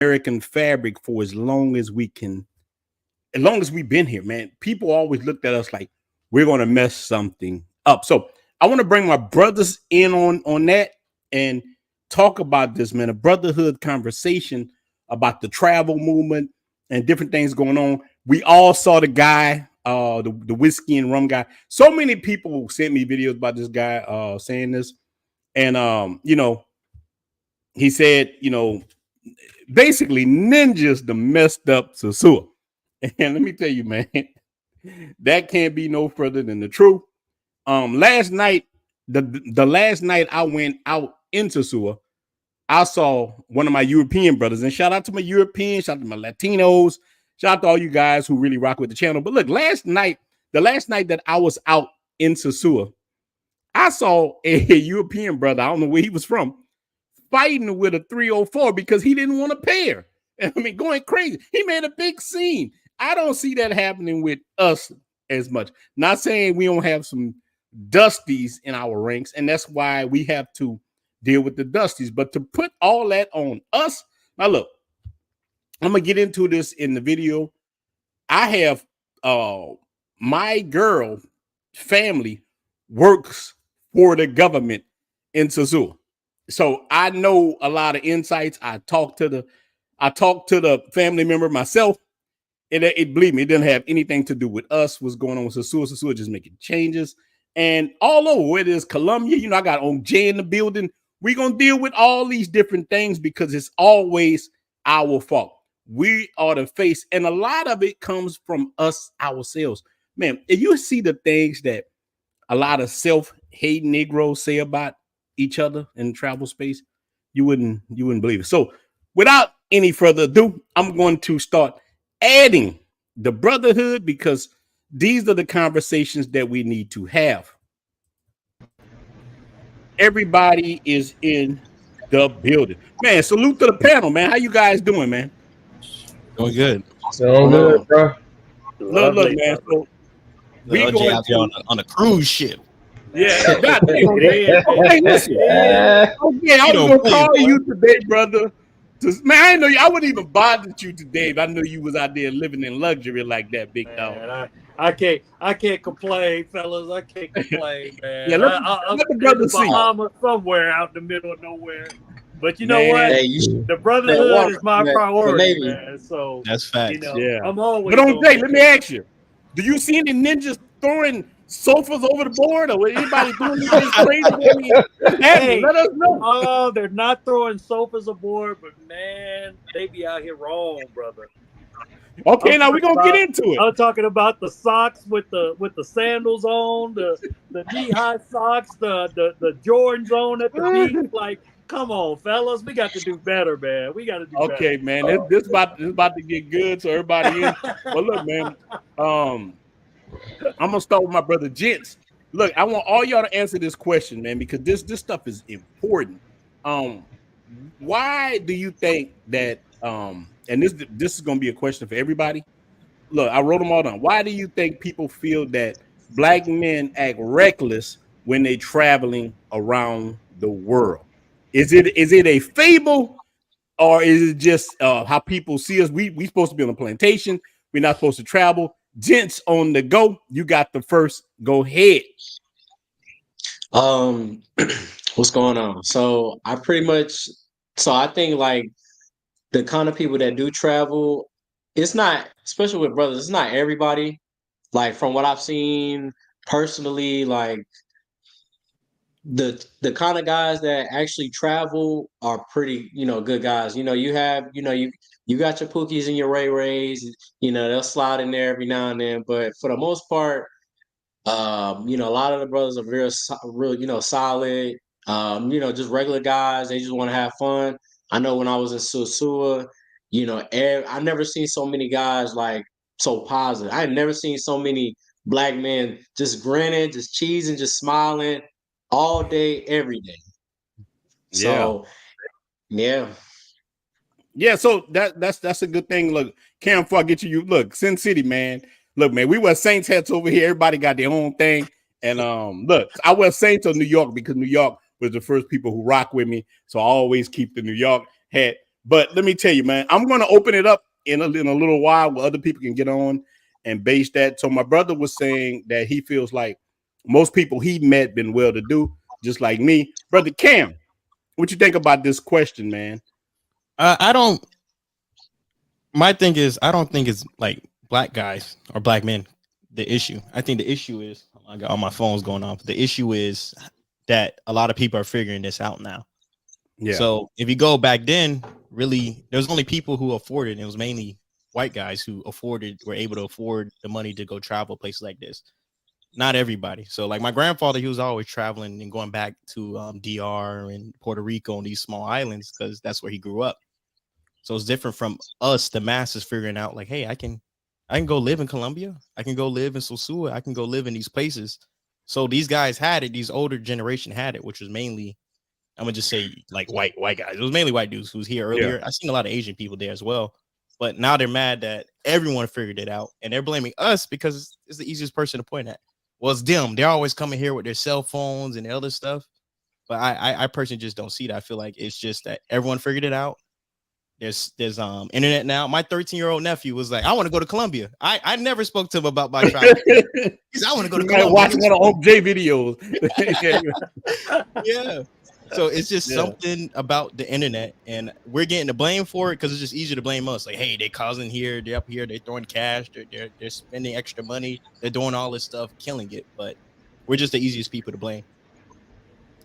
American fabric for as long as we can, as long as we've been here, man. People always looked at us like we're gonna mess something up. So I want to bring my brothers in on that and talk about this, man. A brotherhood conversation about the travel movement and different things going on. We all saw the guy, the whiskey and rum guy. So many people sent me videos about this guy saying this, and he said, basically ninjas the messed up Sosua. And let me tell you, man, that can't be no further than the truth. Last night, the last night I went out into Sosua, I saw one of my European brothers, and shout out to my Europeans, shout out to my Latinos, shout out to all you guys who really rock with the channel. But look, the last night that I was out in Sosua, I saw a European brother, I don't know where he was from, fighting with a 304 because he didn't want to pay her. I mean, going crazy. He made a big scene. I don't see that happening with us as much. Not saying we don't have some dusties in our ranks, and that's why we have to deal with the dusties. But to put all that on us, now look, I'm gonna get into this in the video. I have my girl family works for the government in Sosua. So I know a lot of insights. I talked to the family member myself. It believe me, it didn't have anything to do with us. What's going on with Sosua? Sosua just making changes. And all over, whether it's Columbia, I got OJ in the building. We're gonna deal with all these different things because it's always our fault. We are the face, and a lot of it comes from us ourselves. Man, if you see the things that a lot of self-hate Negroes say about each other in travel space, you wouldn't believe it. So without any further ado, I'm going to start adding the brotherhood because these are the conversations that we need to have. Everybody is in the building. Man, salute to the panel, man. How you guys doing, man? Doing good. Doing good, bro. Look, man. So we going out there on a cruise ship. Yeah, God damn. Hey, listen. I was gonna call you today, brother. Man, I didn't know you. I wouldn't even bother you today if I knew you was out there living in luxury like that, big dog. I can't complain, fellas. I can't complain, man. Yeah, let the brother see. Bahamas somewhere out in the middle of nowhere. But you know what? The brotherhood is my priority, man. So that's facts. I'm always. But on Jay, let me ask you: do you see any ninjas throwing sofas over the board, or anybody doing anything crazy? Hey, let us know. Oh, they're not throwing sofas aboard, but man, they be out here wrong, brother. Okay, now we're gonna get into it. I'm talking about the socks with the sandals on, the knee-high socks, the Jordans on at the feet. Like, come on, fellas, we got to do better, man. We got to do better. Okay, man, this about to get good, so everybody in. But look, man, I'm gonna start with my brother Gents. Look, I want all y'all to answer this question, man, because this stuff is important. Why do you think that? And this is gonna be a question for everybody. Look, I wrote them all down. Why do you think people feel that black men act reckless when they're traveling around the world? Is it a fable, or is it just how people see us? We supposed to be on a plantation. We're not supposed to travel. Gents on the go. You got the first. Go ahead. What's going on? So I think like the kind of people that do travel, it's not, especially with brothers, it's not everybody. Like from what I've seen personally, like the kind of guys that actually travel are pretty, good guys. You got your Pookies and your Ray Rays, they'll slide in there every now and then. But for the most part, a lot of the brothers are real, solid, just regular guys. They just want to have fun. I know when I was in Sosua, I've never seen so many guys like so positive. I've never seen so many black men just grinning, just cheesing, just smiling all day, every day. So, yeah. So that's a good thing. Look, Cam, before I get you, look, Sin City, man. Look, man, we wear Saints hats over here. Everybody got their own thing. And look, I wear Saints of New York because New York was the first people who rock with me. So I always keep the New York hat. But let me tell you, man, I'm going to open it up in a little while where other people can get on and base that. So my brother was saying that he feels like most people he met been well-to-do, just like me. Brother Cam, what you think about this question, man? I don't. My thing is, I don't think it's like black guys or black men the issue. I think the issue is, I got all my phones going off. The issue is that a lot of people are figuring this out now. Yeah. So if you go back then, really, there's only people who afforded. It was mainly white guys who were able to afford the money to go travel places like this. Not everybody. So like my grandfather, he was always traveling and going back to DR and Puerto Rico and these small islands because that's where he grew up. So it's different from us, the masses, figuring out like, hey, I can go live in Colombia. I can go live in Sosua. I can go live in these places. So these guys had it. These older generation had it, which was mainly, I'm gonna just say like white guys. It was mainly white dudes who was here earlier. Yeah. I've seen a lot of Asian people there as well. But now they're mad that everyone figured it out and they're blaming us because it's the easiest person to point at. Well, it's them. They're always coming here with their cell phones and other stuff. But I personally just don't see that. I feel like it's just that everyone figured it out. There's internet now. My 13-year-old nephew was like, I want to go to Colombia. I never spoke to him about my travel. He said, I want to go to Colombia. Watch one of OJ videos. Yeah. So it's just something about the internet, and we're getting the blame for it because it's just easier to blame us. Like, hey, they're causing here, they're up here, they're throwing cash, they're spending extra money, they're doing all this stuff, killing it. But we're just the easiest people to blame.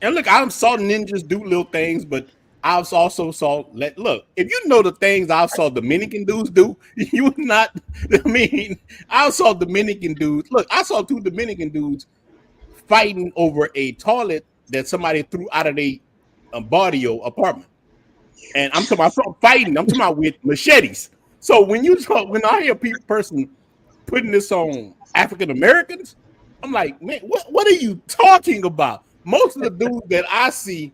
And look, I saw ninjas do little things, but I've also saw look, if you know the things I saw Dominican dudes do, you would not. I mean, I saw Dominican dudes. Look, I saw 2 Dominican dudes fighting over a toilet that somebody threw out of a barrio apartment. And I'm talking about fighting, I'm talking about with machetes. So when I hear a person putting this on African Americans, I'm like, man, what are you talking about? Most of the dudes that I see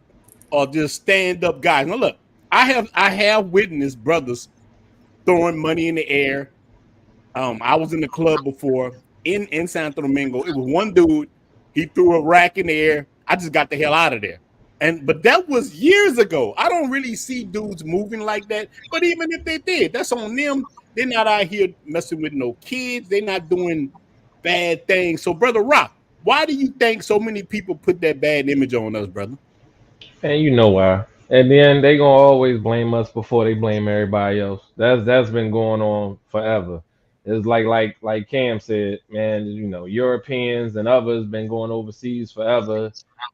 are just stand-up guys. Now look, I have witnessed brothers throwing money in the air. I was in the club before in Santo Domingo. It was one dude, he threw a rack in the air. I just got the hell out of there. But that was years ago. I don't really see dudes moving like that. But even if they did, that's on them. They're not out here messing with no kids. They're not doing bad things. So, Brother Rock, why do you think so many people put that bad image on us, brother? And you know why. At the end, they gonna always blame us before they blame everybody else. That's been going on forever. It's like Cam said, man. You know, Europeans and others been going overseas forever,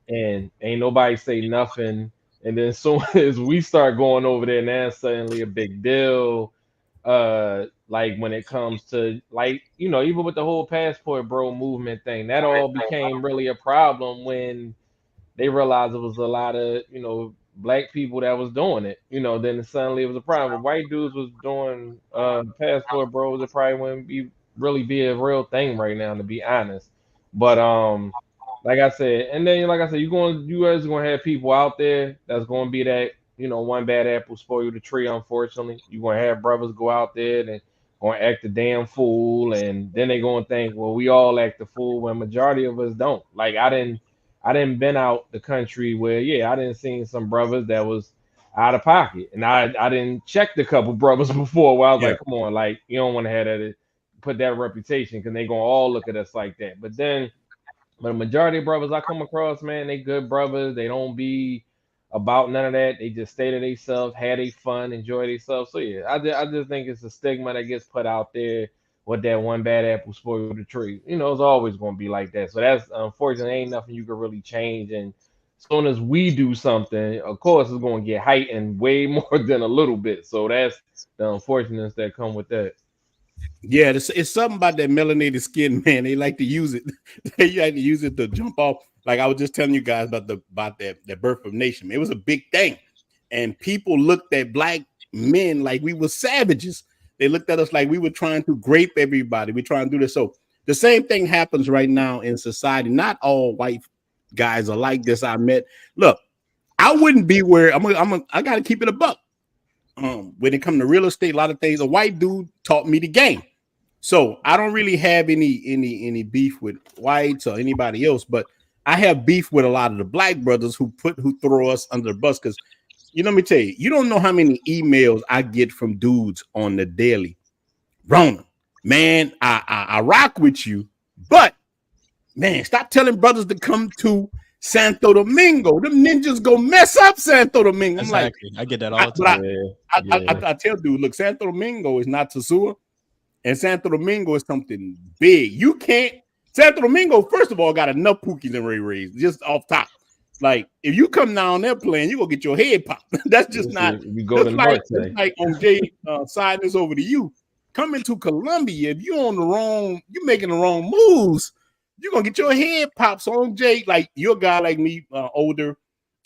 and ain't nobody say nothing. And then as soon as we start going over there, now it's suddenly a big deal. Like when it comes to like even with the whole passport bro movement thing, that all became really a problem when they realized it was a lot of black people that was doing it. Then suddenly it was a problem. If white dudes was doing passport bros, it probably wouldn't really be a real thing right now, to be honest. But like I said, and then like I said, you guys are gonna have people out there that's gonna be that one bad apple spoil the tree. Unfortunately, you're gonna have brothers go out there and gonna act a damn fool, and then they gonna think, well, we all act a fool when majority of us don't. Like I didn't been out the country where I didn't seen some brothers that was out of pocket, and I didn't check a couple brothers before where I was like, come on, like you don't want to have that put that reputation because they gonna all look at us like that. But the majority of brothers I come across, man, they good brothers. They don't be about none of that. They just stay to themselves, have their fun, enjoy themselves. So I just think it's a stigma that gets put out there. What that one bad apple spoiled the tree. It's always going to be like that. So that's unfortunately ain't nothing you can really change. And as soon as we do something, of course, it's going to get heightened way more than a little bit. So that's the unfortunates that come with that. Yeah, it's something about that melanated skin, man. They like to use it. They like to use it to jump off. Like I was just telling you guys about that birth of nation. It was a big thing, and people looked at black men like we were savages. They looked at us like we were trying to grape everybody. We trying to do this. So the same thing happens right now in society. Not all white guys are like this. I met. Look, I wouldn't be where I got to keep it a buck. When it comes to real estate, a lot of things. A white dude taught me the game, so I don't really have any beef with whites or anybody else. But I have beef with a lot of the black brothers who throw us under the bus because you know, let me tell you, you don't know how many emails I get from dudes on the daily. Rona, man, I rock with you, but man, stop telling brothers to come to Santo Domingo. Them ninjas go mess up Santo Domingo. I'm like, Exactly. I get that all the time. I tell dude, look, Santo Domingo is not Tasua, and Santo Domingo is something big. You can't. Santo Domingo, first of all, got enough Pookies and Ray Rays just off top. Like, if you come down there playing, you're gonna get your head popped. That's just not. You go to just like on Jay side this over to you. Coming to Colombia, if you're on the wrong, you're making the wrong moves, you're gonna get your head popped. So on Jay, like you're a guy like me, older.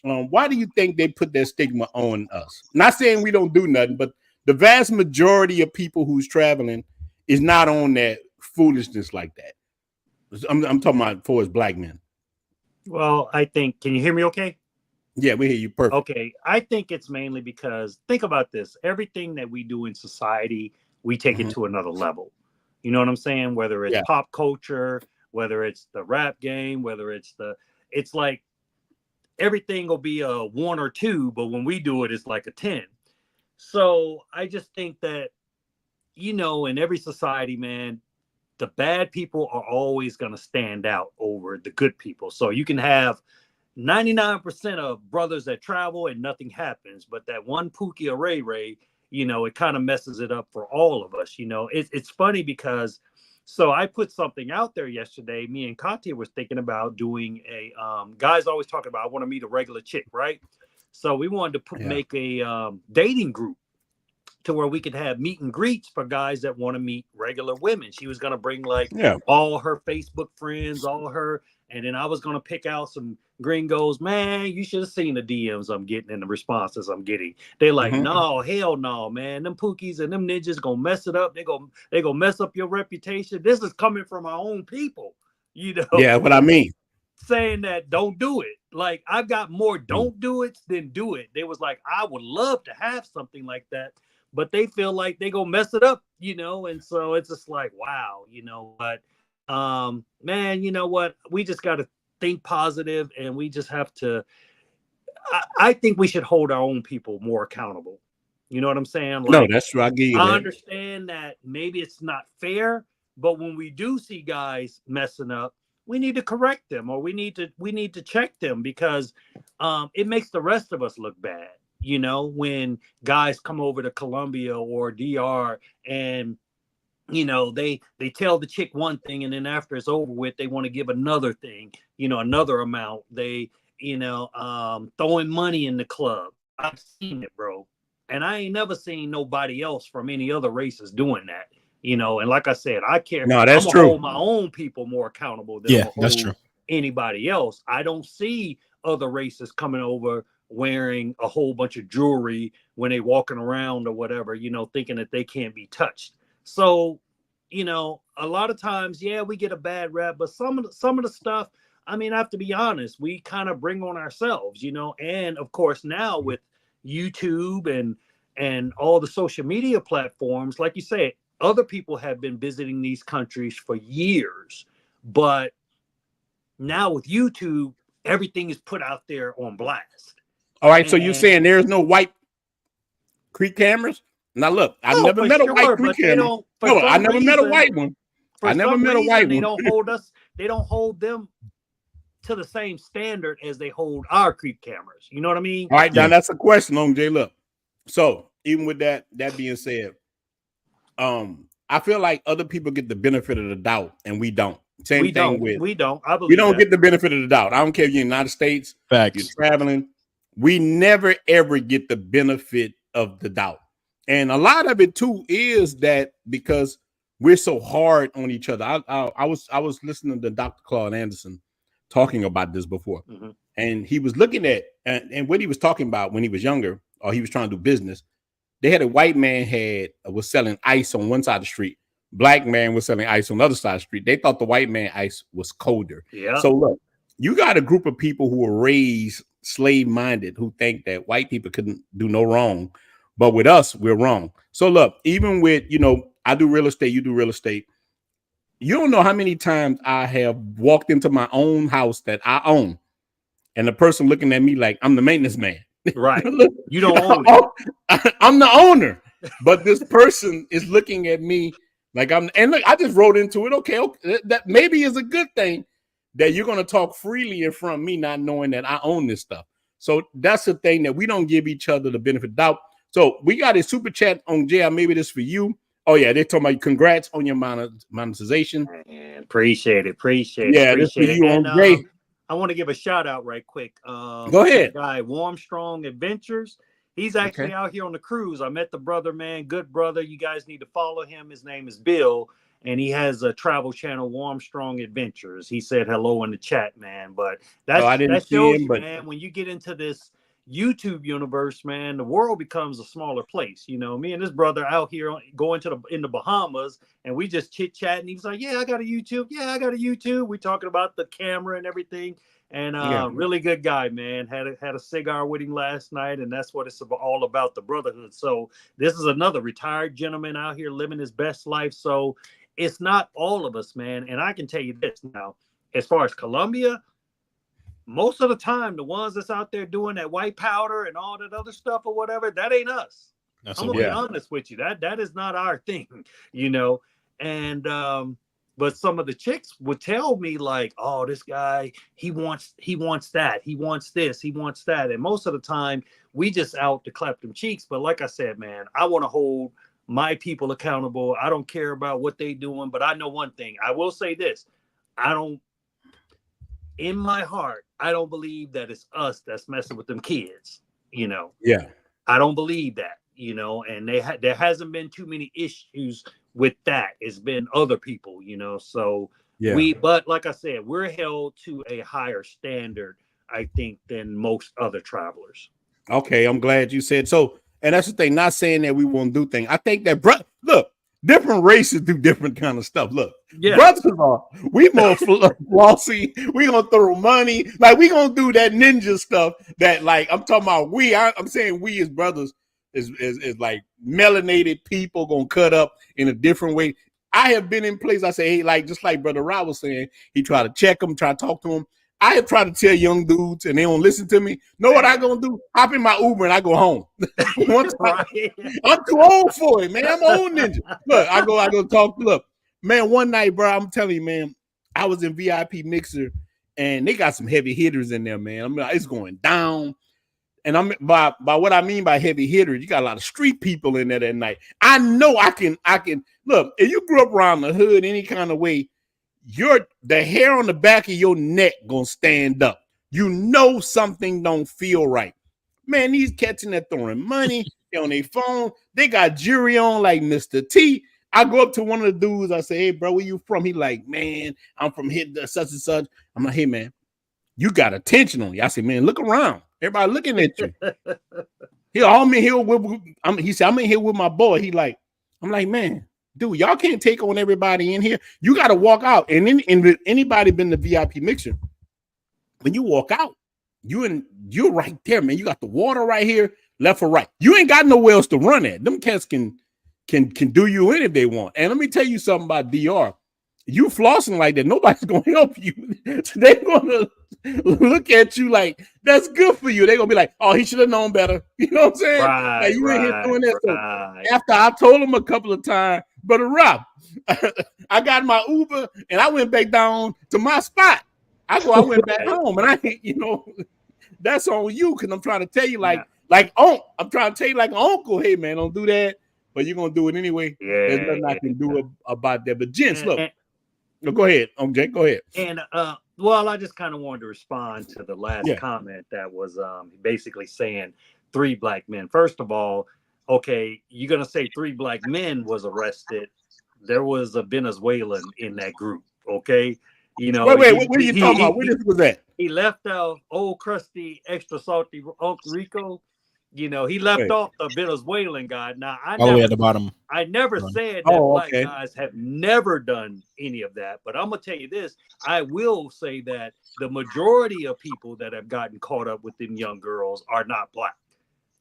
Why do you think they put that stigma on us? Not saying we don't do nothing, but the vast majority of people who's traveling is not on that foolishness like that. I'm talking about for as black men. Well, I think, can you hear me okay? Yeah, we hear you perfect. Okay. I think it's mainly because, think about this. Everything that we do in society, we take it to another level. You know what I'm saying? Whether it's pop culture, whether it's the rap game, whether it's like everything will be a 1 or 2, but when we do it, it's like a 10. So I just think that, you know, in every society, man, the bad people are always going to stand out over the good people. So you can have 99% of brothers that travel and nothing happens, but that one Pookie or Ray Ray, you know, it kind of messes it up for all of us. You know, it's funny because, so I put something out there yesterday. Me and Katya was thinking about doing a, guys always talking about, I want to meet a regular chick, right? So we wanted to make a dating group to where we could have meet and greets for guys that want to meet regular women. She was going to bring like all her Facebook friends, all her, and then I was going to pick out some gringos. Man, you should have seen the DMs I'm getting and the responses I'm getting. They're like, no, hell no, man. Them Pookies and them ninjas going to mess it up. They going to mess up your reputation. This is coming from our own people, you know? Yeah, what I mean. Saying that don't do it. Like, I've got more don't do it than do it. They was like, I would love to have something like that, but they feel like they gonna mess it up, you know? And so it's just like, wow, you know, but man, you know what? We just got to think positive, and we just have to, I think we should hold our own people more accountable. You know what I'm saying? Like, no, that's true. I get you. I understand that maybe it's not fair, but when we do see guys messing up, we need to correct them, or we need to check them, because it makes the rest of us look bad. You know, when guys come over to Colombia or DR and, you know, they tell the chick one thing, and then after it's over with, they want to give another thing, you know, another amount. They, you know, throwing money in the club. I've seen it, bro. And I ain't never seen nobody else from any other races doing that, you know. And like I said, I care. No, that's I'm true. Hold my own people more accountable than that's true. Anybody else. I don't see other races coming over wearing a whole bunch of jewelry when they walking around or whatever, you know, thinking that they can't be touched. So, you know, a lot of times, we get a bad rap, but some of the stuff, I mean, I have to be honest, we kind of bring on ourselves, you know. And of course, now with YouTube and all the social media platforms, like you said, other people have been visiting these countries for years, but now with YouTube, everything is put out there on blast. All right, so you're saying there's no white creek cameras? Now look, I've never met a white creek camera. No, I never met a white one. I never met a white one. They don't hold them to the same standard as they hold our creek cameras. You know what I mean? All right, now that's a question on Jay. Look, so even with that being said, I feel like other people get the benefit of the doubt and we don't. We don't get the benefit of the doubt. I don't care if you're in the United States, Facts. You're traveling. We never ever get the benefit of the doubt. And a lot of it too is that because we're so hard on each other. I was listening to Dr. Claude Anderson talking about this before, and he was looking at and what he was talking about when he was younger, or he was trying to do business. They had a white man was selling ice on one side of the street. Black man was selling ice on the other side of the street. They thought the white man ice was colder. Yeah. So look, you got a group of people who were raised slave-minded who think that white people couldn't do no wrong, but with us, we're wrong. So look, even with, you know, I do real estate, you do real estate. You don't know how many times I have walked into my own house that I own, and the person looking at me like I'm the maintenance man. Right. Look, You don't own it. I'm the owner, but this person is looking at me like I'm. And look, I just wrote into it. Okay, that maybe is a good thing that you're going to talk freely in front of me, not knowing that I own this stuff. So that's the thing, that we don't give each other the benefit of doubt. So we got a super chat on JR. Maybe this for you. Oh yeah, they're talking about congrats on your monetization. Man, appreciate it. Yeah, this for you on Jay. I want to give a shout out right quick. Go ahead. The guy Warmstrong Adventures. He's actually out here on the cruise. I met the brother, man. Good brother. You guys need to follow him. His name is Bill, and he has a travel channel, Warmstrong Adventures. He said hello in the chat, man. But that shows you, man, when you get into this YouTube universe, man, the world becomes a smaller place. You know, me and this brother out here going in the Bahamas, and we just chit chatting. He's like, "Yeah, I got a YouTube. Yeah, I got a YouTube." We talking about the camera and everything. And really good guy, man. Had a cigar with him last night, and that's what it's all about, the brotherhood. So this is another retired gentleman out here living his best life. So it's not all of us, man. And I can tell you this now, as far as Colombia, most of the time, the ones that's out there doing that white powder and all that other stuff or whatever, that ain't us. I'm gonna be honest with you. That is not our thing, you know. And but some of the chicks would tell me like, "Oh, this guy, he wants that, he wants this, he wants that." And most of the time, we just out to clap them cheeks. But like I said, man, I want to hold my people accountable. I don't care about what they doing, but I know one thing. I will say this: in my heart, I don't believe that it's us that's messing with them kids. You know. Yeah. I don't believe that. You know, and there hasn't been too many issues with that. It's been other people, you know. So but like I said, we're held to a higher standard, I think, than most other travelers. Okay, I'm glad you said so. And that's the thing, not saying that we won't do things. I think that look, different races do different kind of stuff. Look, brothers are we more flossy, we gonna throw money, like we gonna do that ninja stuff that, like, I'm talking about I'm saying we as brothers is like melanated people gonna cut up in a different way. I have been in places, I say, hey, like, just like Brother Rob was saying, he tried to check them, try to talk to them. I have tried to tell young dudes and they don't listen to me. Know what I gonna do? Hop in my Uber and I go home. I'm too old for it, man. I'm an old ninja. Look, I go talk. Look, man, one night, bro, I'm telling you, man, I was in VIP Mixer and they got some heavy hitters in there, man. I mean, it's going down. And I'm by what I mean by heavy hitters, you got a lot of street people in there that night. I know I can look, if you grew up around the hood any kind of way, the hair on the back of your neck gonna stand up. You know something don't feel right. Man, these cats in there throwing money on their phone. They got jewelry on like Mr. T. I go up to one of the dudes, I say, "Hey, bro, where you from?" He like, "Man, I'm from here, such and such." I'm like, "Hey, man, you got attention on you." I say, "Man, look around. Everybody looking at you." He said, "I'm in here with my boy." I'm like, "Man, dude, y'all can't take on everybody in here. You got to walk out." And then anybody been to VIP Mixer, when you walk out, you're right there, man. You got the water right here, left or right. You ain't got nowhere else to run at. Them cats can do you in if they want. And let me tell you something about DR. You flossing like that, nobody's gonna help you. They're gonna look at you like that's good for you. They're gonna be like, "Oh, he should have known better." You know what I'm saying? Right, like, you ain't here doing that. So after I told him a couple of times, Brother Rob, I got my Uber and I went back down to my spot. I went back home, and that's on you, because I'm trying to tell you I'm trying to tell you like an uncle, hey man, don't do that, but you're gonna do it anyway. There's nothing I can do about that. But gents, look. Go ahead, Jay. Go ahead. And well, I just kind of wanted to respond to the last comment that was basically saying 3 black men. First of all, okay, you're gonna say 3 black men was arrested. There was a Venezuelan in that group. Okay, you know. Wait, what are you talking about? Where this was at? He left out old crusty, extra salty Uncle Rico. You know, he left off the Venezuelan guy. Now, all the way at the bottom. I never said that black guys have never done any of that. But I'm going to tell you this. I will say that the majority of people that have gotten caught up with them young girls are not black.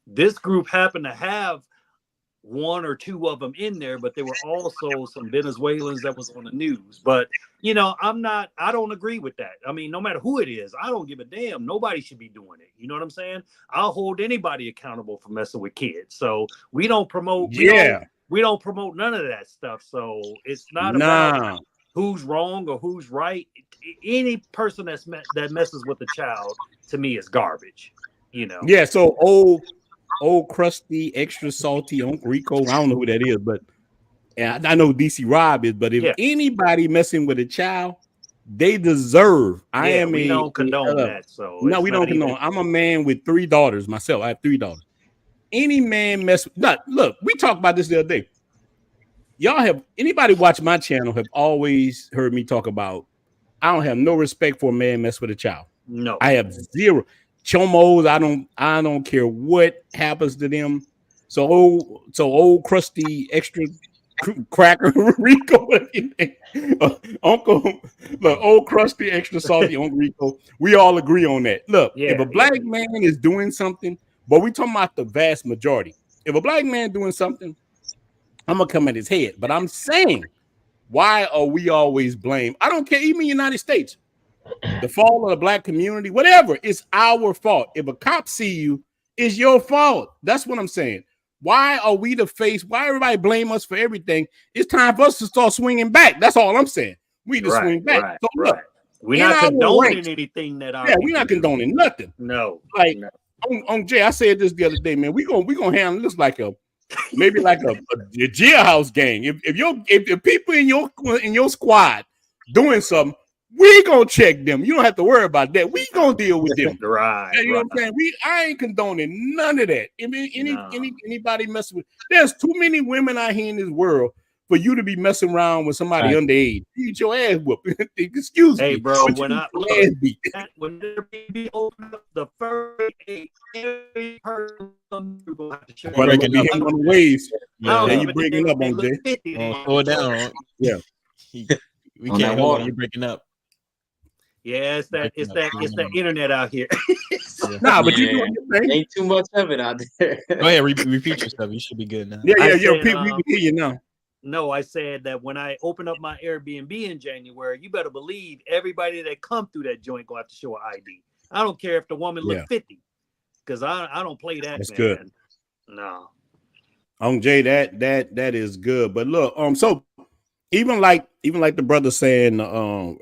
This group happened to have one or two of them in there, but there were also some Venezuelans that was on the news. But you know, I don't agree with that. I mean, no matter who it is, I don't give a damn. Nobody should be doing it. You know what I'm saying? I'll hold anybody accountable for messing with kids. So we don't promote. We don't promote none of that stuff. So it's not about who's wrong or who's right. Any person that messes with a child, to me, is garbage. You know? Yeah. So old crusty, extra salty Uncle Rico. I don't know who that is, but I know DC Rob is. But if anybody messing with a child, they deserve. We don't condone that. So no, we don't condone. I'm a man with 3 daughters myself. I have 3 daughters. Any man mess with look, we talked about this the other day. Y'all have anybody watch my channel have always heard me talk about I don't have no respect for a man mess with a child. No, I have zero. Chomos, I don't care what happens to them. So old crusty extra cracker Rico, Uncle, look, old crusty extra salty Uncle Rico. We all agree on that. Look, if a black man is doing something, but we talking about the vast majority. If a black man doing something, I'm gonna come at his head. But I'm saying, why are we always blamed? I don't care, even United States. The fall of the black community, whatever, it's our fault. If a cop see you, it's your fault. That's what I'm saying. Why are we the face? Why everybody blame us for everything? It's time for us to start swinging back. That's all I'm saying. We need to swing back. So look, we're not condoning anything that we're not condoning nothing. No, like on Jay, I said this the other day, man. We gonna handle this like a maybe like a jailhouse gang. If people in your squad doing something, we gonna check them. You don't have to worry about that. We gonna deal with them. You know what I'm saying? I ain't condoning none of that. Anybody messing with, there's too many women out here in this world for you to be messing around with somebody underage. You get your ass whooped. Excuse me. Hey, bro, when there be open up the first every person gonna have to check. But be him on the waves. Yeah, you breaking up on Jay. Slow down. Yeah. We can't hold on. You're breaking up. Yeah, it's that internet out here. Nah, but you doing your thing. Ain't too much of it out there. Go ahead, repeat yourself. You should be good now. Yeah. People, we can hear you now. No, I said that when I open up my Airbnb in January, you better believe everybody that come through that joint gonna have to show an ID. I don't care if the woman look 50, because I don't play that. That's man. Good. No. Jay, that is good. But look, so even like the brother saying,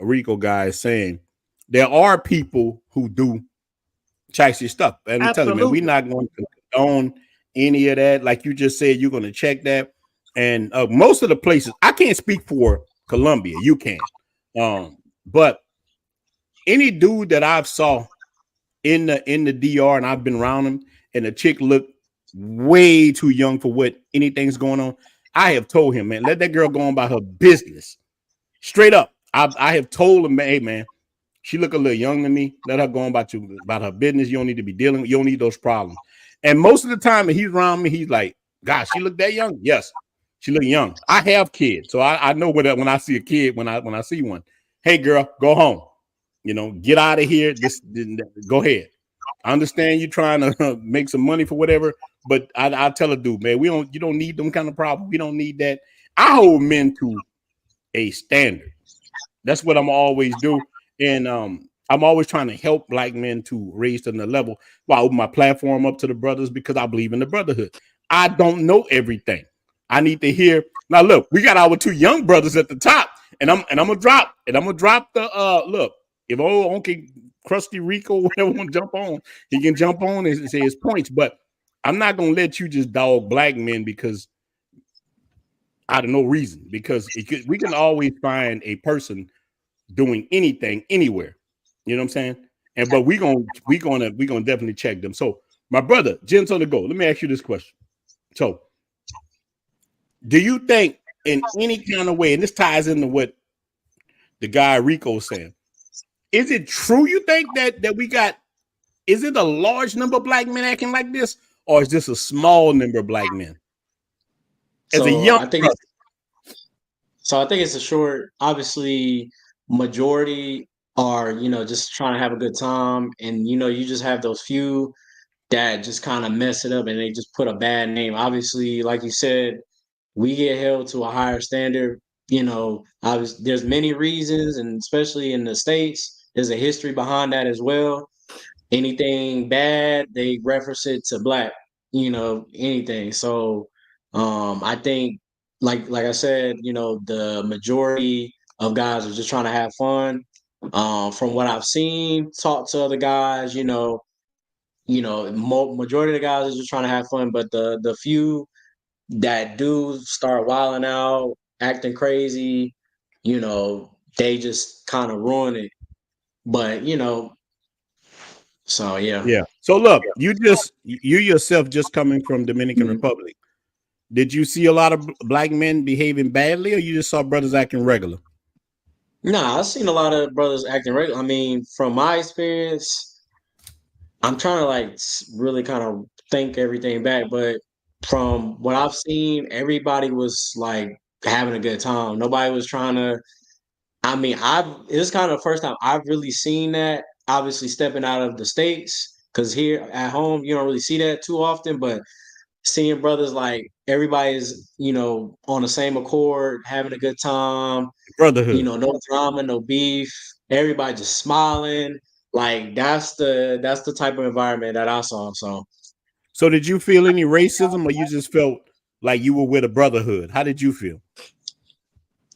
Rico guy is saying, there are people who do chicey stuff. And I'm telling you, man, we're not going to condone any of that. Like you just said, you're going to check that. And most of the places, I can't speak for Colombia. You can. But any dude that I've saw in the DR and I've been around him and the chick looked way too young for what anything's going on, I have told him, man, let that girl go on about her business. Straight up. I have told him, hey, man, she look a little young to me. Let her go on about her business. You don't need to be dealing with, you don't need those problems. And most of the time when he's around me, he's like, gosh, she look that young? Yes, she look young. I have kids, so I know when I see a kid, when I see one, hey, girl, go home. You know, get out of here. Go ahead. I understand you trying to make some money for whatever, but I tell a dude, man, you don't need them kind of problems. We don't need that. I hold men to a standard. That's what I'm always do. And I'm always trying to help black men to raise to the level. Well, I open my platform up to the brothers because I believe in the brotherhood. I don't know everything. I need to hear. Now, look, we got our 2 young brothers at the top, and I'm gonna drop the look. If old Uncle Crusty Rico, whatever, want to jump on, he can jump on and say his points. But I'm not gonna let you just dog black men because out of no reason. Because we can always find a person doing anything anywhere. You know what I'm saying? But we gonna definitely check them. So, my brother, Gents on the go. Let me ask you this question. So, do you think in any kind of way, and this ties into what the guy Rico was saying, is it true you think that we got, is it a large number of black men acting like this, or is this a small number of black men? As a young, I think it's a short, obviously majority are, just trying to have a good time. And, you just have those few that just kind of mess it up and they just put a bad name. Obviously, like you said, we get held to a higher standard. You know, there's many reasons, and especially in the States, there's a history behind that as well. Anything bad, they reference it to black, you know, anything. So I think like I said, you know, the majority of guys are just trying to have fun. From what I've seen, talk to other guys, majority of the guys are just trying to have fun, but the few that do start wilding out, acting crazy, they just kind of ruin it. But so yeah. Yeah. So look, you yourself just coming from Dominican Republic. Did you see a lot of black men behaving badly, or you just saw brothers acting regular? Nah, I've seen a lot of brothers acting regular. I mean, from my experience, I'm trying to like really kind of think everything back, but from what I've seen, everybody was like having a good time. Nobody was trying to. I mean, it's kind of the first time I've really seen that. Obviously, stepping out of the States, because here at home you don't really see that too often. But seeing brothers like everybody's, on the same accord, having a good time, Brotherhood. No drama, no beef, everybody just smiling. Like that's the type of environment that I saw. So did you feel any racism, or you just felt like you were with a brotherhood? How did you feel?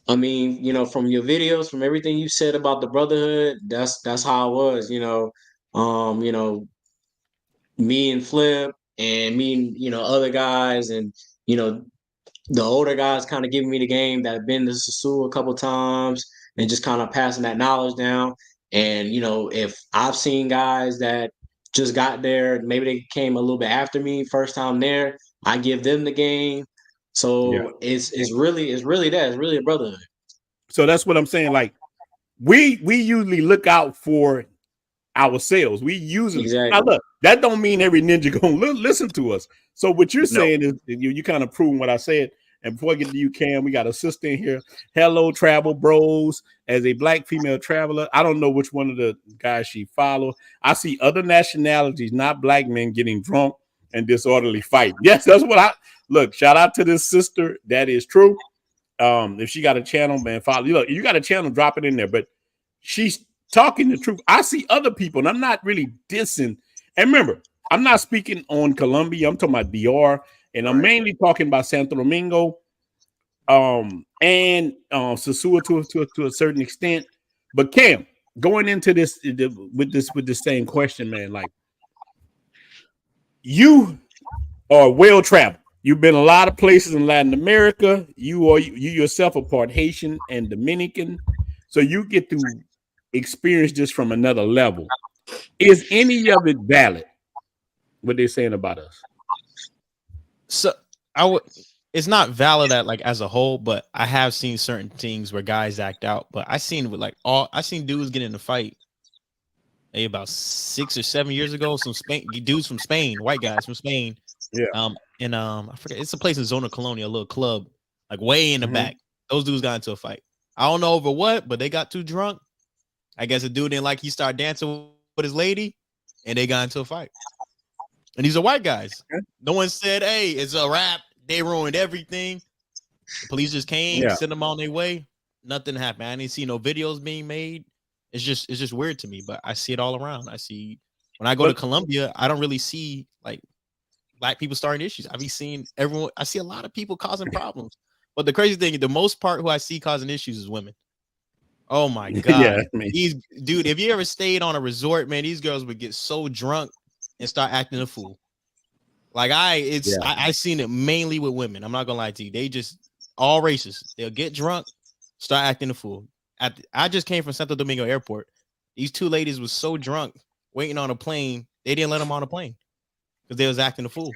I mean, from your videos, from everything you said about the brotherhood, that's how it was. Me and Flip and me and other guys, and the older guys kind of giving me the game that have been to Sosua a couple times and just kind of passing that knowledge down. And if I've seen guys that just got there, maybe they came a little bit after me, first time there, I give them the game. So it's really that. It's really a brotherhood. So that's what I'm saying. Like we usually look out for ourselves. We usually exactly. Now look, that don't mean every ninja gonna listen to us. So what you're saying is you kind of proving what I said. And before I get to you, Cam, we got a sister in here. Hello, Travel Bros. As a black female traveler, I don't know which one of the guys she follow. I see other nationalities, not black men, getting drunk and disorderly fighting. Yes, that's what I look. Shout out to this sister. That is true. If she got a channel, man, follow. Look, you got a channel, drop it in there. But she's talking the truth. I see other people, and I'm not really dissing. And remember, I'm not speaking on Colombia. I'm talking about DR, and I'm mainly talking about Santo Domingo, and Sosua to a certain extent. But Cam, going into this with this same question, man, like you are well traveled. You've been a lot of places in Latin America. You yourself are part Haitian and Dominican, so you get to experience this from another level. Is any of it valid? What they're saying about us? So it's not valid as a whole, but I have seen certain things where guys act out. But I seen dudes get in a fight about 6 or 7 years ago. Some dudes from Spain, white guys from Spain. Yeah. I forget, it's a place in Zona Colonia, a little club, like way in the back. Those dudes got into a fight. I don't know over what, but they got too drunk. I guess a dude didn't like he started dancing with his lady, and they got into a fight. And these are white guys. No one said, "Hey, it's a rap." They ruined everything. The police just came, sent them on their way. Nothing happened. I didn't see no videos being made. It's just weird to me, but I see it all around. I see when I go to Colombia, I don't really see like black people starting issues. I be seeing everyone. I see a lot of people causing problems. But the crazy thing, the most part who I see causing issues is women. Oh my god, dude! If you ever stayed on a resort, man, these girls would get so drunk and start acting a fool. Like I seen it mainly with women. I'm not gonna lie to you. They just all races. They'll get drunk, start acting a fool. I just came from Santo Domingo Airport. These two ladies was so drunk, waiting on a plane. They didn't let them on a plane because they was acting a fool.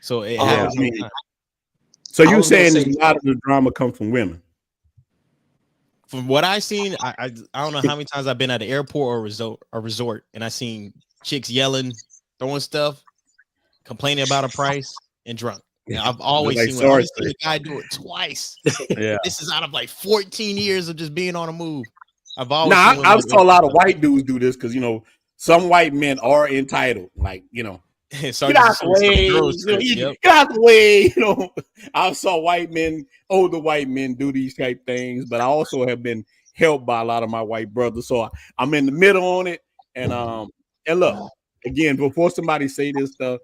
So it happens. So you saying a lot of the drama come from women? From what I seen, I don't know how many times I've been at an airport or a resort, and I seen chicks yelling, throwing stuff, complaining about a price, and drunk. Yeah, I've always seen a guy do it twice. Yeah, this is out of like 14 years of just being on a move. I've always. I saw a lot of white dudes do this because some white men are entitled, like, you know, Get out the way. Get out the way. You know, I saw white men, older white men, do these type things, but I also have been helped by a lot of my white brothers. So I'm in the middle on it. And look, again, before somebody say this stuff,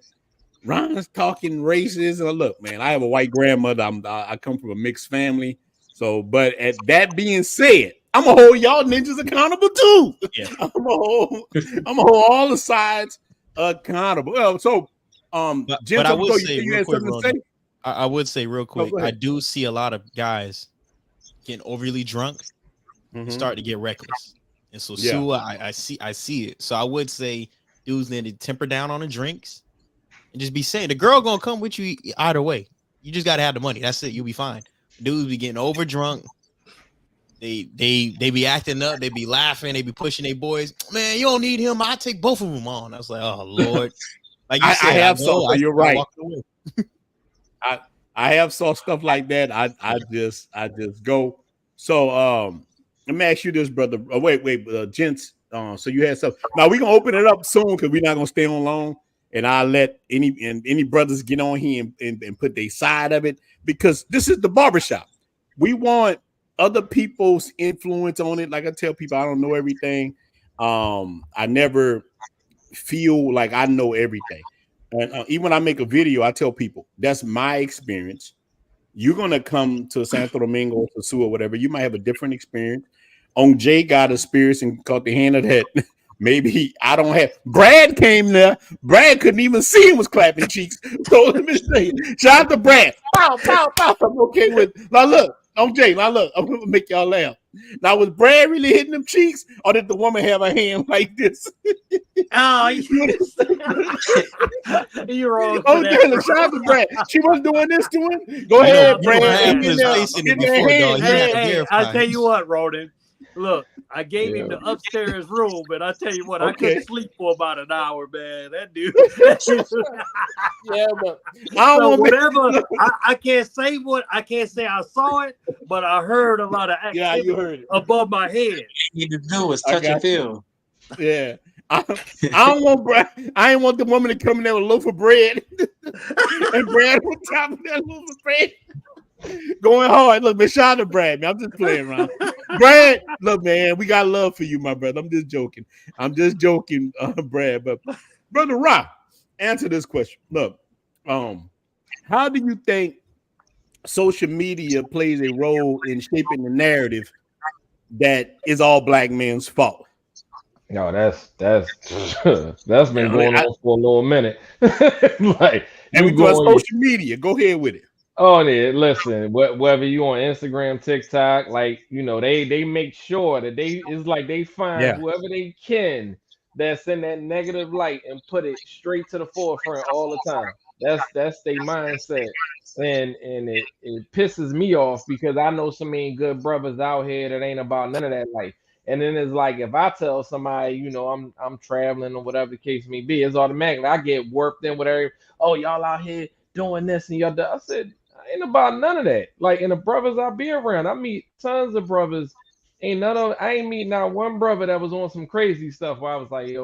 Ron's talking racism. Look, man, I have a white grandmother. I come from a mixed family. So, but at that being said, I'm gonna hold y'all ninjas accountable too. Yeah. I'm gonna hold all the sides accountable. Well, so but I would say, you had something to say? I would say real quick, go I ahead. do see a lot of guys getting overly drunk and Mhm. start to get reckless. And so Yeah. Sua, I see it. So I would say dudes need to temper down on the drinks and just be saying the girl gonna come with you either way. You just gotta have the money. That's it. You'll be fine. Dudes be getting over drunk. They be acting up. They be laughing. They be pushing their boys. Man, you don't need him. I take both of them on. I was like, oh Lord. Like you said, I have saw. You're right. I have saw stuff like that. I just go. So let me ask you this, brother. Wait, gents. So you had stuff. Now we're gonna open it up soon because we're not gonna stay on long. And I'll let any brothers get on here and put their side of it, because this is the barbershop. We want other people's influence on it. Like I tell people, I don't know everything. I never feel like I know everything. And even when I make a video, I tell people that's my experience. You're gonna come to Santo Domingo or Sosua or whatever. You might have a different experience. On Jay got a experience and caught the hand of that. Maybe I don't have. Brad came there. Brad couldn't even see him was clapping cheeks. So let me say, shout out to Brad. Pow, pow, pow. I'm okay with. Now look, on Jay. Now look, I'm gonna make y'all laugh. Now was Brad really hitting them cheeks, or did the woman have a hand like this? Oh, you're wrong. Okay, shout out to Brad. She was doing this to him. Go ahead, Brad. Hey, I tell you what, Roden. Look, I gave him the upstairs room, but I tell you what, I couldn't sleep for about an hour, man. That dude. Yeah, but so whatever. I can't say I saw it, but I heard a lot of activity. Yeah, you heard it above my head. You need to do is touch and feel. Yeah. I don't want Brad. I ain't want the woman to come in there with a loaf of bread and Brad on top of that loaf of bread. Going hard. Look, man, shout out to Brad, man. I'm just playing around. Brad, look, man, we got love for you, my brother. I'm just joking, Brad. But Brother Rock, answer this question. Look, how do you think social media plays a role in shaping the narrative that is all black men's fault? No, that's been going on for a little minute. Like, and we go on social media. Go ahead with it. Oh yeah, listen. Whether you on Instagram, TikTok, like they make sure that it's like they find whoever they can that's in that negative light and put it straight to the forefront all the time. That's their mindset, and it pisses me off because I know so many good brothers out here that ain't about none of that life. And then it's like if I tell somebody, I'm traveling or whatever the case may be, it's automatically I get warped in whatever. Oh, y'all out here doing this and y'all. I said. Ain't about none of that. Like, and the brothers I be around, I meet tons of brothers. I ain't meet not one brother that was on some crazy stuff where I was like, yo,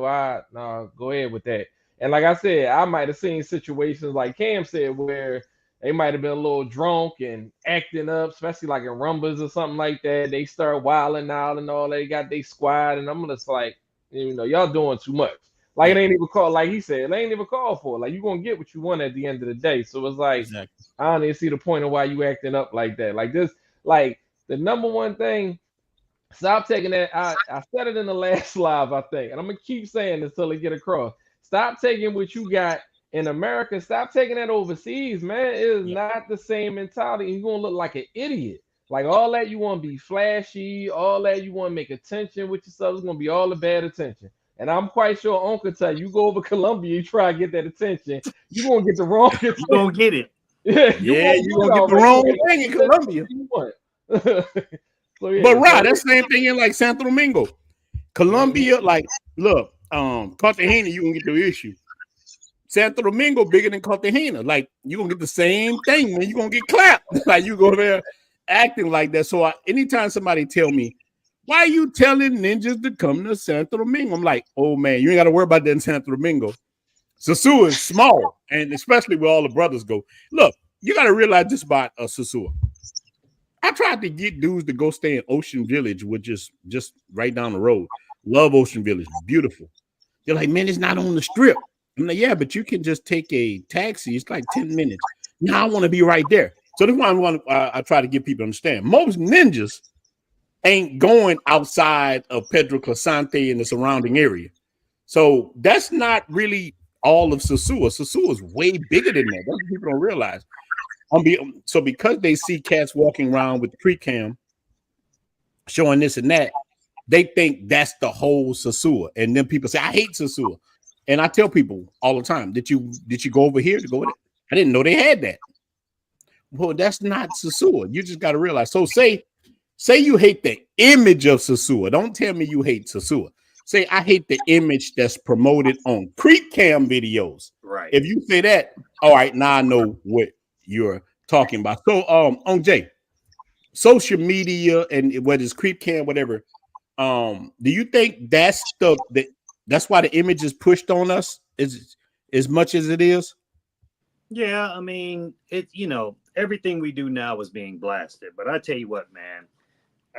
go ahead with that. And like I said, I might have seen situations like Cam said where they might have been a little drunk and acting up, especially like in Rumbles or something like that. They start wilding out and all. They got their squad, and I'm just like, y'all doing too much. Like, it ain't even called, like he said, it ain't even called for. Like, you're going to get what you want at the end of the day. So it's like, I don't even see the point of why you acting up like that. Like this, like the number one thing, stop taking that. I said it in the last live, I think, and I'm going to keep saying this till it get across. Stop taking what you got in America. Stop taking that overseas, man. It is not the same mentality. You're going to look like an idiot. Like all that, you want to be flashy. All that, you want to make attention with yourself. It's going to be all the bad attention. And I'm quite sure Uncle tell you go over Colombia, you try to get that attention, you're going to get the wrong attention. You're going to get it. You're going to get the wrong thing in Colombia. So, but right, that's the same thing in like Santo Domingo. Colombia, like, look, Cartagena, you can get the issue. Santo Domingo bigger than Cartagena. Like, you're going to get the same thing, man. You're going to get clapped. Like, you go there acting like that. So anytime somebody tell me, why are you telling ninjas to come to Santo Domingo? I'm like, oh man, you ain't got to worry about that in Santo Domingo. Sosua is small, and especially where all the brothers go. Look, you got to realize this about Sosua. I tried to get dudes to go stay in Ocean Village, which is just right down the road. Love Ocean Village, beautiful. They're like, man, it's not on the strip. I'm like, yeah, but you can just take a taxi. It's like 10 minutes. Now I want to be right there. So this one I try to get people to understand. Most ninjas ain't going outside of Pedro Clasante and the surrounding area. So that's not really all of Sosua. Sosua is way bigger than that. That's what people don't realize. So because they see cats walking around with the pre-cam showing this and that, they think that's the whole Sosua. And then people say, I hate Sosua. And I tell people all the time, did you go over here to go with it? I didn't know they had that. Well, that's not Sosua. You just got to realize. So say you hate the image of Sosua. Don't tell me you hate Sosua. Say I hate the image that's promoted on Creek Cam videos. Right. If you say that, all right, now I know what you're talking about. So on Jay, social media and whether it's Creep Cam, whatever, do you think that's why the image is pushed on us as much as it is? Yeah, I mean, everything we do now is being blasted. But I tell you what, man,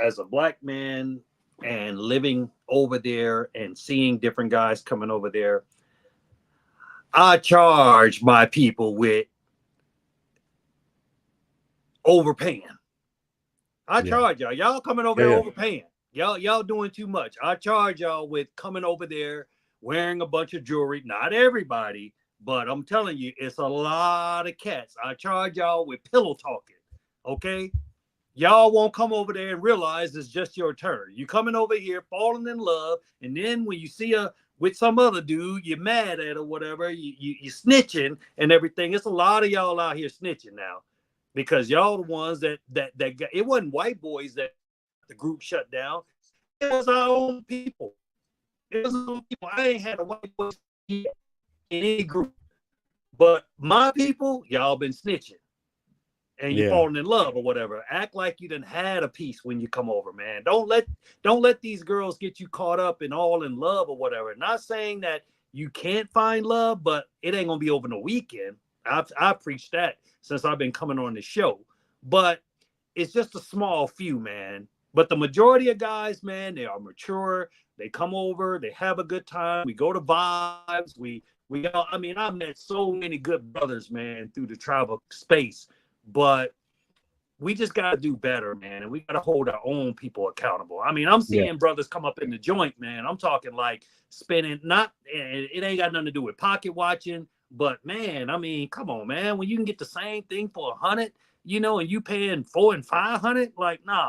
as a black man and living over there and seeing different guys coming over there, I charge my people with overpaying. I charge y'all. Y'all coming over there overpaying. Y'all doing too much. I charge y'all with coming over there wearing a bunch of jewelry. Not everybody, but I'm telling you, it's a lot of cats. I charge y'all with pillow talking. Okay? Y'all won't come over there and realize it's just your turn. You coming over here falling in love, and then when you see her with some other dude, you're mad at or whatever, you snitching and everything. It's a lot of y'all out here snitching now. Because y'all the ones that got, it wasn't white boys that the group shut down. It was our own people. It was our own people. I ain't had a white boy in any group. But my people, y'all been snitching. And you falling in love or whatever. Act like you done had a piece when you come over, man. Don't let these girls get you caught up and all in love or whatever. Not saying that you can't find love, but it ain't gonna be over the weekend. I preached that since I've been coming on the show, but it's just a small few, man. But the majority of guys, man, they are mature. They come over, they have a good time. We go to vibes. I mean, I met so many good brothers, man, through the travel space, but we just got to do better, man. And we got to hold our own people accountable. I mean, I'm seeing brothers come up in the joint, man. I'm talking like spending, it ain't got nothing to do with pocket watching. But man, I mean, come on, man. When you can get the same thing for $100, and you paying $400 and $500, like, no.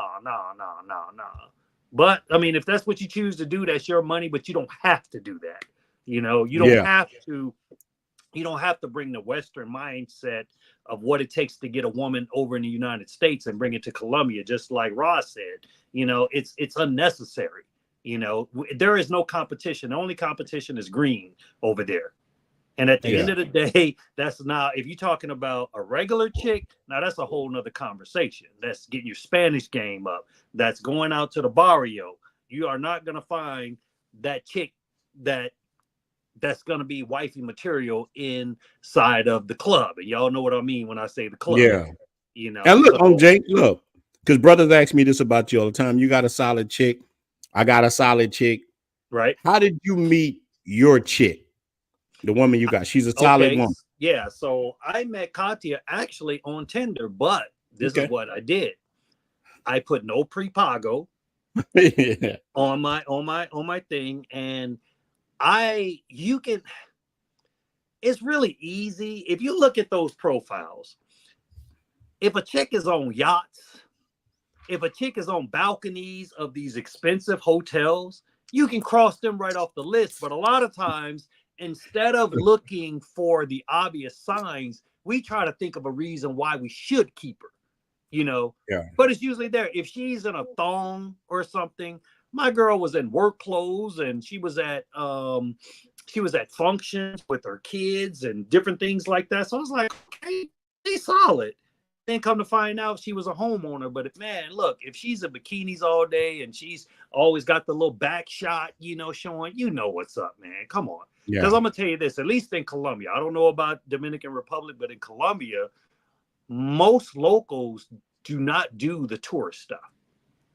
But I mean, if that's what you choose to do, that's your money. But you don't have to do that. You don't have to. You don't have to bring the Western mindset of what it takes to get a woman over in the United States and bring it to Colombia. Just like Ross said, it's unnecessary. There is no competition. The only competition is green over there. And at the end of the day, that's not, if you're talking about a regular chick, now that's a whole nother conversation. That's getting your Spanish game up. That's going out to the barrio. You are not going to find that chick that's going to be wifey material inside of the club. And y'all know what I mean when I say the club. Yeah. And look, Jake, look, because brothers ask me this about you all the time. You got a solid chick. I got a solid chick. Right. How did you meet your chick? The woman you got, she's a solid woman. Yeah, so I met Katia actually on Tinder, but this is what I did. I put no prepago on my thing, and it's really easy if you look at those profiles. If a chick is on yachts, if a chick is on balconies of these expensive hotels, you can cross them right off the list. But a lot of times, instead of looking for the obvious signs, we try to think of a reason why we should keep her, but it's usually there. If she's in a thong or something, my girl was in work clothes and she was at functions with her kids and different things like that. So I was like, okay, she's solid. Then come to find out she was a homeowner. But man, look, if she's in bikinis all day and she's always got the little back shot, showing, what's up, man. Come on. Because I'm gonna tell you this, at least in Colombia, I don't know about Dominican Republic, but in Colombia, most locals do not do the tourist stuff.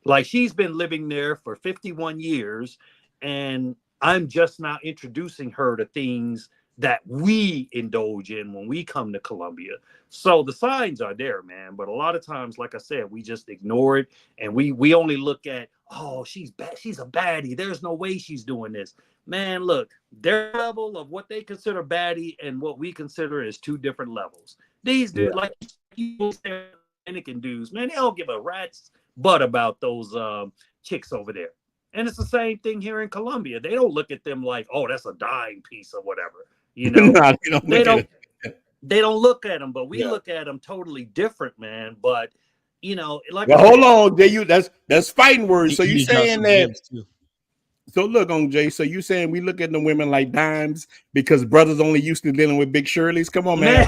Like, she's been living there for 51 years, and I'm just now introducing her to things that we indulge in when we come to Colombia. So the signs are there, man. But a lot of times, like I said, we just ignore it, and we only look at, oh, she's bad, she's a baddie, there's no way she's doing this. Man, look, their level of what they consider baddie and what we consider is two different levels. These dudes, like you said, Dominican dudes, man, they don't give a rat's butt about those chicks over there. And it's the same thing here in Colombia. They don't look at them like, oh, that's a dime piece or whatever. Nah, they don't look at them, but we look at them totally different, man. But like, well, hold on, Jay, that's fighting words. So you saying that? So look on Jay. So you saying we look at the women like dimes because brothers only used to dealing with big Shirleys? Come on, man.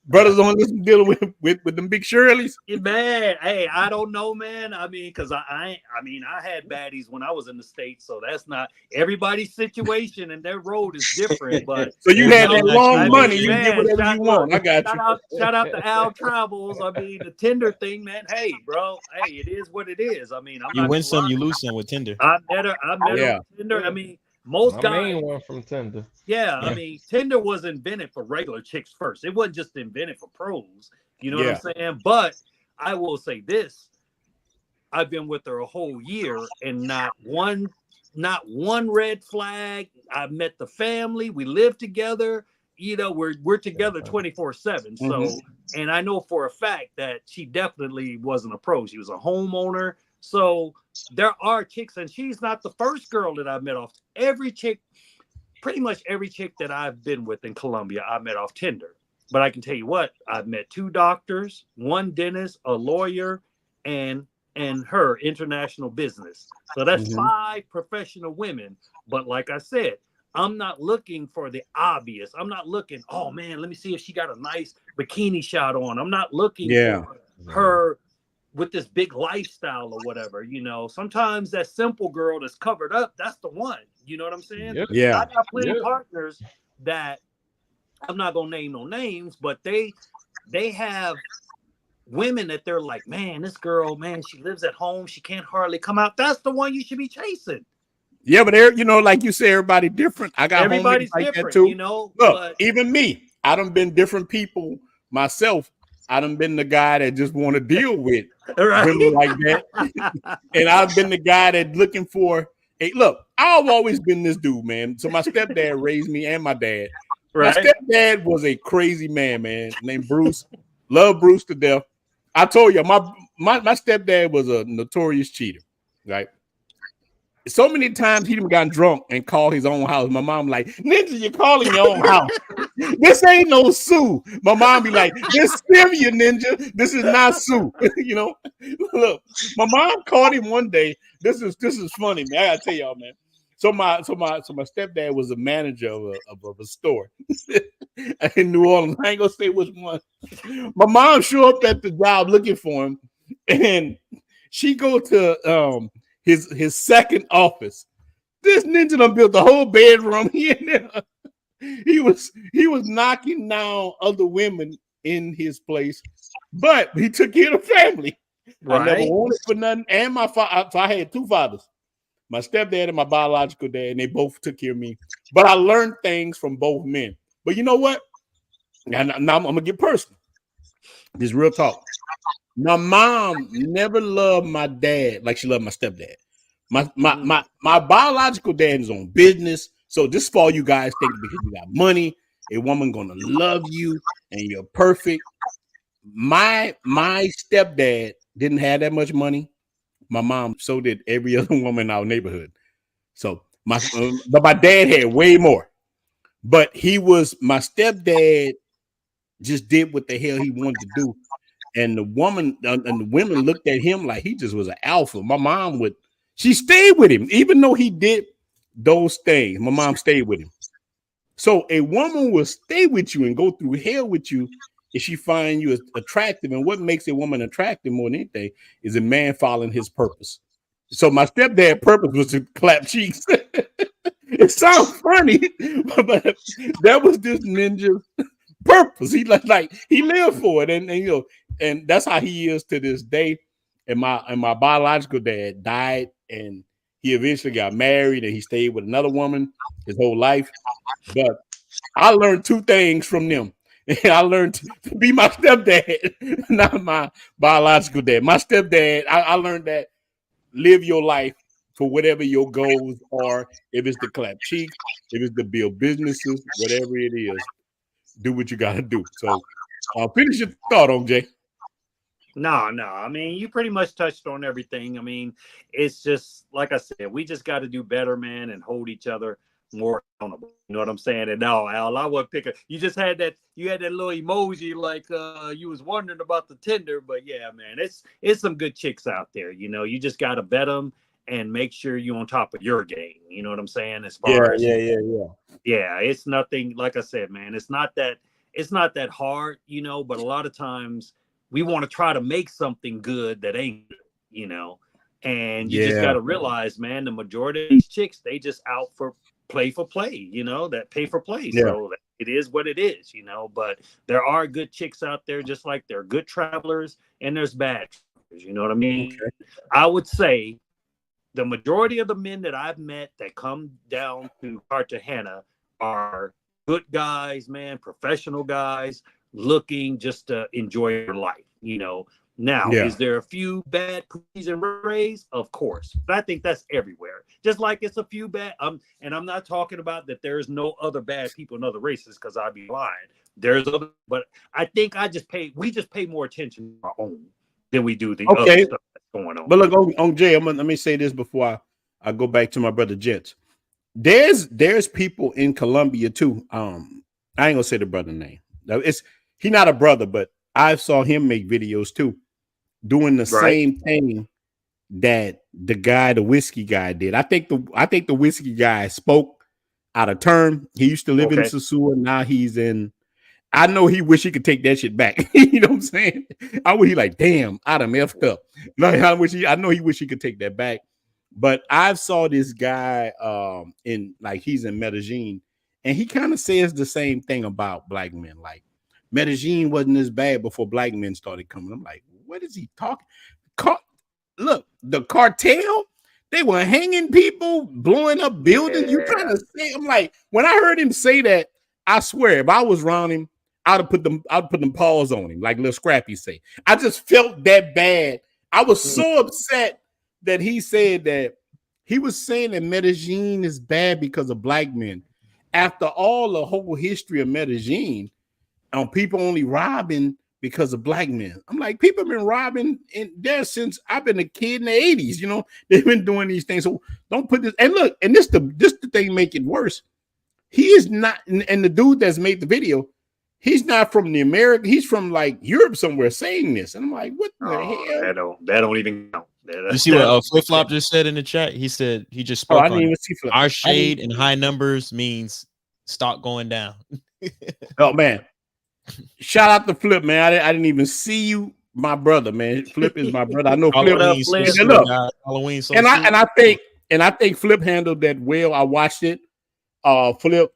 brothers only listen to dealing with them big Shirleys. Man, hey, I don't know, man. I mean, because I had baddies when I was in the States, so that's not everybody's situation and their road is different. But so you had that long money, you get whatever you want. I got you. Shout out to Al Travels. I mean, the Tinder thing, man. Hey, bro. Hey, it is what it is. I mean, you win some, you lose some with Tinder. I met her on Tinder. I mean, most guys. Main one from Tinder. Yeah, I mean, Tinder was invented for regular chicks first. It wasn't just invented for pros. You know what I'm saying? But I will say this: I've been with her a whole year, and not one red flag. I met the family. We live together. We're together 24/7. So, and I know for a fact that she definitely wasn't a pro. She was a homeowner. So there are chicks, and she's not the first girl that I've met off. Pretty much every chick that I've been with in Colombia, I met off Tinder. But I can tell you what, I've met 2 doctors, 1 dentist, a lawyer, and her international business. So that's 5 professional women. But like I said, I'm not looking for the obvious. I'm not looking, oh man, let me see if she got a nice bikini shot on. I'm not looking for her with this big lifestyle or whatever. Sometimes that simple girl that's covered up, that's the one. You know what I'm saying? Yeah. I got plenty of partners that I'm not gonna name no names, but they have women that they're like, man, this girl, man, she lives at home, she can't hardly come out. That's the one you should be chasing. Yeah, but like you say, everybody different. I got everybody's like different, that too. Look, but even me, I done been different people myself. I done been the guy that just want to deal with women like that. And I've been the guy that looking for, hey, look, I've always been this dude, man. So my stepdad raised me and my dad. Right. My stepdad was a crazy man, named Bruce. Love Bruce to death. I told you, my stepdad was a notorious cheater, right? So many times he done gotten drunk and called his own house. My mom like, Ninja, you're calling your own house. This ain't no Sue. My mom be like, this Sylvia, Ninja. This is not Sue. Look, my mom called him one day. This is funny, man. I gotta tell y'all, man. So my stepdad was a manager of a store in New Orleans. I ain't gonna say which one. My mom showed up at the job looking for him, and she go to his second office. This ninja done built the whole bedroom. He was knocking down other women in his place, but he took care of the family. Right. I never wanted for nothing. And my father, so I had 2 fathers, my stepdad and my biological dad, and they both took care of me. But I learned things from both men. But you know what? Now I'm gonna get personal. This real talk. My mom never loved my dad like she loved my stepdad. My biological dad is on business. So this is for all you guys think because you got money, a woman gonna love you and you're perfect. My stepdad didn't have that much money. My mom, so did every other woman in our neighborhood. So but my dad had way more. But my stepdad just did what the hell he wanted to do. And the women looked at him like he just was an alpha. My mom she stayed with him, even though he did those things. My mom stayed with him. So a woman will stay with you and go through hell with you if she find you attractive. And what makes a woman attractive more than anything is a man following his purpose. So my stepdad purpose was to clap cheeks. It sounds funny, but that was this ninja's purpose. He like he lived for it, and you know, and that's how he is to this day. And my biological dad died, and he eventually got married, and he stayed with another woman his whole life. But I learned two things from them. And I learned to be my stepdad, not my biological dad. My stepdad, I learned that live your life for whatever your goals are. If it's to clap cheeks, if it's to build businesses, whatever it is, do what you got to do. So finish your thought on Jay. No. I mean, you pretty much touched on everything. I mean, it's just like I said, we just got to do better, man, and hold each other more accountable. You know what I'm saying? And no, Al, I wasn't picking. You just had that. You had that little emoji like you was wondering about the Tinder. But yeah, man, it's some good chicks out there. You know, you just got to vet them and make sure you're on top of your game. You know what I'm saying? As far as yeah, it's nothing. Like I said, man, it's not that hard. You know, but a lot of times we want to try to make something good that ain't, you know, and you just got to realize, man, the majority of these chicks, they just out for play, you know, that pay for play. Yeah. So it is what it is, you know, but there are good chicks out there, just like there are good travelers and there's bad travelers, you know what I mean? Okay. I would say the majority of the men that I've met that come down to Cartagena are good guys, man, professional guys, looking just to enjoy your life, you know. Now, is there a few bad cookies and rays? Of course. But I think that's everywhere. Just like it's a few bad, and I'm not talking about that there's no other bad people in other races, because I'd be lying. There's other, but I think we just pay more attention to our own than we do the other stuff that's going on. But look, on Jay, let me say this before I go back to my brother Jets. There's people in Colombia too. I ain't gonna say the brother name. He's not a brother, but I saw him make videos too, doing the same thing that the whiskey guy did. I think the whiskey guy spoke out of turn. He used to live in Sosua. Now he's in. I know he wish he could take that shit back. You know what I'm saying? I would. He like, damn, I done effed up. No, I know he wish he could take that back. But I saw this guy he's in Medellin, and he kind of says the same thing about black men. Like, Medellin wasn't as bad before black men started coming. I'm like, what is he talking? Look, the cartel, they were hanging people, blowing up buildings. You trying to say? I'm like, when I heard him say that, I swear, if I was around him, I'd put them paws on him, like Lil Scrappy say. I just felt that bad. I was so upset that he said that. He was saying that Medellin is bad because of black men. After all the whole history of Medellin, people only robbing because of black men. I'm like, people have been robbing in there since I've been a kid in the 80s. You know, they've been doing these things. So don't put this. And look, and this the thing make it worse. He is not, and the dude that's made the video, he's not from the America. He's from like Europe somewhere saying this. And I'm like, what the hell? That don't even count. You see what Flip Flop just said in the chat? He said he just spoke on our shade and high numbers means stock going down. Oh man. Shout out to Flip, man. I didn't even see you, my brother, man. Flip is my brother. I know Flip. Halloween. And I think Flip handled that well. I watched it. Flip,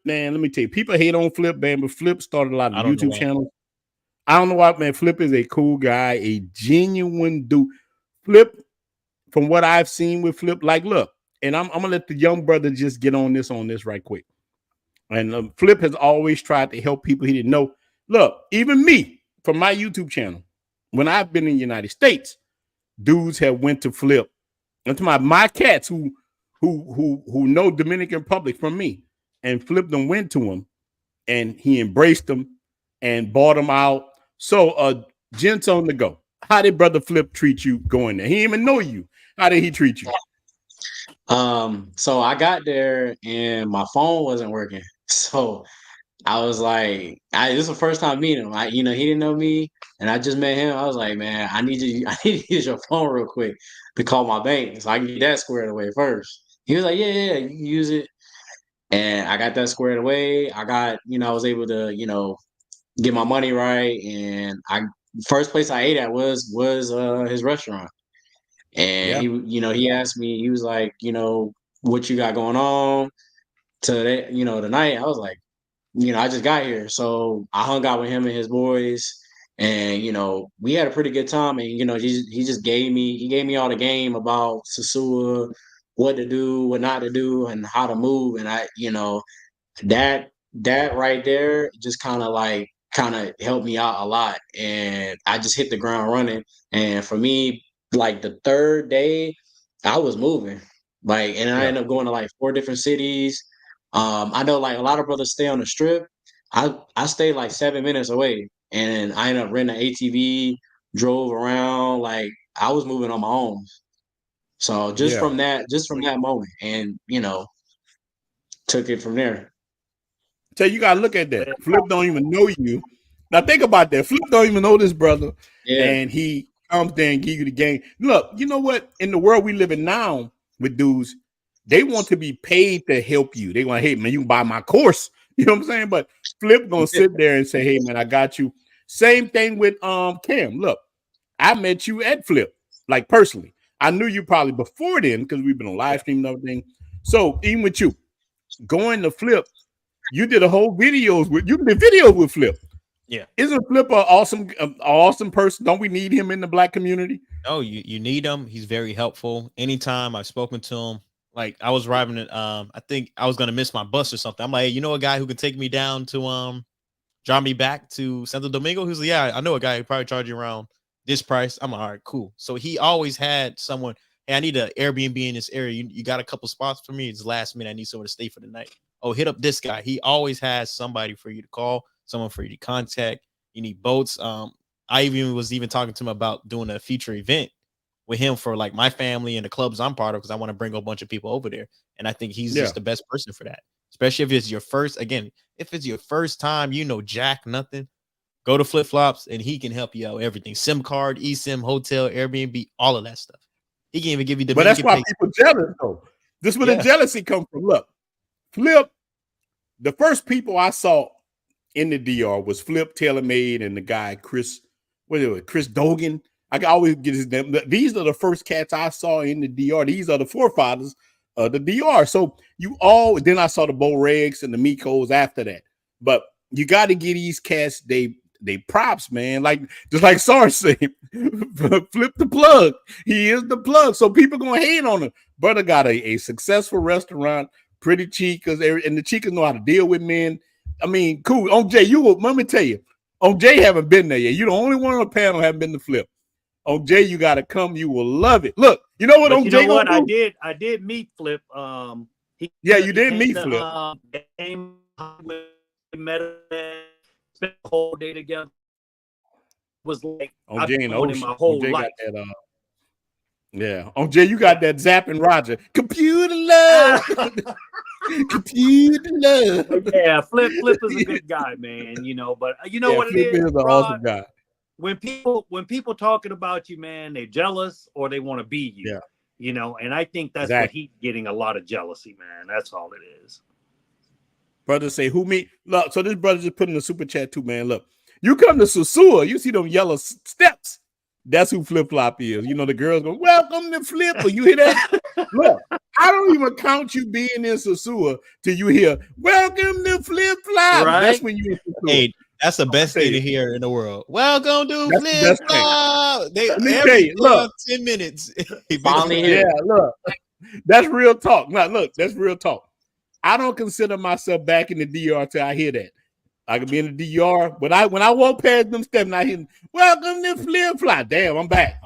man. Let me tell you, people hate on Flip, man, but Flip started a lot of YouTube channels. I don't know why, man. Flip is a cool guy, a genuine dude. Flip, from what I've seen with Flip, like, look, and I'm gonna let the young brother just get on this right quick. And Flip has always tried to help people he didn't know. Look, even me from my YouTube channel, when I've been in the United States, dudes have went to Flip and to my cats who know Dominican Republic from me, and Flip them went to him, and he embraced them and bought them out. So, gents on the go. How did brother Flip treat you going there? He didn't even know you. How did he treat you? So I got there and my phone wasn't working. So I was like, this is the first time meeting him. He didn't know me, and I just met him. I was like, man, I need to use your phone real quick to call my bank, so I can get that squared away first. He was like, yeah, you can use it, and I got that squared away. I got, I was able to, get my money right. And first place I ate at was his restaurant. And he asked me, he was like, what you got going on today, tonight? I was like, I just got here. So I hung out with him and his boys. And we had a pretty good time. And he just gave me all the game about Sosua, what to do, what not to do, and how to move. And that right there just kind of helped me out a lot. And I just hit the ground running. And for me, like the third day, I was moving. And I ended up going to like 4 different cities. I know like a lot of brothers stay on the strip. I stayed like 7 minutes away, and I ended up renting an ATV, drove around. Like I was moving on my own. So just from that moment, and took it from there. So you gotta look at that. Flip don't even know you. Now think about that. Flip don't even know this brother, and he comes there and give you the game. Look, you know what? In the world we live in now with dudes, they want to be paid to help you. They want, hey man, you can buy my course. You know what I'm saying? But Flip gonna sit there and say, hey man, I got you. Same thing with Cam. Look, I met you at Flip, like personally. I knew you probably before then because we've been on live stream and everything. So even with you going to Flip, you did a whole videos with Flip. Yeah. Isn't Flip an awesome person? Don't we need him in the black community? Oh, you need him. He's very helpful. Anytime I've spoken to him, like I was driving it, I think I was gonna miss my bus or something. I'm like, hey, you know a guy who can take me down to drive me back to Santo Domingo? Who's like, yeah, I know a guy who probably charge you around this price. I'm like, all right, cool. So he always had someone, hey, I need an Airbnb in this area. You got a couple spots for me? It's last minute. I need someone to stay for the night. Oh, hit up this guy. He always has somebody for you to call, someone for you to contact. You need boats. I was talking to him about doing a future event with him for like my family and the clubs I'm part of, because I want to bring a bunch of people over there. And I think he's just the best person for that. Especially if it's your first time, jack nothing, go to Flip Flops and he can help you out. Everything, SIM card, eSIM, hotel, Airbnb, all of that stuff. He can even give you the. But that's why people jealous though. This is where the jealousy comes from. Look, Flip, the first people I saw in the DR was Flip, TaylorMade, and the guy Chris Dogan. I can always get his name. These are the first cats I saw in the DR. These are the forefathers of the DR. So then I saw the Bo Regs and the Mikos after that. But you got to give these cats they props, man. Like just like Sarge said, Flip the plug. He is the plug. So people gonna hate on him. Brother got a successful restaurant, pretty chicas, and the chicas know how to deal with men. I mean, cool. On Jay, let me tell you, on Jay haven't been there yet. You're the only one on the panel haven't been to Flip. On Jay, you got to come. You will love it. Look, you know what? On Jay, I did meet Flip. You did meet Flip. We met, spent the whole day together. Was like on Jay and Ocean. My whole life. On Jay, you got that Zapp and Roger computer love. Computer love. Yeah, Flip is a good guy, man. But what Flip it is? Flip is an awesome guy. When people talking about you, man, they're jealous or they want to be you. Yeah. And I think that's what he's getting a lot of jealousy, man. That's all it is. Brother say, who me? Look, so this brother just put in the super chat too, man. Look, you come to Sosua, you see them yellow steps. That's who Flip Flop is. The girls go, welcome to Flip. Or you hear that? Look, I don't even count you being in Sosua till you hear, welcome to Flip Flop. Right? That's when you hey, that's the best thing to hear in the world. Welcome to Flip Flop. Look, 10 minutes. Look, that's real talk. Now, look, that's real talk. I don't consider myself back in the DR till I hear that. I could be in the DR, but when I walk past them steps and I hear, welcome to Flip Flop. Damn, I'm back.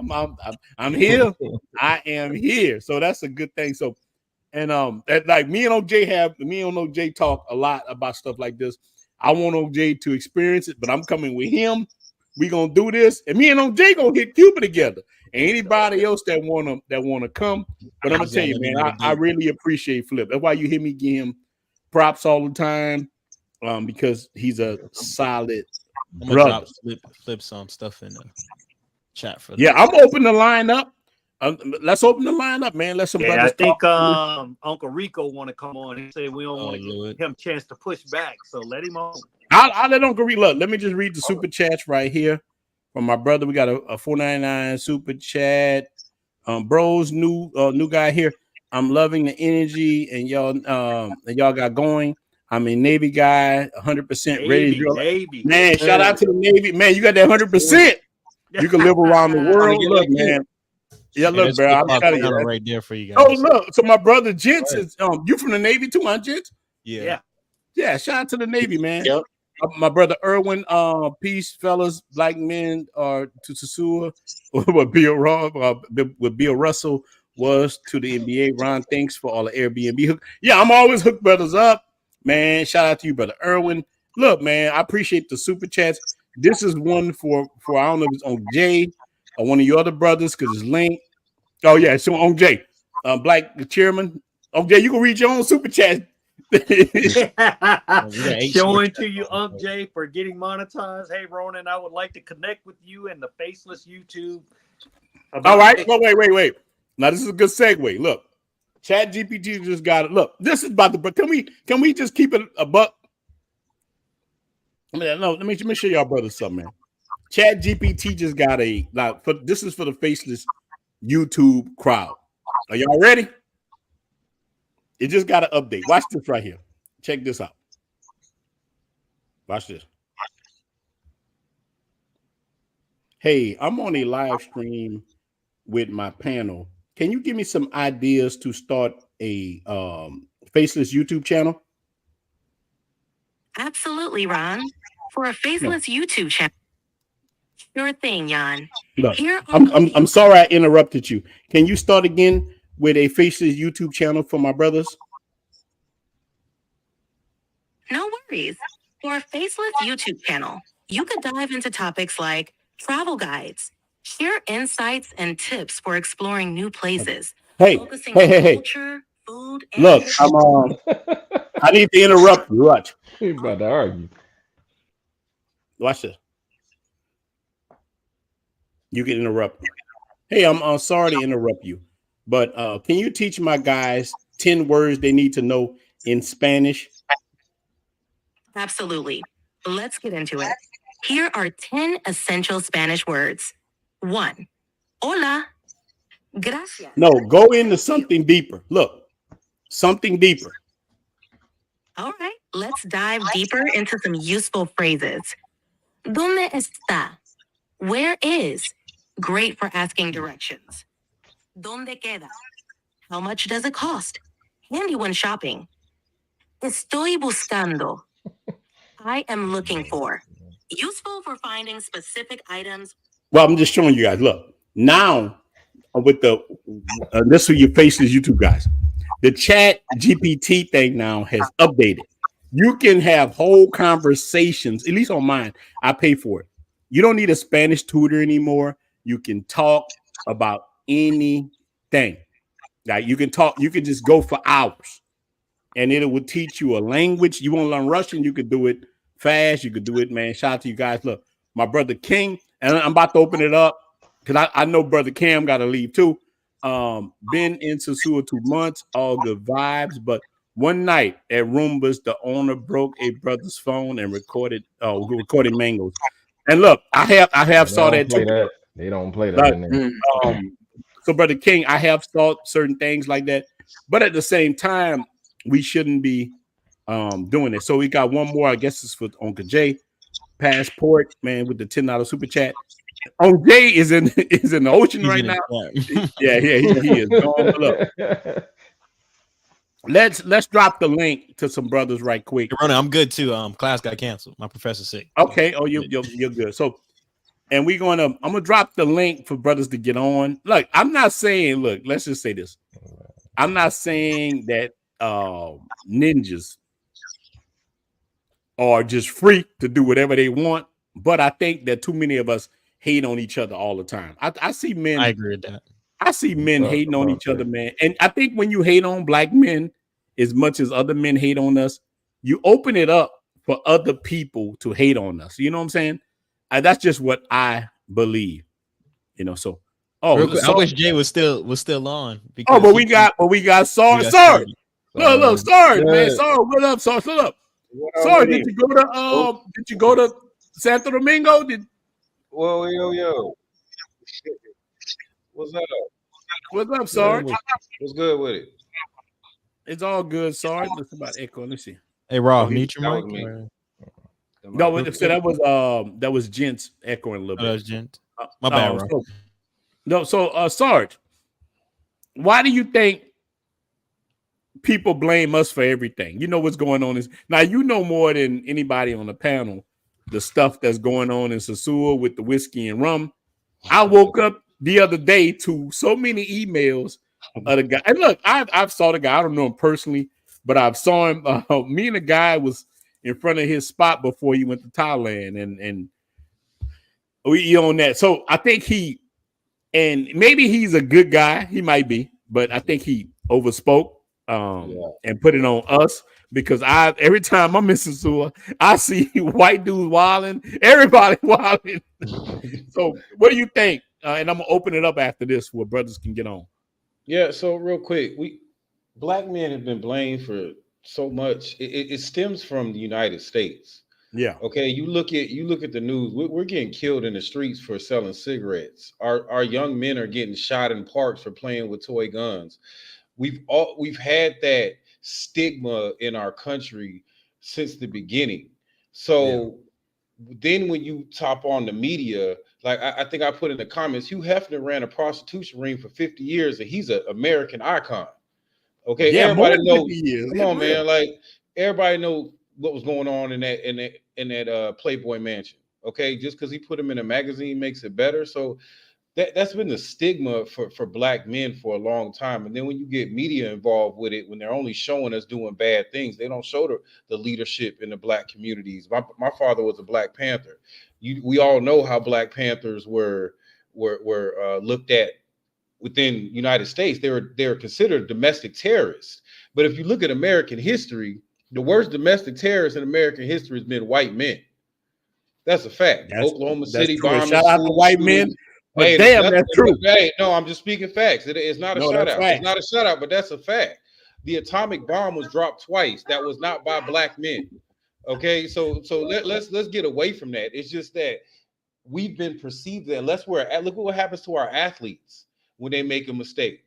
I'm here. I am here. So that's a good thing. So, and like me and OJ talk a lot about stuff like this. I want OJ to experience it, but I'm coming with him. We gonna do this, and me and OJ gonna hit Cuba together. And anybody else that wanna come, but I'm gonna tell you, man, I really appreciate Flip. That's why you hear me give him props all the time, because he's a solid brother. Flip some stuff in the chat for. Yeah, I'm open the line up. Let's open the line up, man. Let some brothers. I think Uncle Rico want to come on. He said we don't want to give him a chance to push back, so let him on. I'll let Uncle read. Look, let me just read the super chats right here from my brother. We got a $4.99 super chat. Bros, new guy here. I'm loving the energy and y'all got going. I'm a Navy guy, 100% ready. Navy. Man, shout out to the Navy. Man, you got that 100%. You can live around the world. Look, man. Yeah, look, bro. I'm telling you, right there for you guys. Oh, look. So my brother Gents is you from the Navy too, huh, Gents? Yeah. Shout out to the Navy, man. Yep. My brother Erwin, peace, fellas, black men are to Sasua, what Bill Russell was to the NBA. Ron, thanks for all the Airbnb hook. Yeah, I'm always hook brothers up, man. Shout out to you, brother Erwin. Look, man, I appreciate the super chats. This is one for I don't know if it's on Jay or one of your other brothers because it's linked. Oh yeah, so on Jay, Black the chairman. Oh Jay, you can read your own super chat. Showing to you, Jay, for getting monetized. Hey, Ronan, I would like to connect with you and the Faceless YouTube. All right. Well, wait. Now this is a good segue. Look, Chat GPT just got it. Look, this is about the. Can we just keep it a buck? No, let me show y'all brothers something, man. Chat GPT just got this is for the Faceless YouTube crowd. Are y'all ready? It just got an update. Watch this right here. Check this out. Watch this. Hey, I'm on a live stream with my panel. Can you give me some ideas to start a Faceless YouTube channel? Absolutely, Ron. For a Faceless YouTube channel. Sure thing, Jan. Look, I'm sorry I interrupted you. Can you start again with a Faceless YouTube channel for my brothers? No worries. For a Faceless YouTube channel, you could dive into topics like travel guides, share insights and tips for exploring new places. Hey, culture, food, and look, I need to interrupt you. Watch. He's about to argue. Watch this. You can interrupt me. Hey, I'm sorry to interrupt you, but can you teach my guys 10 words they need to know in Spanish? Absolutely. Let's get into it. Here are 10 essential Spanish words. 1. Hola. Gracias. No, go into something deeper. Look, something deeper. All right, let's dive deeper into some useful phrases. ¿Dónde está? Where is? Great for asking directions. ¿Dónde queda? How much does it cost? Handy when shopping. Estoy buscando. I am looking for. Useful for finding specific items. Well, I'm just showing you guys. Look, now with this is your Faceless YouTube guys. The Chat GPT thing now has updated. You can have whole conversations, at least on mine. I pay for it. You don't need a Spanish tutor anymore. You can talk about anything. Like you can just go for hours. And it will teach you a language. You want to learn Russian, you could do it fast. You could do it, man. Shout out to you guys. Look, my brother King, and I'm about to open it up because I know brother Cam got to leave too. Been in Sasua 2 months, all good vibes. But one night at Roomba's, the owner broke a brother's phone and recorded mangoes. And look, I have saw that too. They don't play that in there. So, brother King, I have thought certain things like that, but at the same time, we shouldn't be doing it. So we got one more. I guess it's for Uncle Jay. Passport, man, with the $10 super chat. Uncle Jay is in the ocean right now. Yeah, he is. Look. Let's drop the link to some brothers right quick. I'm good too. Class got canceled. My professor's sick. Okay. Oh, you're good. So, and I'm gonna drop the link for brothers to get on. Look, I'm not saying. Look, let's just say this. I'm not saying that ninjas are just free to do whatever they want, but I think that too many of us hate on each other all the time. I see men. I agree with that. I see men hating on each other, man. And I think when you hate on black men as much as other men hate on us, you open it up for other people to hate on us. You know what I'm saying? That's just what I believe. You know, so I wish Jay was still on. But we got Sorry. Look, sorry, man. Sorry, what up, Sorry? What up? Sorry, did you go to Santo Domingo? Whoa, yo. What's up? What's up, Sarge? What's good with it? It's all good, Sarge. It's about echo. Let me see. Hey, Rob, Oh, mute your that mic. was me. No, so that was Gents echoing a little bit. Gent. My bad, Rob. So Sarge, why do you think people blame us for everything? You know what's going on is now you know more than anybody on the panel the stuff that's going on in Sosua with the whiskey and rum. I woke up the other day to so many emails of the guy. And look, I've saw the guy. I don't know him personally, but I've saw him. Me and the guy was in front of his spot before he went to Thailand, and we on that. So I think and maybe he's a good guy. He might be, but I think he overspoke and put it on us because every time I'm in Sosua, I see white dudes wilding, everybody wilding. So what do you think? And I'm gonna open it up after this where brothers can get on. Yeah, so real quick, black men have been blamed for so much. It stems from the United States. Yeah. Okay, you look at the news. We're getting killed in the streets for selling cigarettes. Our young men are getting shot in parks for playing with toy guns. We've had that stigma in our country since the beginning. So then when you top on the media, like I think I put in the comments, Hugh Hefner ran a prostitution ring for 50 years and he's an American icon. Okay, everybody knows. Come on, man. Like everybody knows what was going on in that Playboy mansion. Okay, just because he put him in a magazine makes it better. So that's been the stigma for black men for a long time. And then when you get media involved with it, when they're only showing us doing bad things, they don't show the leadership in the black communities. My father was a Black Panther. We all know how Black Panthers were looked at within the United States. They were considered domestic terrorists. But if you look at American history, the worst domestic terrorists in American history has been white men. That's a fact. Oklahoma City bombing. Shout out to white men. But hey, damn, that's true. Hey, no, I'm just speaking facts. It's not a shutout. It's not a shutout, but that's a fact. The atomic bomb was dropped twice. That was not by black men. Okay, so let's get away from that. It's just that we've been perceived that unless look at what happens to our athletes when they make a mistake.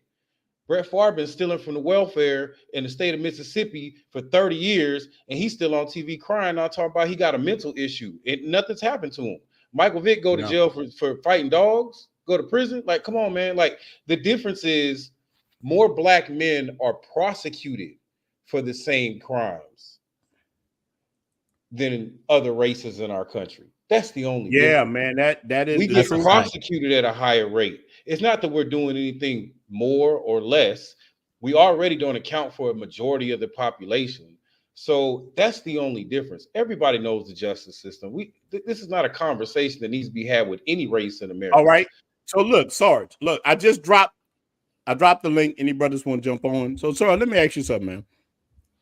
Brett Favre been stealing from the welfare in the state of Mississippi for 30 years, and he's still on TV crying, not talking about he got a mental issue, and nothing's happened to him. Michael Vick go to jail for fighting dogs, go to prison. Like, come on, man. Like, the difference is more black men are prosecuted for the same crimes than other races in our country. That's the only difference. Man. That is we get prosecuted at a higher rate. It's not that we're doing anything more or less. We already don't account for a majority of the population. So that's the only difference. Everybody knows the justice system. This is not a conversation that needs to be had with any race in America. All right. So look, Sarge, I just dropped the link. Any brothers want to jump on? So Sarge, let me ask you something,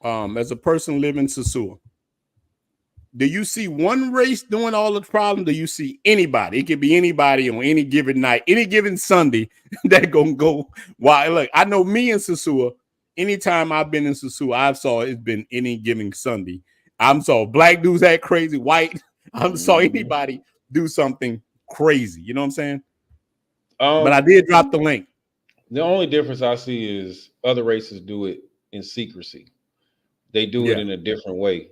man. As a person living in Sosua, do you see one race doing all the problem? Do you see anybody? It could be anybody on any given night, any given Sunday that gonna go wild. Look, I know me in Sosua. Anytime I've been in Sosua, I've saw it's been any given Sunday. I'm saw black dudes act crazy, white. I saw anybody do something crazy. You know what I'm saying? But I did drop the link. The only difference I see is other races do it in secrecy. They do it in a different way.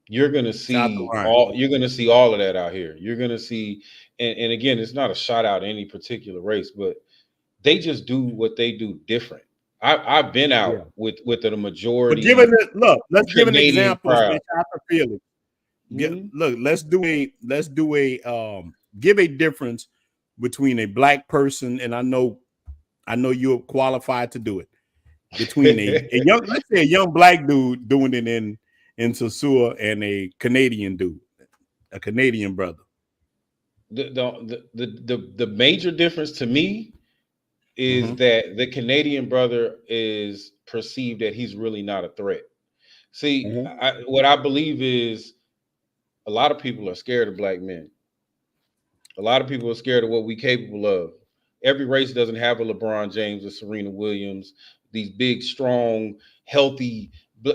You're gonna see all of that out here. You're gonna see, and again, it's not a shout out to any particular race, but they just do what they do different. I've been out with the majority. But let's give an example. Look, let's do a give a difference between a black person, and I know you're qualified to do it. Between let's say a young black dude doing it in Sosua and a Canadian dude, a Canadian brother. The major difference to me is that the Canadian brother is perceived that he's really not a threat. See, what I believe is a lot of people are scared of black men. A lot of people are scared of what we're capable of. Every race doesn't have a LeBron James or Serena Williams, these big, strong, healthy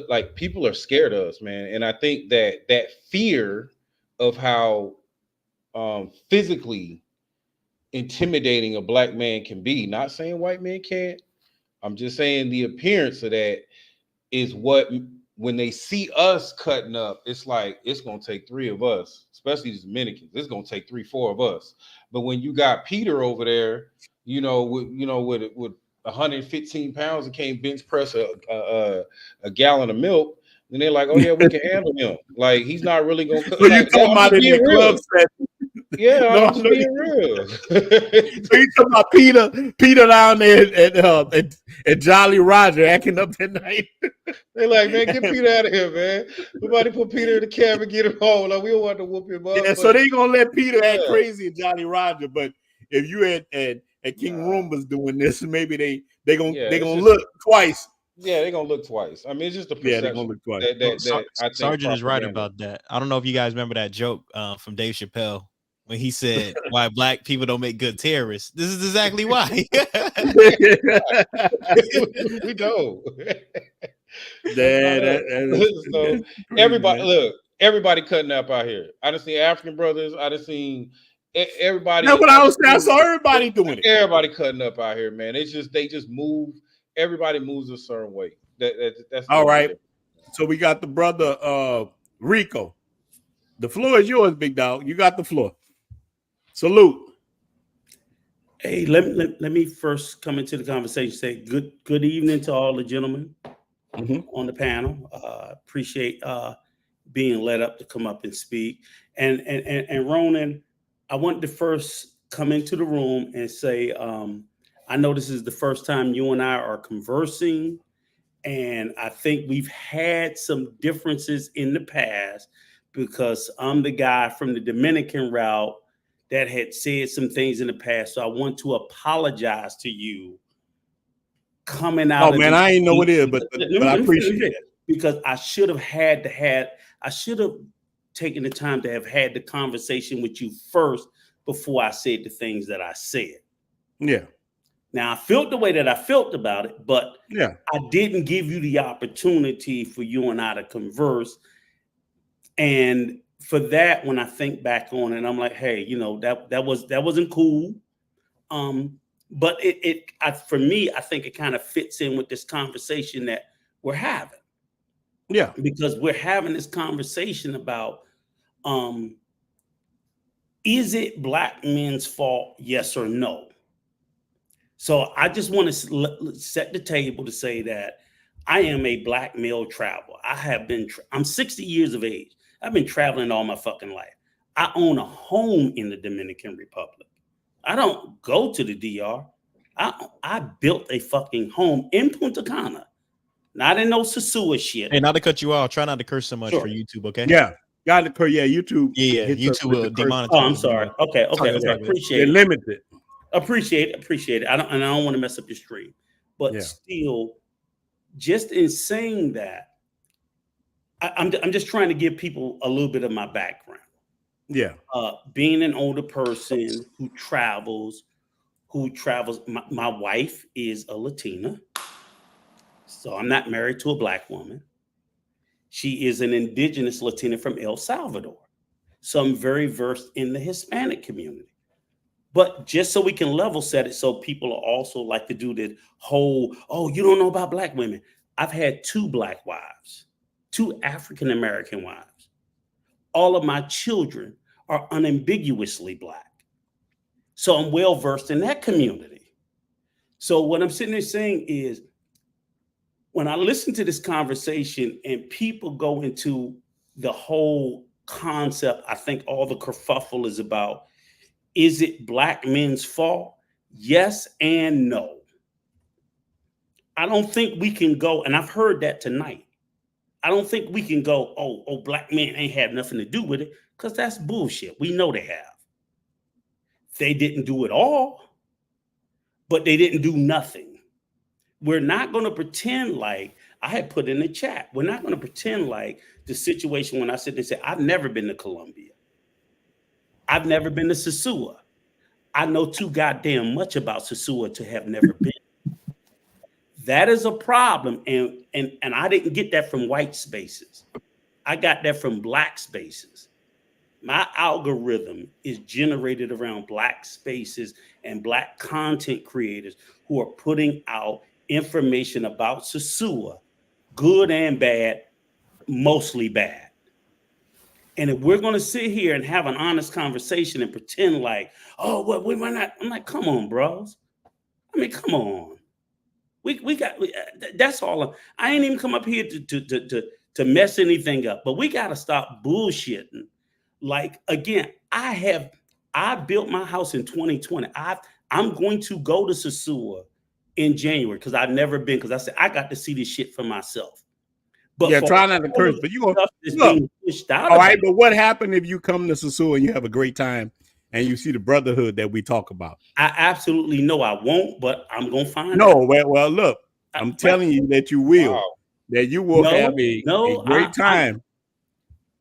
like people are scared of us, man. And I think that fear of how physically intimidating a black man can be, not saying white men can't, I'm just saying the appearance of that is what, when they see us cutting up, it's like it's gonna take 3 of us, especially the Dominicans. It's gonna take 3, 4 of us. But when you got Peter over there, with 115 pounds and can't bench press a gallon of milk, then they're like, oh yeah, we can handle him. Like he's not really gonna. So you talking about in the club setting? Yeah, No, I'm just being real. So you talking about Peter down there at Jolly Roger acting up that night? They're like, man, get Peter out of here, man. Somebody put Peter in the cab and get him home. Like we don't want to whoop him up. Yeah, so they gonna let Peter act crazy at Jolly Roger, but if you at King Roomba's doing this, maybe they gonna look twice. Yeah, they're gonna look twice. I mean, it's just a perception. Yeah, they're gonna look twice. That I think Sergeant is right about that. I don't know if you guys remember that joke from Dave Chappelle when he said why black people don't make good terrorists. This is exactly why. We know. So everybody cutting up out here. I done seen African brothers. I done seen everybody. That's what I was saying. I saw everybody doing it. Everybody cutting up out here, man. They just move. Everybody moves a certain way. That's all right. So we got the brother Rico. The floor is yours, big dog. You got the floor. Salute. Hey, let me first come into the conversation. Say good evening to all the gentlemen on the panel. Appreciate being led up to come up and speak. And Ronan, I wanted to first come into the room and say, I know this is the first time you and I are conversing, and I think we've had some differences in the past because I'm the guy from the Dominican route that had said some things in the past. So I want to apologize to you coming out. Oh man, I ain't know what it is, but I appreciate it. Because I should have taken the time to have had the conversation with you first before I said the things that I said. Yeah. Now I felt the way that I felt about it, but yeah, I didn't give you the opportunity for you and I to converse. And for that, when I think back on it, I'm like, hey, that wasn't cool. But for me, I think it kind of fits in with this conversation that we're having. Yeah, because we're having this conversation about is it black men's fault? Yes or no? So I just want to set the table to say that I am a black male traveler. I'm 60 years of age. I've been traveling all my fucking life. I own a home in the Dominican Republic. I don't go to the DR. I built a fucking home in Punta Cana. Not in no Sosua shit. Hey, not to cut you off. Try not to curse so much for YouTube, okay? Yeah. Got to curse. Yeah, YouTube. Yeah, YouTube will demonetize. Oh, I'm sorry. Okay. Appreciate it. They're limited. Appreciate it. I don't want to mess up your stream. But still, just in saying that, I'm just trying to give people a little bit of my background. Yeah. Being an older person who travels. My wife is a Latina. So I'm not married to a black woman. She is an indigenous Latina from El Salvador. So I'm very versed in the Hispanic community. But just so we can level set it, so people also like to do the whole, oh, you don't know about black women. I've had 2 black wives, 2 African-American wives. All of my children are unambiguously black. So I'm well versed in that community. So what I'm sitting there saying is, when I listen to this conversation and people go into the whole concept, I think all the kerfuffle is about, is it black men's fault? Yes and no. I don't think we can go, and I've heard that tonight. I don't think we can go, oh, black men ain't have nothing to do with it, because that's bullshit. We know they have. They didn't do it all, but they didn't do nothing. We're not going to pretend like, I had put in the chat, we're not going to pretend like the situation when I sit there and say, I've never been to Colombia. I've never been to Sosua. I know too goddamn much about Sosua to have never been. That is a problem. And I didn't get that from white spaces. I got that from black spaces. My algorithm is generated around black spaces and black content creators who are putting out information about Sosua, good and bad, mostly bad. And if we're going to sit here and have an honest conversation and pretend like, oh, well, we might not, I'm like, come on, bros. I mean, come on. That's all. I ain't even come up here to mess anything up, but we got to stop bullshitting. Like, again, I built my house in 2020. I'm going to go to Sosua in January because I've never been, because I said I got to see this shit for myself. But yeah, try not to curse, but you gonna look. All right, but what happened if you come to Sosua and you have a great time and you see the brotherhood that we talk about? I absolutely know I won't, but I'm gonna find out. Well, look, I'm telling you that you will. Wow. That you will have a great time.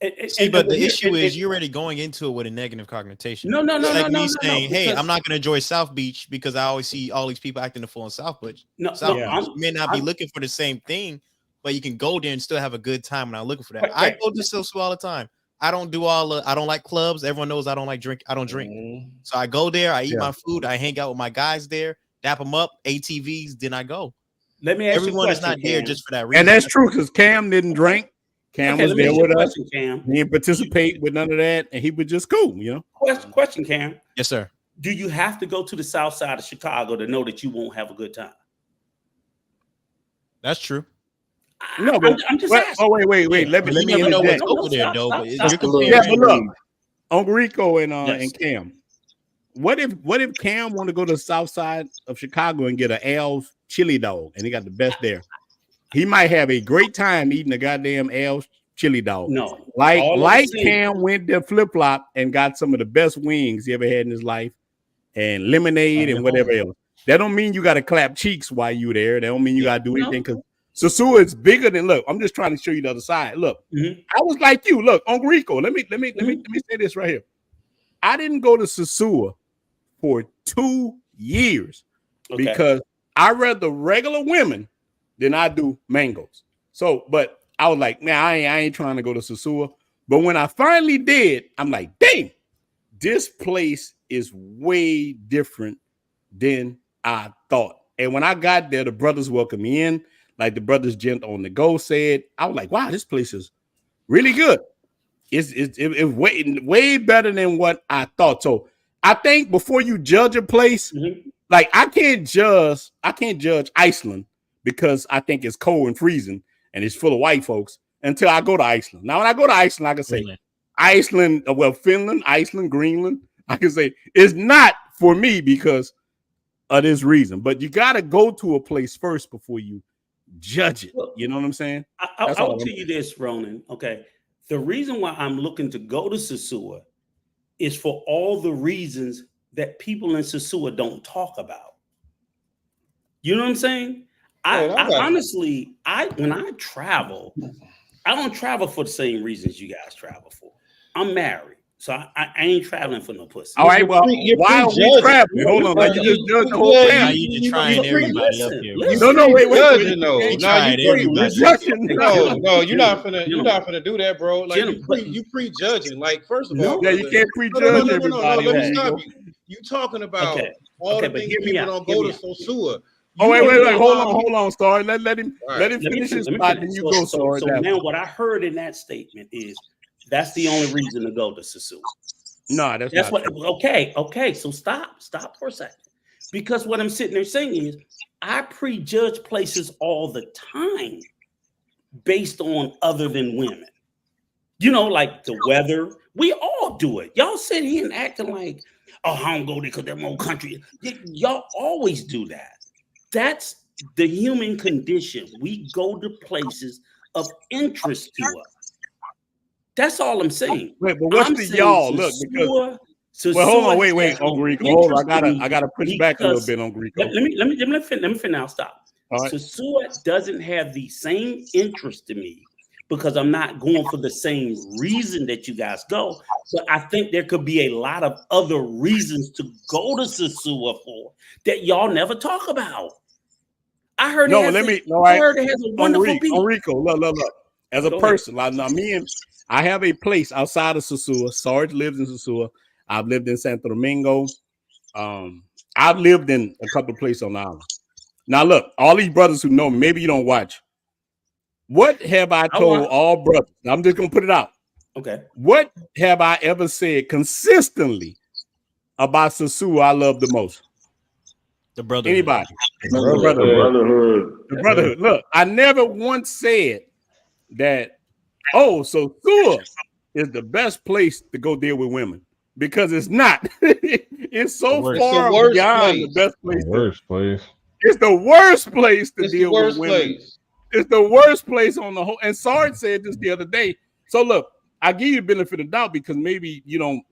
But the issue is you're already going into it with a negative connotation. No. Like me saying, hey, I'm not going to enjoy South Beach because I always see all these people acting the fool in South Beach. You may not be looking for the same thing, but you can go there and still have a good time. And I'm looking for that. Right. I go to Sosua all the time. I don't like clubs. Everyone knows I don't like drink. I don't drink. So I go there. I eat my food. I hang out with my guys there, dap them up, ATVs. Then I go. Let me ask Everyone you is not there just for that reason. And that's true because Cam didn't drink. Cam was there with us. Cam. He didn't participate with none of that, and he was just cool, you know. Question, Cam. Yes, sir. Do you have to go to the south side of Chicago to know that you won't have a good time? That's true. No, but I'm just asking. Oh, wait. Let me know what's over there, though. But look, Uncle Rico and Cam. What if Cam want to go to the south side of Chicago and get an Al's chili dog, and he got the best there? He might have a great time eating a goddamn Al's chili dog. No, like Cam went to Flip Flop and got some of the best wings he ever had in his life, and lemonade and whatever else. That don't mean you got to clap cheeks while you there. That don't mean you got to do anything because Sosua is bigger than. Look, I'm just trying to show you the other side. Look, I was like you. Look, Uncle Rico. Let me say this right here. I didn't go to Sosua for 2 years because I rather regular women than I do mangoes. So, but I was like, man, I ain't trying to go to Sosua. But when I finally did, I'm like, dang, this place is way different than I thought. And when I got there, the brothers welcomed me in, like the brothers Gent on the Go said. I was like, wow, this place is really good. It's way better than what I thought. So I think before you judge a place, like I can't judge Iceland because I think it's cold and freezing and it's full of white folks until I go to Iceland. Now, when I go to Iceland, I can say Iceland, Finland, Iceland, Greenland, I can say it's not for me because of this reason. But you got to go to a place first before you judge it. You know what I'm saying? I'll tell you this, Ronan. Okay. The reason why I'm looking to go to Sosua is for all the reasons that people in Sosua don't talk about. You know what I'm saying? I honestly, when I travel, I don't travel for the same reasons you guys travel for. I'm married, so I ain't traveling for no pussy. All right, well, why are we traveling? Hold on, like you just judge the whole family. You just trying everybody up here. No, wait. No, you're not finna do that, bro. Like you prejudging. Like, first of all, you can't prejudge everybody. Let me stop you. You talking about all the things people don't go to Sosua. Wait. Hold on, Star. Let him finish his spot, and you go, Star. So now what I heard in that statement is that's the only reason to go to Sosua. No, that's what. Okay. So stop for a second, because what I'm sitting there saying is I prejudge places all the time based on other than women. You know, like the weather. We all do it. Y'all sit here and acting like, oh, I don't go there because they're more country. Y'all always do that. That's the human condition. We go to places of interest to us. That's all I'm saying. Wait, but what's the y'all? Look, because hold on, wait, on Greek. Hold on, I gotta push back a little bit on Greek. Let me finish. I'll stop. All right. Sosua doesn't have the same interest to me because I'm not going for the same reason that you guys go. But I think there could be a lot of other reasons to go to Sosua for that y'all never talk about. I heard No, it has let a, me. No, I heard it has a wonderful beat. Enrico, look. As a Go person, like now, I have a place outside of Sosua. Sarge lives in Sosua. I've lived in Santo Domingo. I've lived in a couple of places on the island. Now, look, all these brothers who know me, maybe you don't watch. What have I told all brothers? I'm just gonna put it out. Okay. What have I ever said consistently about Sosua I love the most? The brother. Anybody? Brotherhood. The brotherhood. Look, I never once said that, oh, Sosua is the best place to go deal with women, because it's not. It's so far beyond the best place. Worst place. It's the worst place to It's the deal with worst women. place. It's the worst place on the whole. And Sarge said this the other day. So look, I give you the benefit of the doubt because maybe you don't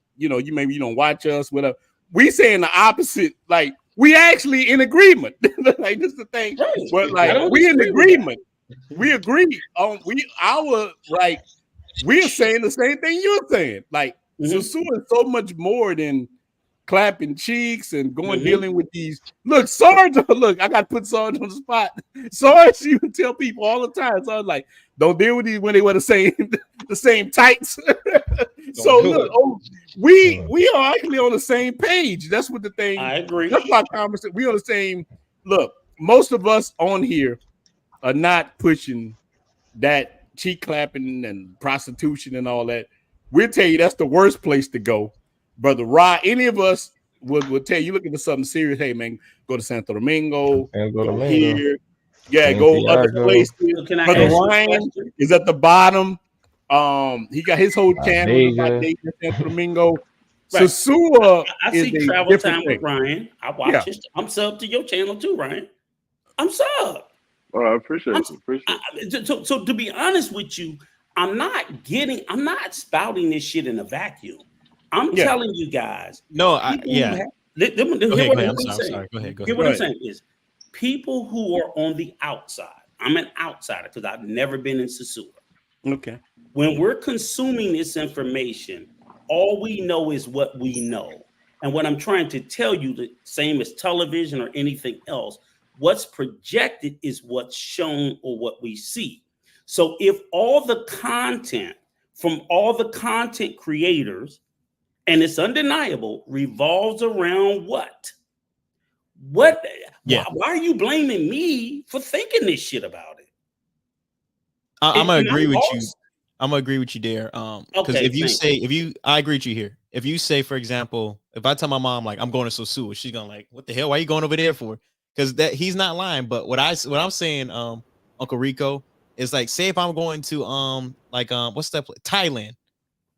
watch us, whatever. We saying the opposite. Like, we actually in agreement. Like, this is the thing. Right. But like, we in agreement. We agree on we're saying the same thing you're saying. Like, Sosua is so much more than clapping cheeks and going dealing with these. Look, Sarge, look, I got to put Sarge on the spot. Sarge, you tell people all the time. So I was like, don't deal with these when they wear the same tights. So look, we are actually on the same page. That's what the thing. I agree. That's my conversation. We on the same. Look, most of us on here are not pushing that cheek clapping and prostitution and all that. We'll tell you that's the worst place to go. Brother Rod, any of us would tell you, looking for something serious, hey man, go to Santo Domingo, go here, go other places. Brother Ryan is at the bottom. He got his whole channel about dating in Santo Domingo. Right. Sosua I is see a Travel different Time thing. with Ryan. I watch it. I'm sub to your channel too, Ryan. I'm sub. Oh, I appreciate it. So to be honest with you, I'm not spouting this shit in a vacuum. I'm telling you guys. No, I'm sorry. Go ahead. What I'm saying is, people who are on the outside. I'm an outsider because I've never been in Sosua. Okay. When we're consuming this information, all we know is what we know. And what I'm trying to tell you, the same as television or anything else, what's projected is what's shown or what we see. So if all the content from all the content creators, and it's undeniable, revolves around what? Why are you blaming me for thinking this shit about it? I'm gonna agree with you. I'm gonna agree with you there. Because I agree with you here. If you say, for example, if I tell my mom like I'm going to Sosua, she's gonna like, what the hell? Why are you going over there for? Because that he's not lying. But what I'm saying, Uncle Rico, is like, say if I'm going to what's that place? Thailand.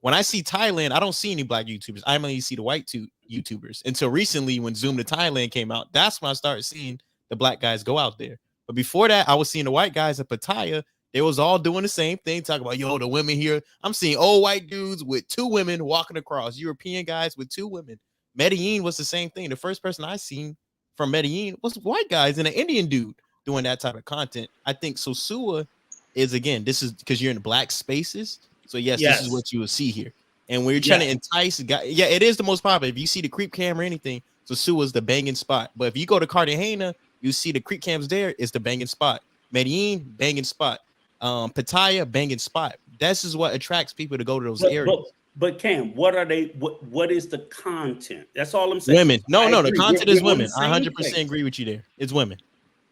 When I see Thailand, I don't see any black YouTubers. I only see the white YouTubers. Until recently, when Zoom to Thailand came out, that's when I started seeing the black guys go out there. But before that, I was seeing the white guys at Pattaya. They was all doing the same thing, talking about, the women here. I'm seeing old white dudes with 2 women walking across, European guys with 2 women. Medellin was the same thing. The first person I seen from Medellin was white guys and an Indian dude doing that type of content. I think Sosua is, again, this is because you're in black spaces. So yes, this is what you will see here. And when you're trying to entice guys, it is the most popular. If you see the creep cam or anything, Sosua is the banging spot. But if you go to Cartagena, you see the creep cams there, it's the banging spot. Medellin, banging spot. Pattaya, banging spot. This is what attracts people to go to those areas. But Cam, what are they? What is the content? That's all I'm saying. Women. No, the content is women. I 100% agree with you there. It's women.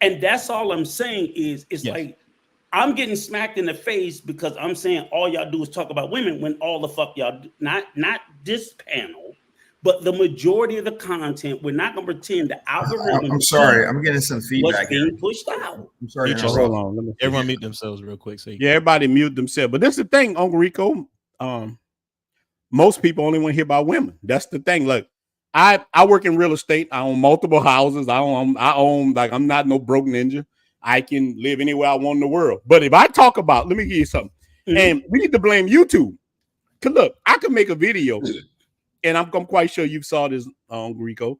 And that's all I'm saying is like, I'm getting smacked in the face because I'm saying all y'all do is talk about women when all the fuck y'all do, not this panel, but the majority of the content. We're not gonna pretend the algorithm. I'm sorry, I'm getting some feedback. What's being pushed out? I'm sorry. Hold on. Everyone mute themselves real quick. So everybody mute themselves. But that's the thing, Uncle Rico. Most people only want to hear about women. That's the thing. Look, I work in real estate. I own multiple houses. I own like, I'm not no broke ninja. I can live anywhere I want in the world. But if I talk about, let me give you something. And we need to blame YouTube. Cause look, I can make a video, and I'm quite sure you saw this, Rico.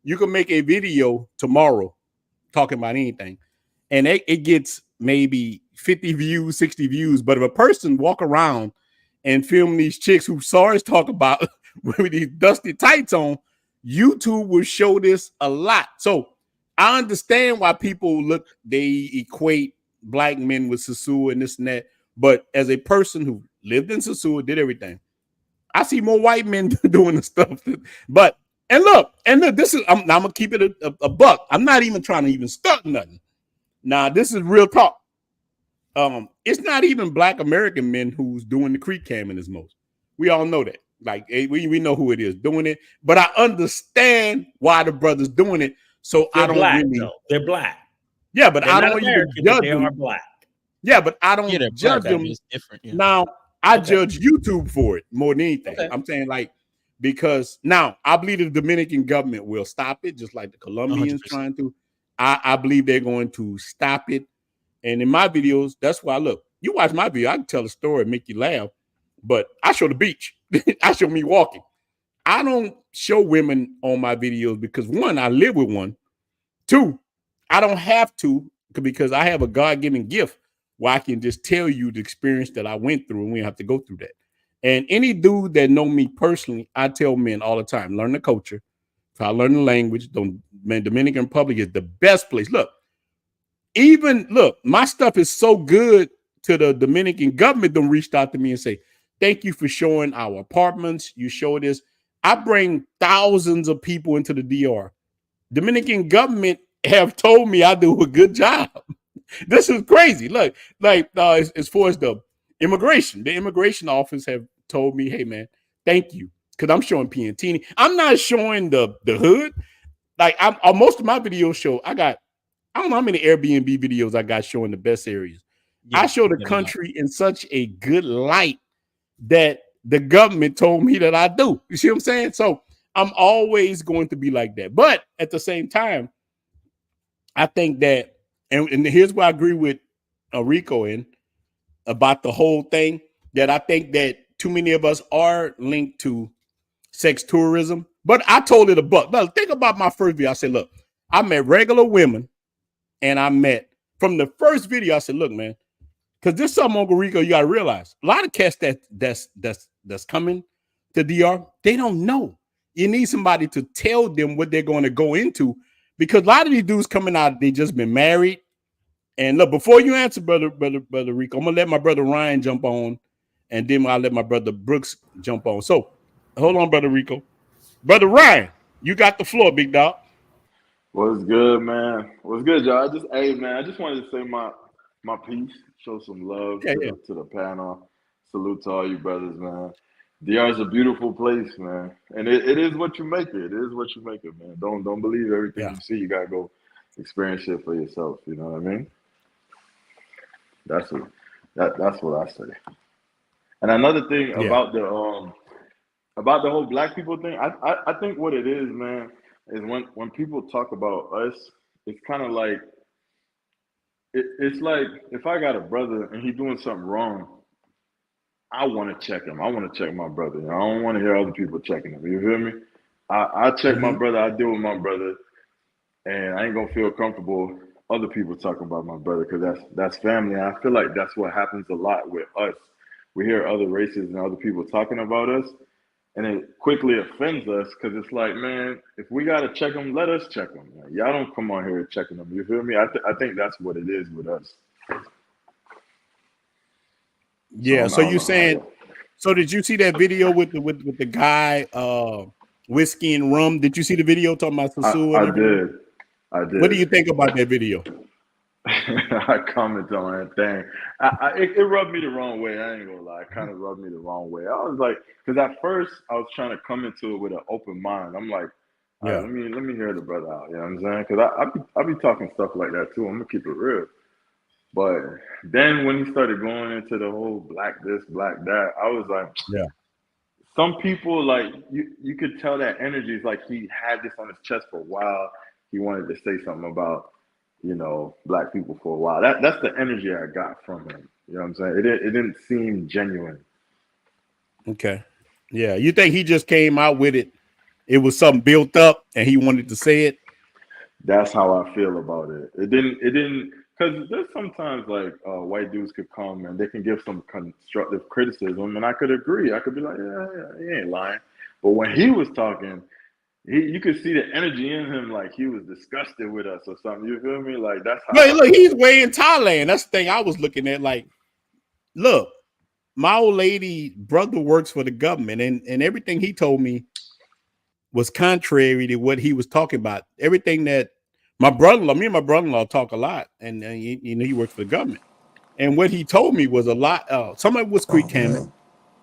You can make a video tomorrow talking about anything, and it gets maybe 50 views, 60 views. But if a person walk around and film these chicks who Sarge talk about with these dusty tights on, YouTube will show this a lot. So I understand why people they equate black men with Sosua and this and that. But as a person who lived in Sosua, did everything, I see more white men doing the stuff. And look, this is I'm gonna keep it a buck. I'm not even trying to even stunt nothing. Now, this is real talk. It's not even black American men who's doing the creek camming as most. We all know that. Like we know who it is doing it, but I understand why the brothers doing it. So They're I don't black, really. though. They're black. Yeah, but They're I not don't even American, judge but they them. are black. Yeah, but I don't Yeah, they're judge black, them. it's different. Yeah. Now I Okay. judge YouTube for it more than anything. Okay. I'm saying like because now I believe the Dominican government will stop it, just like the Colombians 100%. trying to. I believe they're going to stop it. And in my videos, that's why look. You watch my video, I can tell a story, make you laugh, but I show the beach. I show me walking. I don't show women on my videos because one, I live with one. Two, I don't have to because I have a God-given gift where I can just tell you the experience that I went through and we have to go through that. And any dude that know me personally, I tell men all the time, learn the culture. Try to learn the language. Man, Dominican Republic is the best place. Look, my stuff is so good to the Dominican government. Don't reached out to me and say, thank you for showing our apartments. You showed this. I bring thousands of people into the DR. Dominican government have told me I do a good job. This is crazy. Look, as far as the immigration office have told me, hey man, thank you. Because I'm showing Piantini. I'm not showing the hood. Like most of my videos show, I don't know how many Airbnb videos I got showing the best areas. Yeah, I show the country in such a good light that the government told me that I do. You see what I'm saying? So I'm always going to be like that. But at the same time, I think that, and here's where I agree with Rico in about the whole thing, that I think that too many of us are linked to sex tourism. But I told it a buck. Now, think about my first video. I said, look, I met regular women, and I met from the first video. I said, look, man, because this is something, Uncle Rico, you got to realize. A lot of cats that's coming to DR, they don't know. You need somebody to tell them what they're going to go into, because a lot of these dudes coming out, they just been married. And look, before you answer, brother Rico, I'm gonna let my brother Ryan jump on, and then I'll let my brother Brooks jump on. So, hold on, brother Rico. Brother Ryan, you got the floor, big dog. What's good, man? What's good, y'all? I just wanted to say my piece, show some love to the panel. Salute to all you brothers, man. DR is a beautiful place, man, and it is what you make it. It is what you make it, man. Don't believe everything you see. You gotta go experience it for yourself. You know what I mean? That's what I say. And another thing about the whole black people thing, I think what it is, man, is when people talk about us, it's kind of like it's like if I got a brother and he's doing something wrong, I want to check him. I want to check my brother. I don't want to hear other people checking him. You feel me? I check my brother. I deal with my brother, and I ain't gonna feel comfortable other people talking about my brother, because that's family. And I feel like that's what happens a lot with us. We hear other races and other people talking about us, and it quickly offends us, because it's like, man, if we gotta check them, let us check them. Like, y'all don't come on here checking them. You feel me? I think that's what it is with us. Yeah. So you saying? So did you see that video with the guy, whiskey and rum? Did you see the video talking about Sosua? I did. What do you think about that video? I commented on that thing. It rubbed me the wrong way. I ain't gonna lie. It kind of rubbed me the wrong way. I was like, because at first I was trying to come into it with an open mind. I'm like, all right, let me hear the brother out. You know what I'm saying? Because I be talking stuff like that too. I'm gonna keep it real. But then when he started going into the whole black this, black that, I was like, some people, like, you could tell that energy is like he had this on his chest for a while. He wanted to say something about, you know, black people for a while. That's the energy I got from him. You know what I'm saying? It didn't seem genuine. Okay. Yeah. You think he just came out with it? It was something built up and he wanted to say it? That's how I feel about it. It didn't, because there's sometimes like white dudes could come and they can give some constructive criticism, and I could agree. I could be like, yeah, he ain't lying. But when he was talking, you could see the energy in him, like he was disgusted with us or something. You feel me? Like that's how. Look, he's way in Thailand. That's the thing I was looking at. Like, look, my old lady brother works for the government, and everything he told me was contrary to what he was talking about. Everything that me and my brother-in-law talk a lot, and you know, he works for the government. And what he told me was a lot. Some of it was Creek Cannon,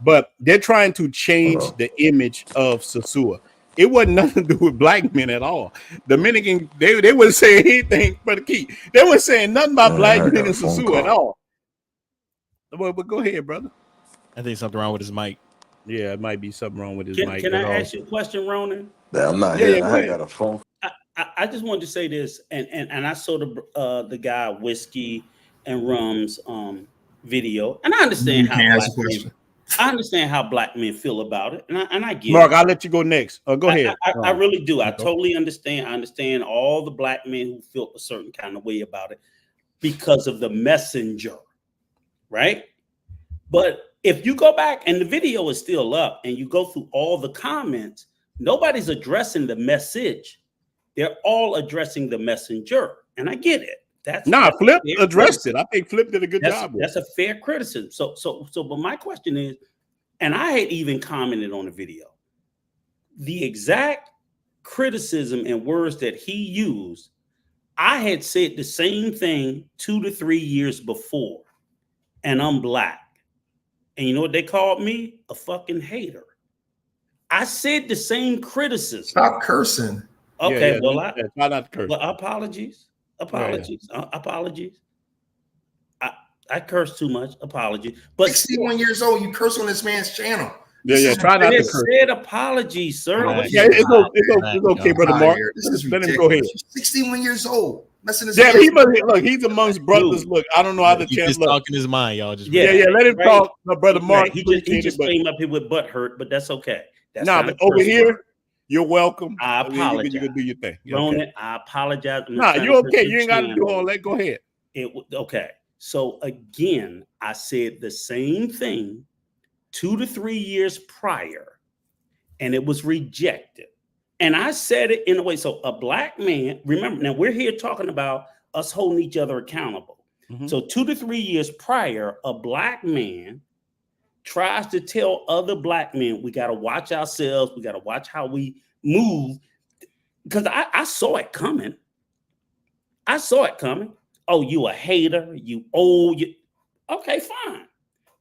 but they're trying to change the image of Sosua. It wasn't nothing to do with black men at all. Dominican, they wouldn't say anything but the key. They weren't saying nothing about black men in Sosua at all. But go ahead, brother. I think something wrong with his mic. Yeah, it might be something wrong with his mic. Can I ask you a question, Ronan? I'm not here. I got a phone. I just wanted to say this, and I saw the guy Whiskey and Rum's video, and I understand how black men feel about it, and I get Mark, it. I'll let you go next. Go ahead. I really do. I totally understand. I understand all the black men who feel a certain kind of way about it because of the messenger, right? But if you go back and the video is still up and you go through all the comments, nobody's addressing the message. They're all addressing the messenger. And I get it. Flip addressed it. I think Flip did a good job. That's a fair criticism. But my question is, and I had even commented on the video, the exact criticism and words that he used, I had said the same thing 2 to 3 years before, and I'm black. And you know what they called me? A fucking hater. I said the same criticism. Stop cursing. Okay, try not to curse. Well, apologies. Apologies. I curse too much. Apologies. But 61 years old, you curse on this man's channel. Try not to curse. Said apologies, sir. It's okay, brother Mark. Let him go ahead. 61 years old. He's amongst brothers. Look, I don't know how to chance. Just talking his mind, y'all. Just let him talk. My brother Mark. He just came up here with butt hurt, but that's okay. But over here, you're welcome. I apologize. You can do your thing. Ronan, I apologize. You're okay. You ain't got to do all that. Go ahead. Okay. So again, I said the same thing 2 to 3 years prior, and it was rejected. And I said it in a way. So a black man, remember, now we're here talking about us holding each other accountable. Mm-hmm. So 2 to 3 years prior, a black man tries to tell other black men, we got to watch ourselves. We got to watch how we move. Because I saw it coming. Oh, you a hater. You old. Okay, fine.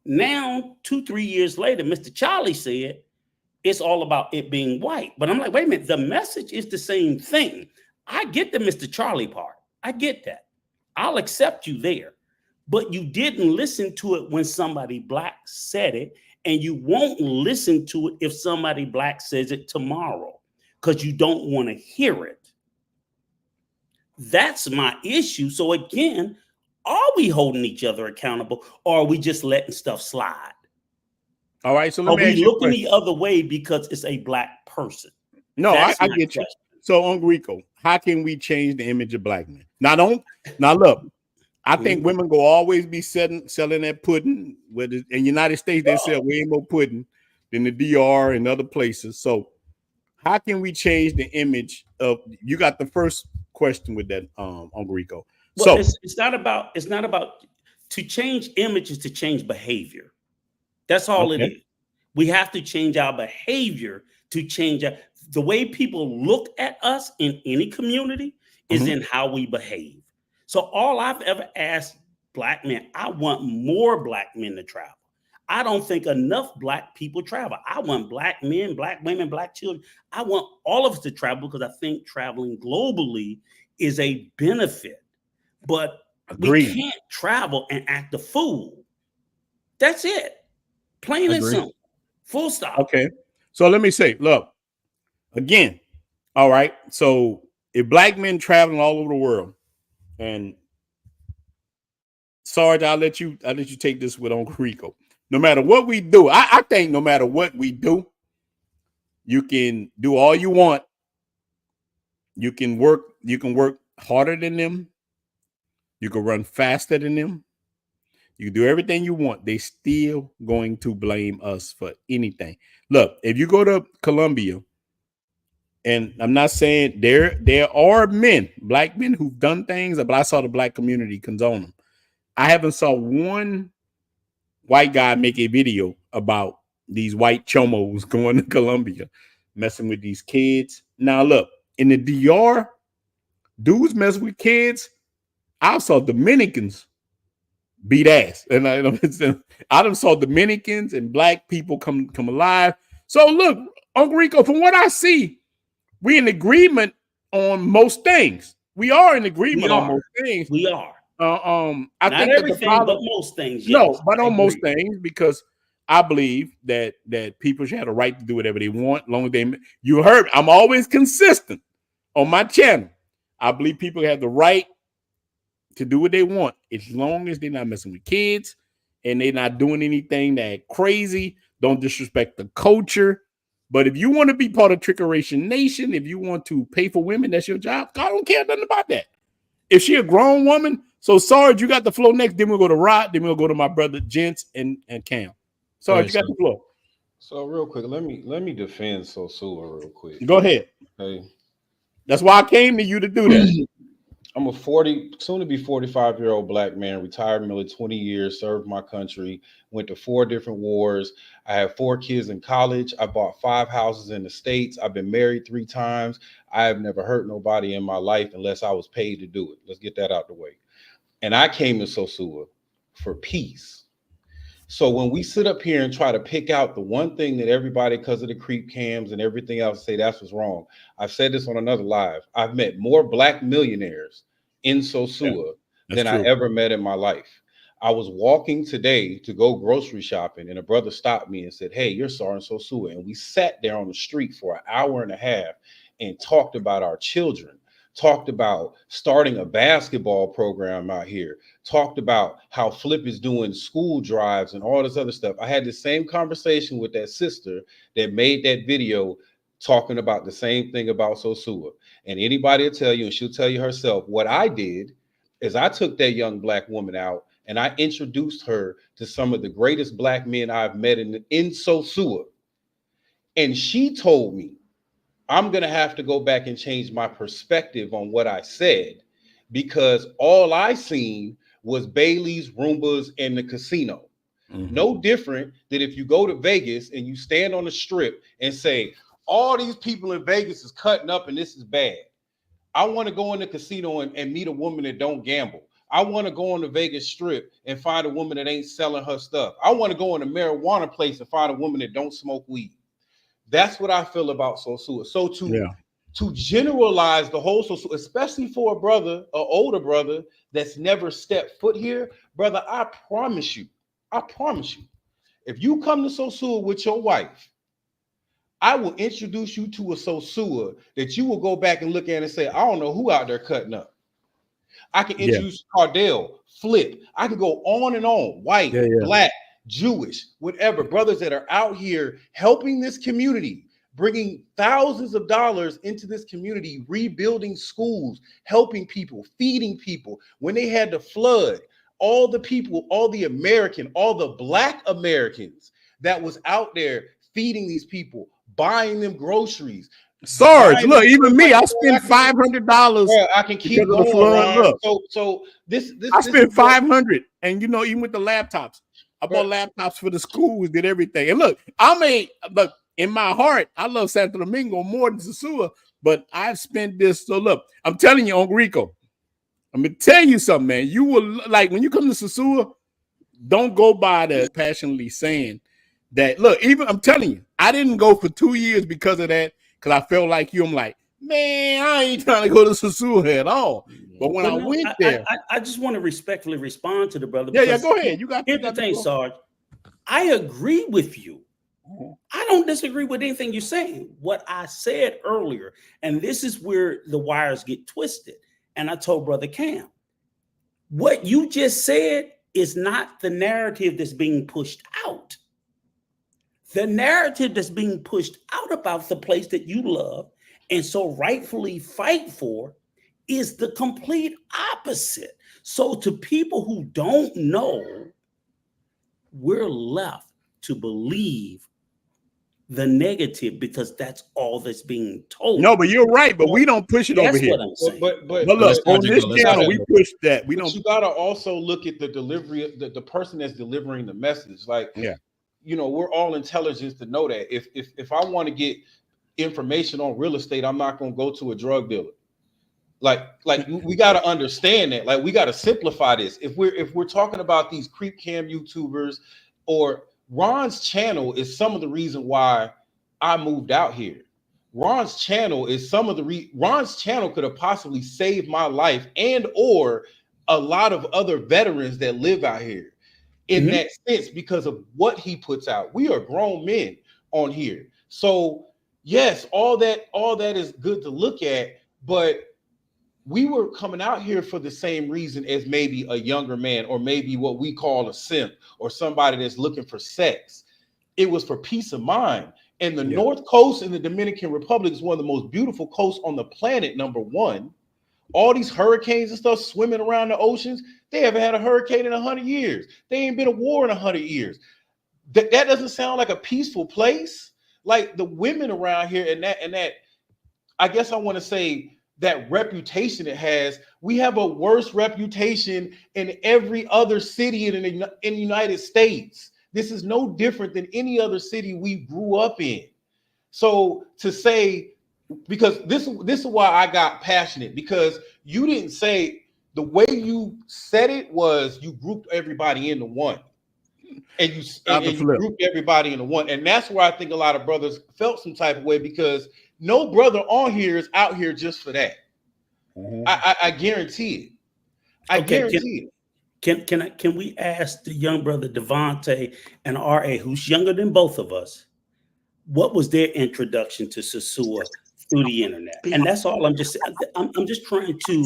Now, 2-3 years later, Mr. Charlie said, it's all about it being white. But I'm like, wait a minute. The message is the same thing. I get the Mr. Charlie part. I get that. I'll accept you there. But you didn't listen to it when somebody black said it, and you won't listen to it if somebody black says it tomorrow because you don't want to hear it. That's my issue. So again, are we holding each other accountable, or are we just letting stuff slide? All right, so let me ask you looking the other way because it's a black person? No, I get you. So, Uncle Rico, how can we change the image of black men? Now look, I think women will always be selling that pudding. In the United States, they sell way more pudding than the DR and other places. So, how can we change the image of? You got the first question with that, Uncle Rico. Well, so it's not about to change images, to change behavior. That's all it is. We have to change our behavior to change the way people look at us in any community is in how we behave. So all I've ever asked black men, I want more black men to travel. I don't think enough black people travel. I want black men, black women, black children. I want all of us to travel because I think traveling globally is a benefit. But we can't travel and act a fool. That's it. Plain and simple. Full stop. Okay. So let me say, look, again, all right. So if black men traveling all over the world, and Sarge, I'll let you take this with Uncle Rico. No matter what we do, I think no matter what we do, you can do all you want. You can work harder than them. You can run faster than them. You can do everything you want. They still going to blame us for anything. Look, if you go to Colombia And I'm not saying there are men, black men who've done things, but I saw the black community condone them. I haven't saw one white guy make a video about these white chomos going to Colombia, messing with these kids. Now look, in the DR, dudes mess with kids. I saw Dominicans beat ass, and I done saw Dominicans and black people come alive. So look, Uncle Rico, from what I see, we in agreement on most things. We are in agreement on most things. We are. I Not think everything, but most things. Yes, no, but on most things, because I believe that people should have the right to do whatever they want, long as they. You heard, I'm always consistent on my channel. I believe people have the right to do what they want, as long as they're not messing with kids and they're not doing anything that crazy. Don't disrespect the culture. But if you want to be part of Trickeration Nation, if you want to pay for women, that's your job. I don't care nothing about that. If she a grown woman, so Sarge, you got the floor next. Then we'll go to Rod. Then we'll go to my brother Gents and Cam. Sarge, you got the floor. So real quick, let me defend Sosua real quick. Go ahead. Okay. That's why I came to you to do that. I'm a 40, soon to be 45-year-old black man, retired nearly 20 years, served my country, went to 4 different wars. I have 4 kids in college. I bought 5 houses in the States. I've been married 3 times. I have never hurt nobody in my life unless I was paid to do it. Let's get that out the way. And I came to Sosua for peace. So when we sit up here and try to pick out the one thing that everybody, because of the creep cams and everything else, say that's what's wrong. I've said this on another live. I've met more black millionaires in Sosua than I ever met in my life. I was walking today to go grocery shopping, and a brother stopped me and said, "Hey, you're Sar in Sosua." And we sat there on the street for an hour and a half and talked about our children, talked about starting a basketball program out here, talked about how Flip is doing school drives and all this other stuff. I had the same conversation with that sister that made that video talking about the same thing about Sosua. And anybody will tell you, and she'll tell you herself, what I did is I took that young black woman out and I introduced her to some of the greatest black men I've met in Sosua. And she told me, I'm going to have to go back and change my perspective on what I said, because all I seen was Bailey's, Roombas, and the casino. No different than if you go to Vegas and you stand on the strip and say, all these people in Vegas is cutting up and this is bad. I want to go in the casino and meet a woman that don't gamble. I want to go on the Vegas Strip and find a woman that ain't selling her stuff. I want to go in a marijuana place and find a woman that don't smoke weed. That's what I feel about Sosua. So to generalize the whole Sosua, especially for a brother, an older brother that's never stepped foot here, brother, I promise you, if you come to Sosua with your wife, I will introduce you to a Sosua that you will go back and look at and say, I don't know who out there cutting up. I can introduce Cardell, Flip. I can go on and on, white, black, Jewish, whatever, brothers that are out here helping this community, bringing thousands of dollars into this community, rebuilding schools, helping people, feeding people. When they had the flood, all the people, all the black Americans that was out there feeding these people, buying them groceries. Sarge, look, even me, I spent $500. I can keep going. So this I spent $500, and even with the laptops, I bought laptops for the schools, did everything. And look, in my heart, I love Santo Domingo more than Sosua, but I've spent this. So look, I'm telling you, Uncle Rico, I'm gonna tell you something, man. You will like when you come to Sosua, don't go by the passionately saying that. Look, even I'm telling you, I didn't go for 2 years because of that, because I felt like you. I'm like, man, I ain't trying to go to Sosua at all. But when I went there, I just want to respectfully respond to the brother. Yeah, go ahead. You got. Here's the thing, Sarge. I agree with you. I don't disagree with anything you're saying. What I said earlier, and this is where the wires get twisted. And I told Brother Cam, what you just said is not the narrative that's being pushed out. The narrative that's being pushed out about the place that you love and so rightfully fight for is the complete opposite. So to people who don't know, we're left to believe the negative because that's all that's being told. No, but you're right. But we don't push it over That's here. what I'm saying. But look, on this channel, we push that. We but don't. You gotta also look at the delivery, the person that's delivering the message. Like, you know, we're all intelligent to know that if I want to get information on real estate, I'm not gonna go to a drug dealer. Like we got to understand that. Like, we got to simplify this. If we're talking about these creep cam YouTubers, or Ron's channel is some of the reason why I moved out here. Ron's channel is some of the Ron's channel could have possibly saved my life and or a lot of other veterans that live out here in that sense, because of what he puts out. We are grown men on here. So yes, all that is good to look at, but we were coming out here for the same reason as maybe a younger man, or maybe what we call a simp, or somebody that's looking for sex. It was for peace of mind. And the North Coast in the Dominican Republic is one of the most beautiful coasts on the planet, number one. All these hurricanes and stuff swimming around the oceans, they haven't had a hurricane in 100 years. They ain't been a war in 100 years. That doesn't sound like a peaceful place. Like, the women around here and that, I guess I want to say, that reputation it has, we have a worse reputation in every other city in the United States. This is no different than any other city we grew up in. So to say, because this is why I got passionate, because you didn't say, the way you said it was you grouped everybody into one. And you grouped everybody into one. And that's where I think a lot of brothers felt some type of way, because no brother on here is out here just for that. I guarantee it. I guarantee it. Can we ask the young brother Devontae and RA, who's younger than both of us, what was their introduction to Sosua through the internet? And that's all I'm just saying. I'm just trying to.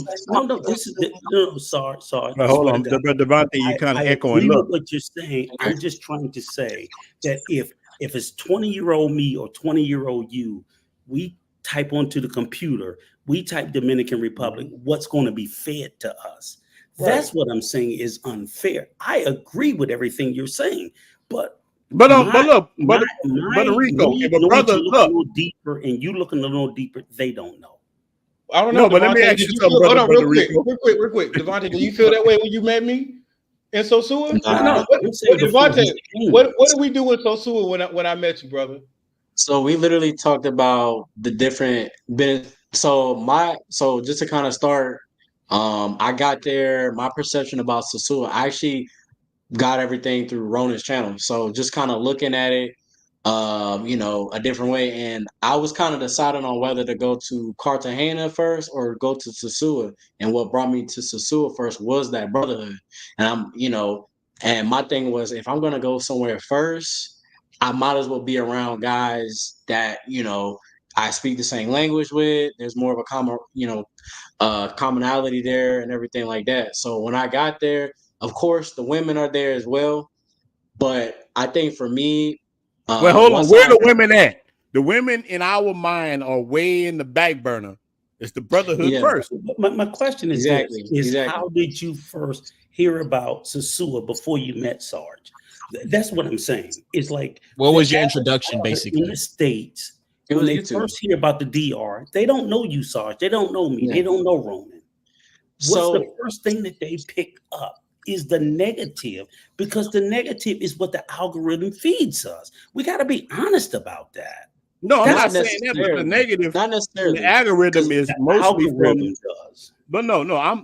Sorry. Hold on, Devontae, you kind of echoing. Look what you're saying. I'm just trying to say that if it's 20-year-old me or 20-year-old you, we type onto the computer, we type Dominican Republic, what's going to be fed to us? That's what I'm saying is unfair. I agree with everything you're saying, but Rico, if a brother look a little deeper and you looking a little deeper, they don't know. I don't know. No, but let me ask you something, hold on, real quick. Devontae, did you feel that way when you met me in Sosua? No. Devontae, what did we do in Sosua when I met you, brother? So we literally talked about the different business. So just to kind of start, I got there. My perception about Sosua, I actually got everything through Ronan's channel. So just kind of looking at it, a different way. And I was kind of deciding on whether to go to Cartagena first or go to Sosua. And what brought me to Sosua first was that brotherhood. And and my thing was, if I'm gonna go somewhere first, I might as well be around guys that, I speak the same language with. There's more of a commonality there and everything like that. So when I got there, of course, the women are there as well. But I think for me, well, hold on, where the women at? The women in our mind are way in the back burner. It's the brotherhood first. My question is how did you first hear about Sosua before you met Sarge? That's what I'm saying. It's like, what was your introduction, basically? In the States, when they first hear about the DR, they don't know you, Sarge. They don't know me. They don't know Ronan. What's the first thing that they pick up is the negative, because the negative is what the algorithm feeds us. We got to be honest about that. No, I'm not saying that, but the negative, not necessarily. The algorithm is mostly algorithm does. But no, I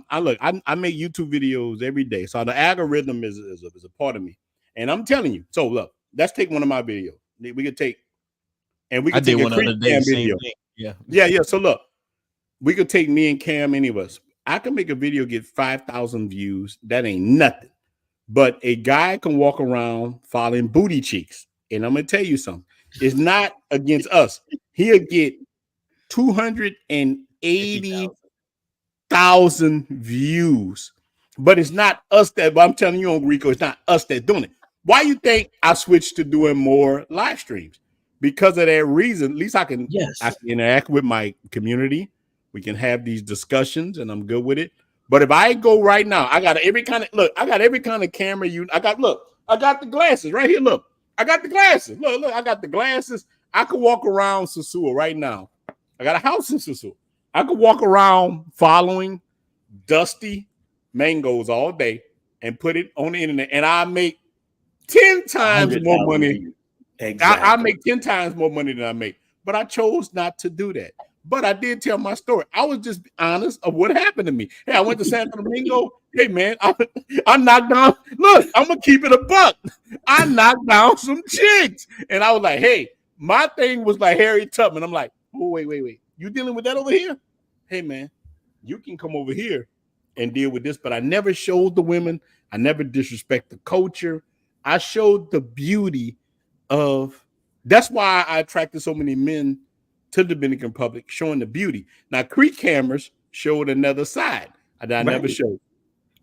make YouTube videos every day, so the algorithm is a part of me. And I'm telling you, so look, let's take one of my videos. We could take, and we could take a creep cam video. Yeah. So look, we could take me and Cam, any of us. I can make a video, get 5,000 views. That ain't nothing. But a guy can walk around following booty cheeks. And I'm going to tell you something. It's not against us. He'll get 280,000 views. But it's not us but I'm telling you on Rico, it's not us that's doing it. Why you think I switched to doing more live streams? Because of that reason. At least I can interact with my community. We can have these discussions, and I'm good with it. But if I go right now, I got every kind of camera. I got the glasses right here. Look, I got the glasses. Look, I got the glasses. I could walk around Sosua right now. I got a house in Sosua. I could walk around following Dusty Mangoes all day and put it on the internet, and I make 10 times more 100,000 money. views. Exactly. I make 10 times more money than I make, but I chose not to do that. But I did tell my story. I was just honest of what happened to me. Hey, I went to Santo Domingo. Hey, man, I knocked down. Look, I'm gonna keep it a buck. I knocked down some chicks, and I was like, hey, my thing was like Harry Tubman. I'm like, oh, wait. You dealing with that over here? Hey, man, you can come over here and deal with this. But I never showed the women. I never disrespect the culture. I showed the beauty of. That's why I attracted so many men to the Dominican Republic, showing the beauty. Now, Creek cameras showed another side that I never showed.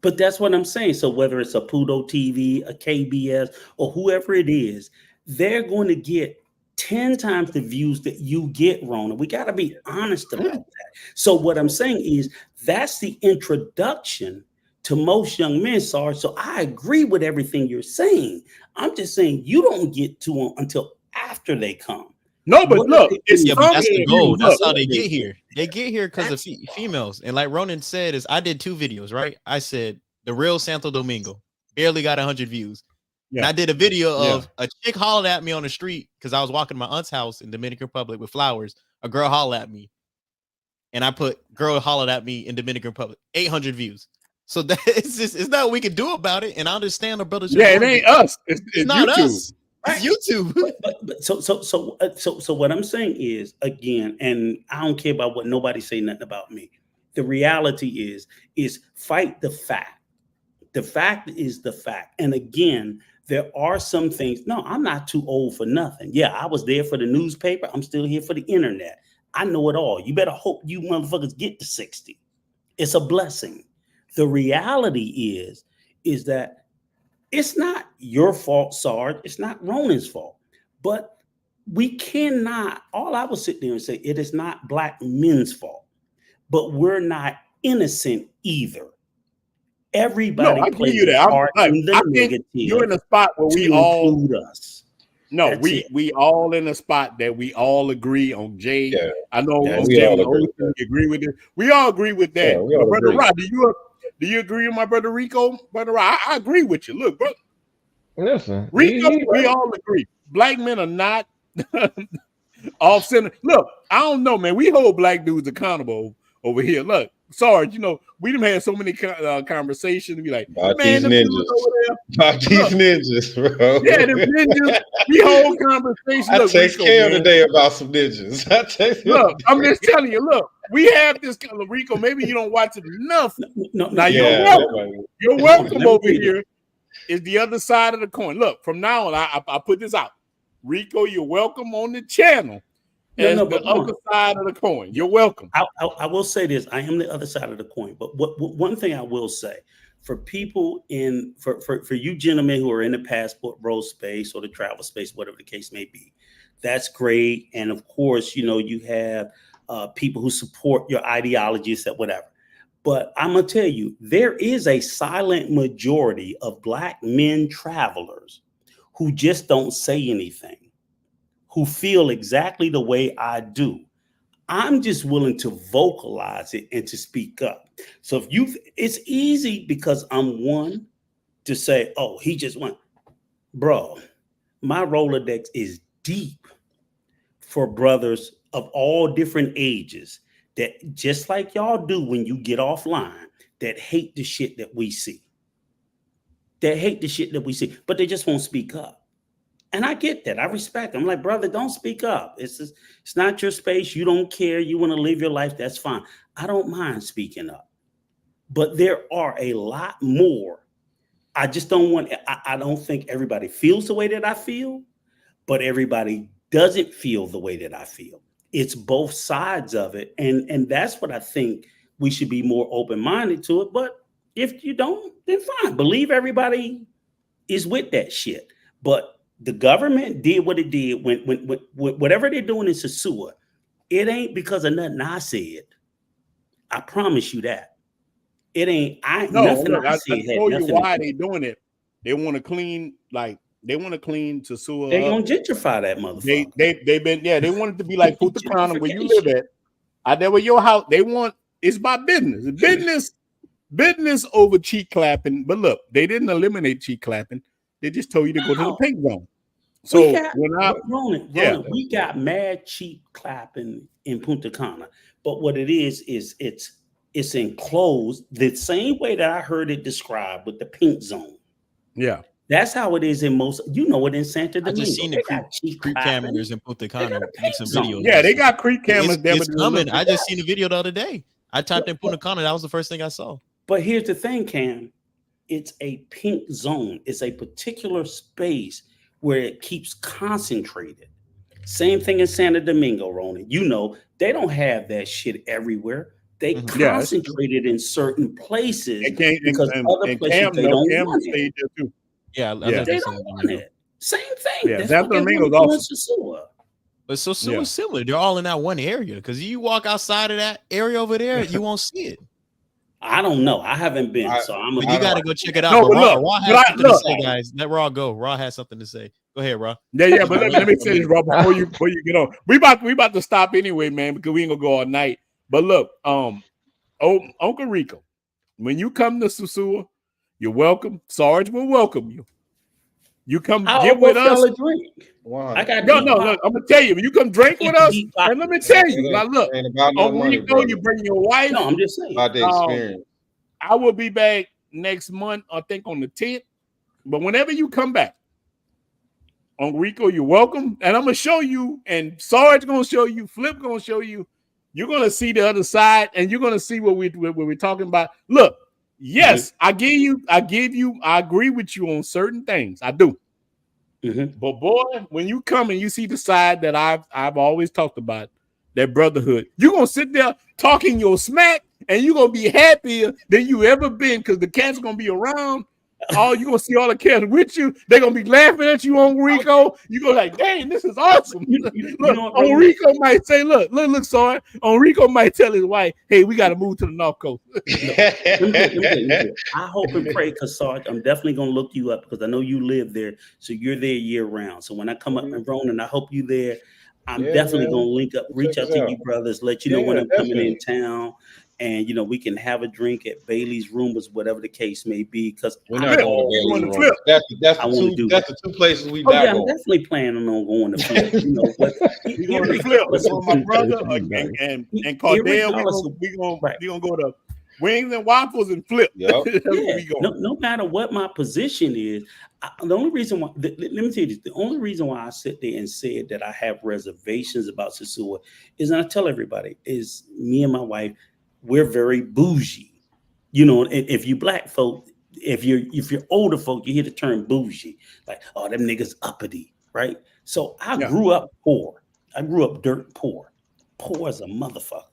But that's what I'm saying. So whether it's a Pluto TV, a KBS, or whoever it is, they're going to get 10 times the views that you get, Rona. We got to be honest about that. So what I'm saying is that's the introduction to most young men, Sarge. So I agree with everything you're saying. I'm just saying you don't get to them until after they come. No, but look, it's but that's the goal. That's how they get here. They get here because of females. And like Ronan said, I did 2 videos, right? I said the real Santo Domingo barely got 100 views. Yeah. And I did a video of a chick hollered at me on the street because I was walking to my aunt's house in Dominican Republic with flowers. A girl hollered at me, and I put "girl hollered at me in Dominican Republic." 800 views. So that it's not what we can do about it. And I understand the brothers. Yeah, it ain't us. It's not YouTube. us. It's YouTube. So what I'm saying is, again, and I don't care about what nobody say nothing about me. The reality is fight the fact. The fact is the fact. And again, there are some things. No, I'm not too old for nothing. Yeah, I was there for the newspaper. I'm still here for the internet. I know it all. You better hope you motherfuckers get to 60. It's a blessing. The reality is that it's not your fault, Sarge. It's not Ronan's fault. But we cannot, all I will sit there and say, it is not black men's fault. But we're not innocent either. Everybody I give you that. I think you're in a spot where we all us. No, we all in a spot that we all agree on. Jay, yeah. I know we all agree with it. We all agree with that. Yeah, brother agree. Rod, do you agree with my brother Rico? Brother Rod, I agree with you. Look, bro. Listen, Rico, we all agree. Black men are not off center. Look, I don't know, man. We hold black dudes accountable over here. Look, Sarge, we done had so many conversations. We like, about man, these ninjas. About these ninjas, bro. Yeah, the ninjas. We hold conversations. I text Cam today about some ninjas. Look, I'm just telling you. Look, we have this kind of Rico. Maybe you don't watch it enough. No, now you're welcome. You're welcome over here. Is the other side of the coin. Look, from now on, I put this out. Rico, you're welcome on the channel. As the other side of the coin. You're welcome. I will say this. I am the other side of the coin. But one thing I will say, for people for you gentlemen who are in the passport bro space or the travel space, whatever the case may be, that's great. And of course, you have people who support your ideologies, that whatever. But I'm going to tell you, there is a silent majority of black men travelers who just don't say anything, who feel exactly the way I do. I'm just willing to vocalize it and to speak up. So it's easy because I'm one to say, oh, he just went. Bro, my Rolodex is deep for brothers of all different ages that, just like y'all do when you get offline, that hate the shit that we see. They hate the shit that we see, but they just won't speak up. And I get that. I respect them. I'm like, brother, don't speak up. It's not your space. You don't care. You want to live your life. That's fine. I don't mind speaking up. But there are a lot more. I just don't want, I don't think everybody feels the way that I feel, but everybody doesn't feel the way that I feel. It's both sides of it. And that's what I think we should be more open-minded to it. But if you don't, then fine. Believe everybody is with that shit. But the government did what it did when whatever they're doing in Sosua, it ain't because of nothing I said. I promise you that. It ain't. I told you why they doing it. They want to clean, like They want to clean Sosua They up. gonna gentrify that motherfucker. They've been they want it to be like Punta Cana where you live at. Out there with your house, they want it's about business. Business over cheek clapping. But look, they didn't eliminate cheek clapping. They just told you to go to the pink zone. So Ronan, we got mad cheek clapping in Punta Cana, but what it is it's enclosed the same way that I heard it described with the pink zone. Yeah. That's how it is in most, it in Santa Domingo. I just seen the creek cameras in Punta Cana. Make some videos. Yeah, they got creek cameras. It's coming. I just seen the video the other day. I typed in Punta Cana. That was the first thing I saw. But here's the thing, Cam. It's a pink zone. It's a particular space where it keeps concentrated. Same thing in Santa Domingo, Ronan. They don't have that shit everywhere. They concentrate it in certain places because other places they don't want it. Yeah, they don't want it. Same thing. Yeah, Santa Domingo's awesome. But Sosua's similar. They're all in that one area. Because you walk outside of that area over there, you won't see it. I don't know. I haven't been, so I'm. But you got to go check it out. No, Raw has something to say, guys. Let Raw go. Raw has something to say. Go ahead, Raw. Yeah. But let me say this, Raw, before you get on. We about to stop anyway, man, because we ain't gonna go all night. But look, Uncle Rico, when you come to Sosua, you're welcome. Sarge will welcome you. You come get with us. Wow. I'm gonna tell you, when you come drink with us, and let me tell you, now look, Rico, you bring your wife. No, I'm just saying about the experience. I will be back next month, I think on the 10th. But whenever you come back, Uncle Rico, you're welcome. And I'm gonna show you, and Sarge gonna show you, Flip gonna show you. You're gonna see the other side, and you're gonna see what we're talking about. Look, yes, I agree with you on certain things. I do. Mm-hmm. But boy, when you come and you see the side that I've always talked about, that brotherhood, you're gonna sit there talking your smack, and you're gonna be happier than you ever been because the cats are gonna be around. You're gonna see all the cats with you. They're gonna be laughing at you on Rico. You're gonna like, dang, this is awesome. Look, Rico might say, look, sorry. Rico might tell his wife, hey, we gotta move to the North Coast. I hope and pray, because Sarge, I'm definitely gonna look you up because I know you live there, so you're there year round. So when I come up in Ronan, I hope you there. I'm definitely gonna link up, reach out to you brothers, let you know when I'm coming in town. And we can have a drink at Bailey's Room, whatever the case may be. Because we're not going to Bailey's Room. That's the two places we got. I'm definitely planning on going to Flip. We're going to Flip with my brother and Cardell. We're gonna go to Wings and Waffles and Flip. Yep. No matter what my position is, the only reason why let me tell you this, the only reason why I sit there and said that I have reservations about Sosua is, and I tell everybody, is me and my wife. We're very bougie, if you black folk, if you're older folk, you hear the term bougie, like, oh, them niggas uppity, right? So I grew up poor. I grew up dirt poor as a motherfucker.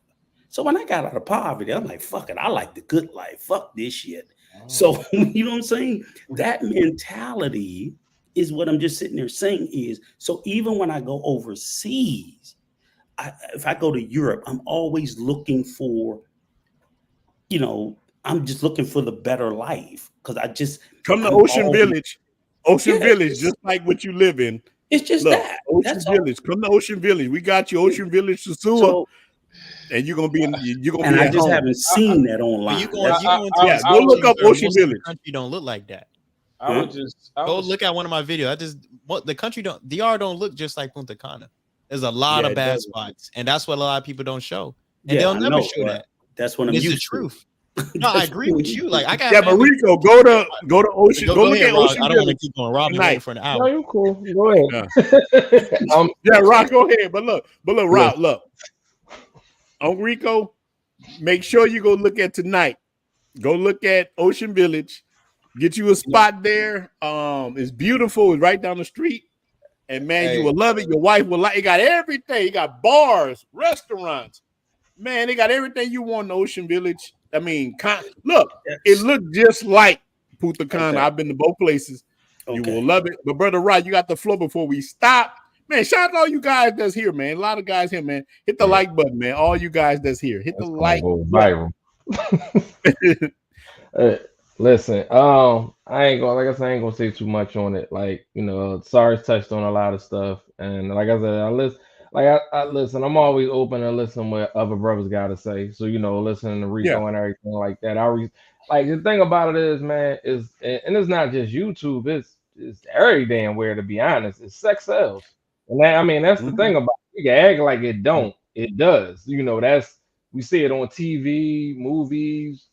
So when I got out of poverty, I'm like, fuck it, I like the good life. Fuck this shit. Oh. So you know what I'm saying? That mentality is what I'm just sitting there saying is, so even when I go overseas, if I go to Europe, I'm always looking for, I'm just looking for the better life because I just come to Ocean Village. Ocean Village, just like what you live in. It's just that. Ocean Village. Come to Ocean Village. We got you, Ocean Village, Sosua. And you're gonna be in. I just haven't seen that online. Go look up Ocean Village. The country don't look like that. Go look at one of my videos. The country DR don't look just like Punta Cana. There's a lot of bad spots, and that's what a lot of people don't show. And they'll never show that. That's what I'm used to. It's the truth. No, I agree with you. Like I got. Yeah, but Rico, go to Ocean. Go look at Ocean. I don't want to keep going. Rob me for an hour. No, you cool. Go ahead. Rob, go ahead. But look, Rob, look. Uncle Rico, make sure you go look at tonight. Go look at Ocean Village. Get you a spot there. It's beautiful. It's right down the street. And man, you will love it. Your wife will like it. You got everything. You got bars, restaurants. Man, they got everything you want in Ocean Village. I mean, look, it looked just like Punta Cana. I've been to both places. You will love it. But brother Rod, you got the floor before we stop. Man, shout out to all you guys that's here, man. A lot of guys here, man. Hit the like button, man. All you guys that's here. Hit the like button. Listen, I ain't gonna, like I said, I ain't gonna say too much on it. Like, you know, SARS touched on a lot of stuff, and like I said, I listen. Like I listen. I'm always open to listen what other brothers got to say. So you know, listening to Yeah. Rico and everything like that. Like the thing about it is, man, is and it's not just YouTube. It's every damn where, to be honest. It's sex sells, and that, I mean that's the thing about it. You can act like it don't. It does. You know, we see it on TV, movies,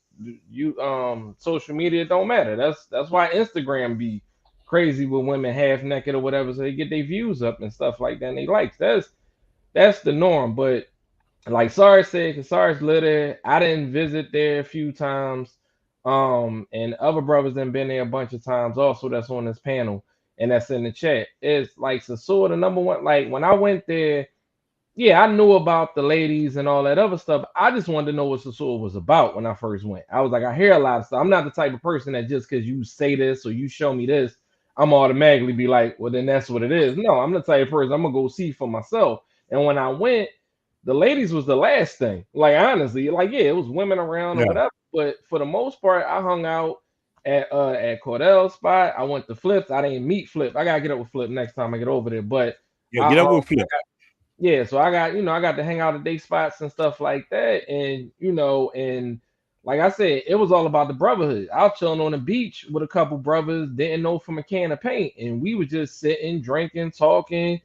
social media. It don't matter. That's why Instagram be crazy with women half naked or whatever, so they get their views up and stuff like that. And they likes. That's the norm. But like Sarge said, because Sarge litter, I didn't visit there a few times. And other brothers done been there a bunch of times also that's on this panel and that's in the chat. It's like Sasua, the number one. Like when I went there, yeah, I knew about the ladies and all that other stuff. I just wanted to know what Sasua was about when I first went. I was like, I hear a lot of stuff. I'm not the type of person that just because you say this or you show me this, I'm automatically be like, well, then that's what it is. No, I'm the type of person I'm gonna go see for myself. And when I went, the ladies was the last thing. Like honestly, like yeah, it was women around or Yeah. whatever. But for the most part, I hung out at Cordell's spot. I went to Flips. I didn't meet Flip. I gotta get up with Flip next time I get over there. But Yeah, get up with Flip. yeah, so I got to hang out at day spots and stuff like that, and and like I said, it was all about the brotherhood. I was chilling on the beach with a couple brothers, didn't know from a can of paint, and we was just sitting, drinking, talking,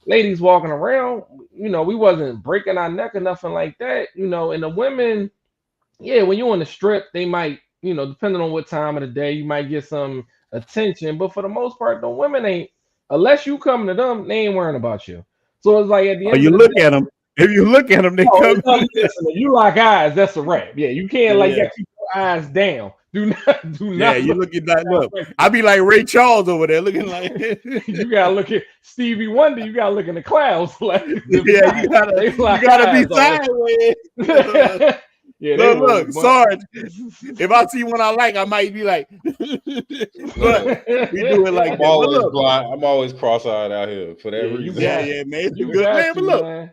ladies walking around. We wasn't breaking our neck or nothing like that. And the women, yeah, when you're on the strip, they might, depending on what time of the day, you might get some attention, but for the most part, the women ain't, unless you come to them, they ain't worrying about you. So it's like at the Oh, end you of the look day, at them. If you look at them, they come. listen, you lock eyes, that's a wrap. Yeah, you can't Yeah, like yeah. keep your eyes down. Do not Yeah, you look at that. Look, I be like Ray Charles over there, looking like. You gotta look at Stevie Wonder. You gotta look in the clouds. Like Yeah, you gotta be sideways. Yeah, look, Sarge. If I see one I like, I might be like, but we do it like that. I'm always cross-eyed out here for that reason. Yeah, man. You good, man.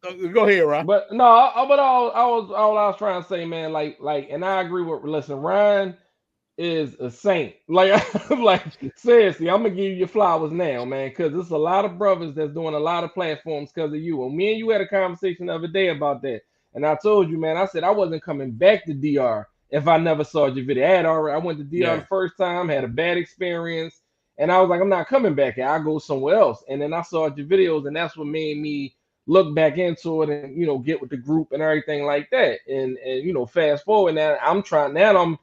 But look, go ahead, Ryan. But no, but all I was trying to say, man, like, and I agree with. Listen, Ryan is a saint. Like seriously, I'm gonna give you your flowers now, man, because there's a lot of brothers that's doing a lot of platforms because of you. And me and you had a conversation the other day about that. And I told you, man, I said I wasn't coming back to DR if I never saw your video. I went to DR the first time, had a bad experience, and I was like, I'm not coming back here. I go somewhere else. And then I saw your videos, and that's what made me look back into it and get with the group and everything like that. And fast forward now, I'm transitioning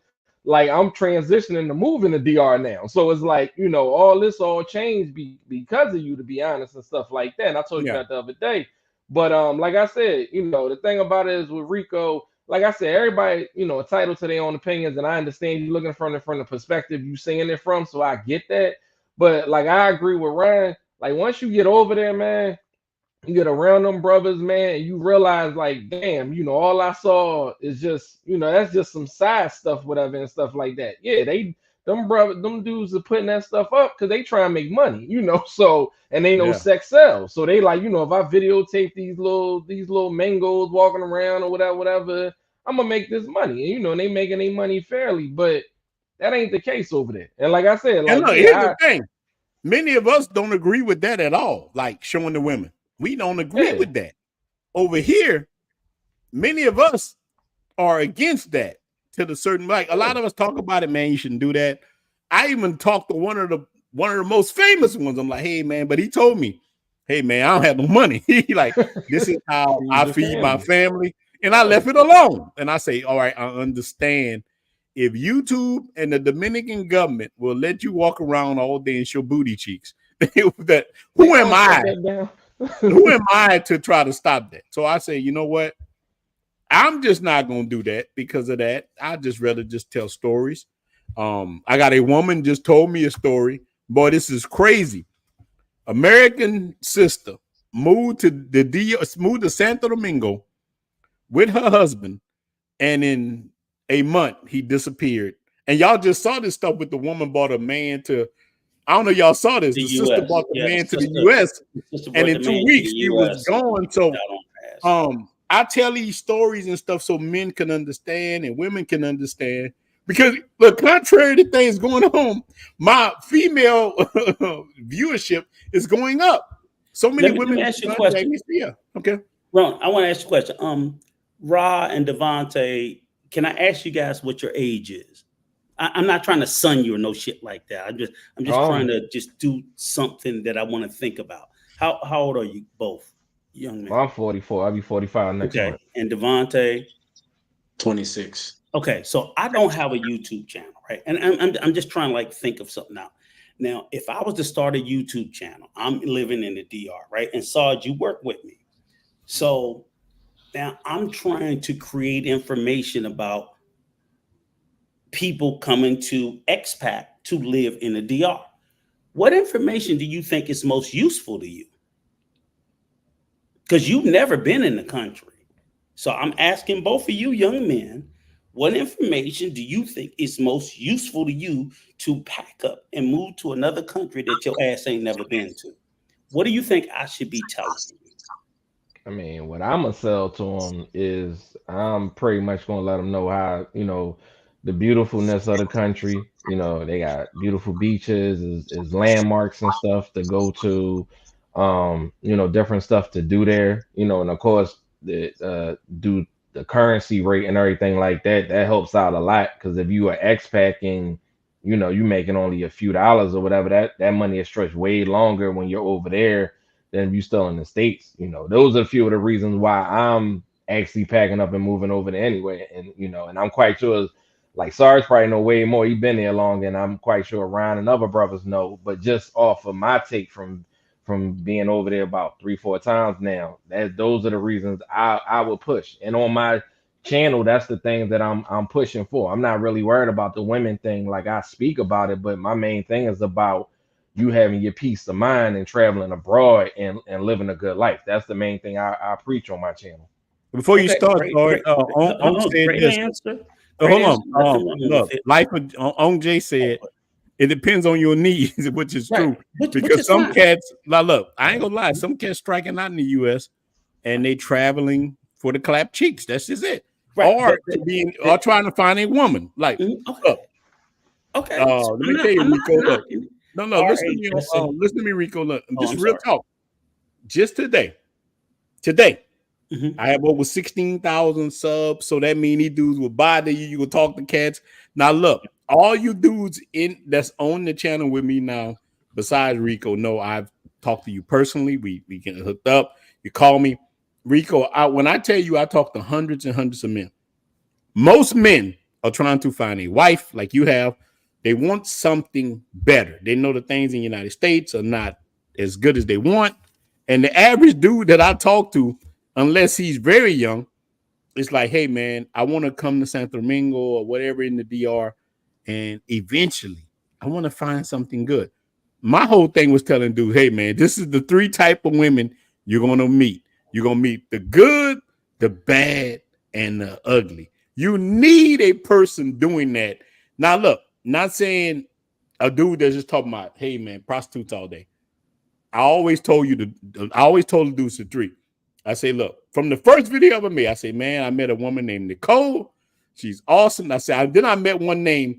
to moving to DR now. So it's like, all this all changed because of you, to be honest, and stuff like that. And I told you that the other day. But like I said, the thing about it is with Rico, like I said, everybody, entitled to their own opinions, and I understand you looking from the perspective you saying it from, so I get that. But like I agree with Ryan, like once you get over there, man, you get around them brothers, man, and you realize like, damn, all I saw is just, that's just some side stuff, whatever, and stuff like that. Yeah, them dudes are putting that stuff up because they try and make money, so, and they know sex sells. So they like, if I videotape these little mangoes walking around or whatever, I'm gonna make this money. And they making their money fairly, but that ain't the case over there. And like I said, like, and look, here's the thing. Many of us don't agree with that at all, like showing the women. We don't agree with that. Over here, many of us are against that. To the certain, like a lot of us talk about it, man. You shouldn't do that. I even talked to one of the most famous ones. I'm like, hey man, but he told me, hey man, I don't have no money. He like, this is how I feed my family, and I left it alone. And I say, all right, I understand. If YouTube and the Dominican government will let you walk around all day and show booty cheeks, that who am I? Who am I to try to stop that? So I say, you know what? I'm just not going to do that because of that. I'd just rather just tell stories. I got a woman just told me a story. Boy, this is crazy. American sister moved to Santo Domingo with her husband, and in a month he disappeared. And y'all just saw this stuff with the woman bought a man to, I don't know, y'all saw this. The sister bought the man to the U.S. and in 2 weeks he was gone. So I tell these stories and stuff so men can understand and women can understand. Because look, contrary to things going on, my female viewership is going up. So many Let women me ask you a question. Yeah. Okay. Ron, I want to ask you a question. Ra and Devontae, can I ask you guys what your age is? I'm not trying to sun you or no shit like that. I'm just trying to just do something that I want to think about. How old are you both, young man? I'm 44. I'll be 45 next month. And Devontae? 26. Okay, so I don't have a YouTube channel, right? And I'm just trying to like think of something out. Now, if I was to start a YouTube channel, I'm living in the DR, right? And Sarge, you work with me. So now I'm trying to create information about people coming to expat to live in the DR. What information do you think is most useful to you? Because you've never been in the country. So I'm asking both of you young men, what information do you think is most useful to you to pack up and move to another country that your ass ain't never been to? What do you think I should be telling you? I mean, what I'm gonna sell to them is I'm pretty much gonna let them know how, the beautifulness of the country. They got beautiful beaches, is landmarks and stuff to go to, different stuff to do there, and of course do the currency rate and everything like that. That helps out a lot, because if you are expatting, you making only a few dollars or whatever, that money is stretched way longer when you're over there than if you're still in the States. Those are a few of the reasons why I'm actually packing up and moving over there anyway. And I'm quite sure, like, Sarge probably know way more. He's been there long, and I'm quite sure Ryan and other brothers know. But just off of my take from being over there about 3-4 times now, those are the reasons I would push. And on my channel, that's the thing that I'm pushing for. I'm not really worried about the women thing. Like, I speak about it, but my main thing is about you having your peace of mind and traveling abroad and living a good life. That's the main thing I preach on my channel. Before you start, great answer. Hold on. Look, on Jay said it depends on your needs, which is true. Because some cats, look, I ain't gonna lie, some cats striking out in the US and they traveling for the clap cheeks. That's just it. Right. Or trying to find a woman. Like, look. Okay. Let me tell you, Rico. Look. No, listen to me, Rico. Look, just real talk. Just today, I have over 16,000 subs. So that means these dudes will bother you. You will talk to cats. Now, look, all you dudes that's on the channel with me now, besides Rico, know I've talked to you personally. We get hooked up. You call me, Rico. When I tell you I talk to hundreds and hundreds of men, most men are trying to find a wife like you have. They want something better. They know the things in the United States are not as good as they want. And the average dude that I talk to, unless he's very young, it's like, hey, man, I want to come to Santo Domingo or whatever in the DR. And eventually, I want to find something good. My whole thing was telling dudes, hey, man, this is the 3 type of women you're going to meet. You're going to meet the good, the bad, and the ugly. You need a person doing that. Now, look. Not saying a dude that's just talking about, hey man, prostitutes all day. I always told the dudes the 3. I say, look, from the first video I ever made, I say, man, I met a woman named Nicole. She's awesome. I said, then I met one named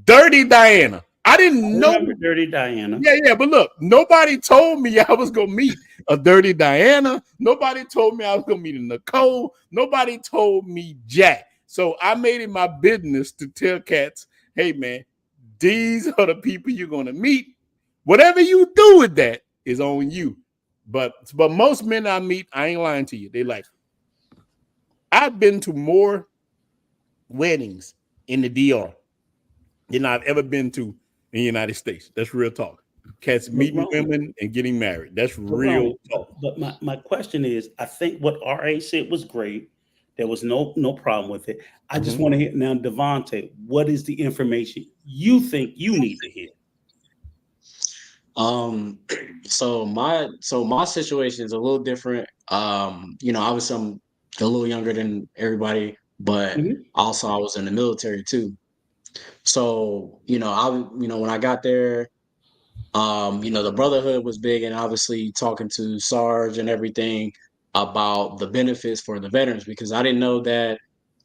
Dirty Diana. I didn't know Dirty Diana. Yeah, but look, nobody told me I was gonna meet a Dirty Diana. Nobody told me I was gonna meet a Nicole. Nobody told me jack. So I made it my business to tell cats, hey, man, these are the people you're going to meet. Whatever you do with that is on you. But most men I meet, I ain't lying to you. They like, I've been to more weddings in the DR than I've ever been to in the United States. That's real talk. Cats meeting women and getting married. That's real talk. But my question is, I think what RA said was great. There was no problem with it. I just want to hear now, Devontae, what is the information you think you need to hear? So my situation is a little different. Obviously I'm a little younger than everybody, but also I was in the military too. So, when I got there, the brotherhood was big, and obviously talking to Sarge and everything about the benefits for the veterans, because I didn't know that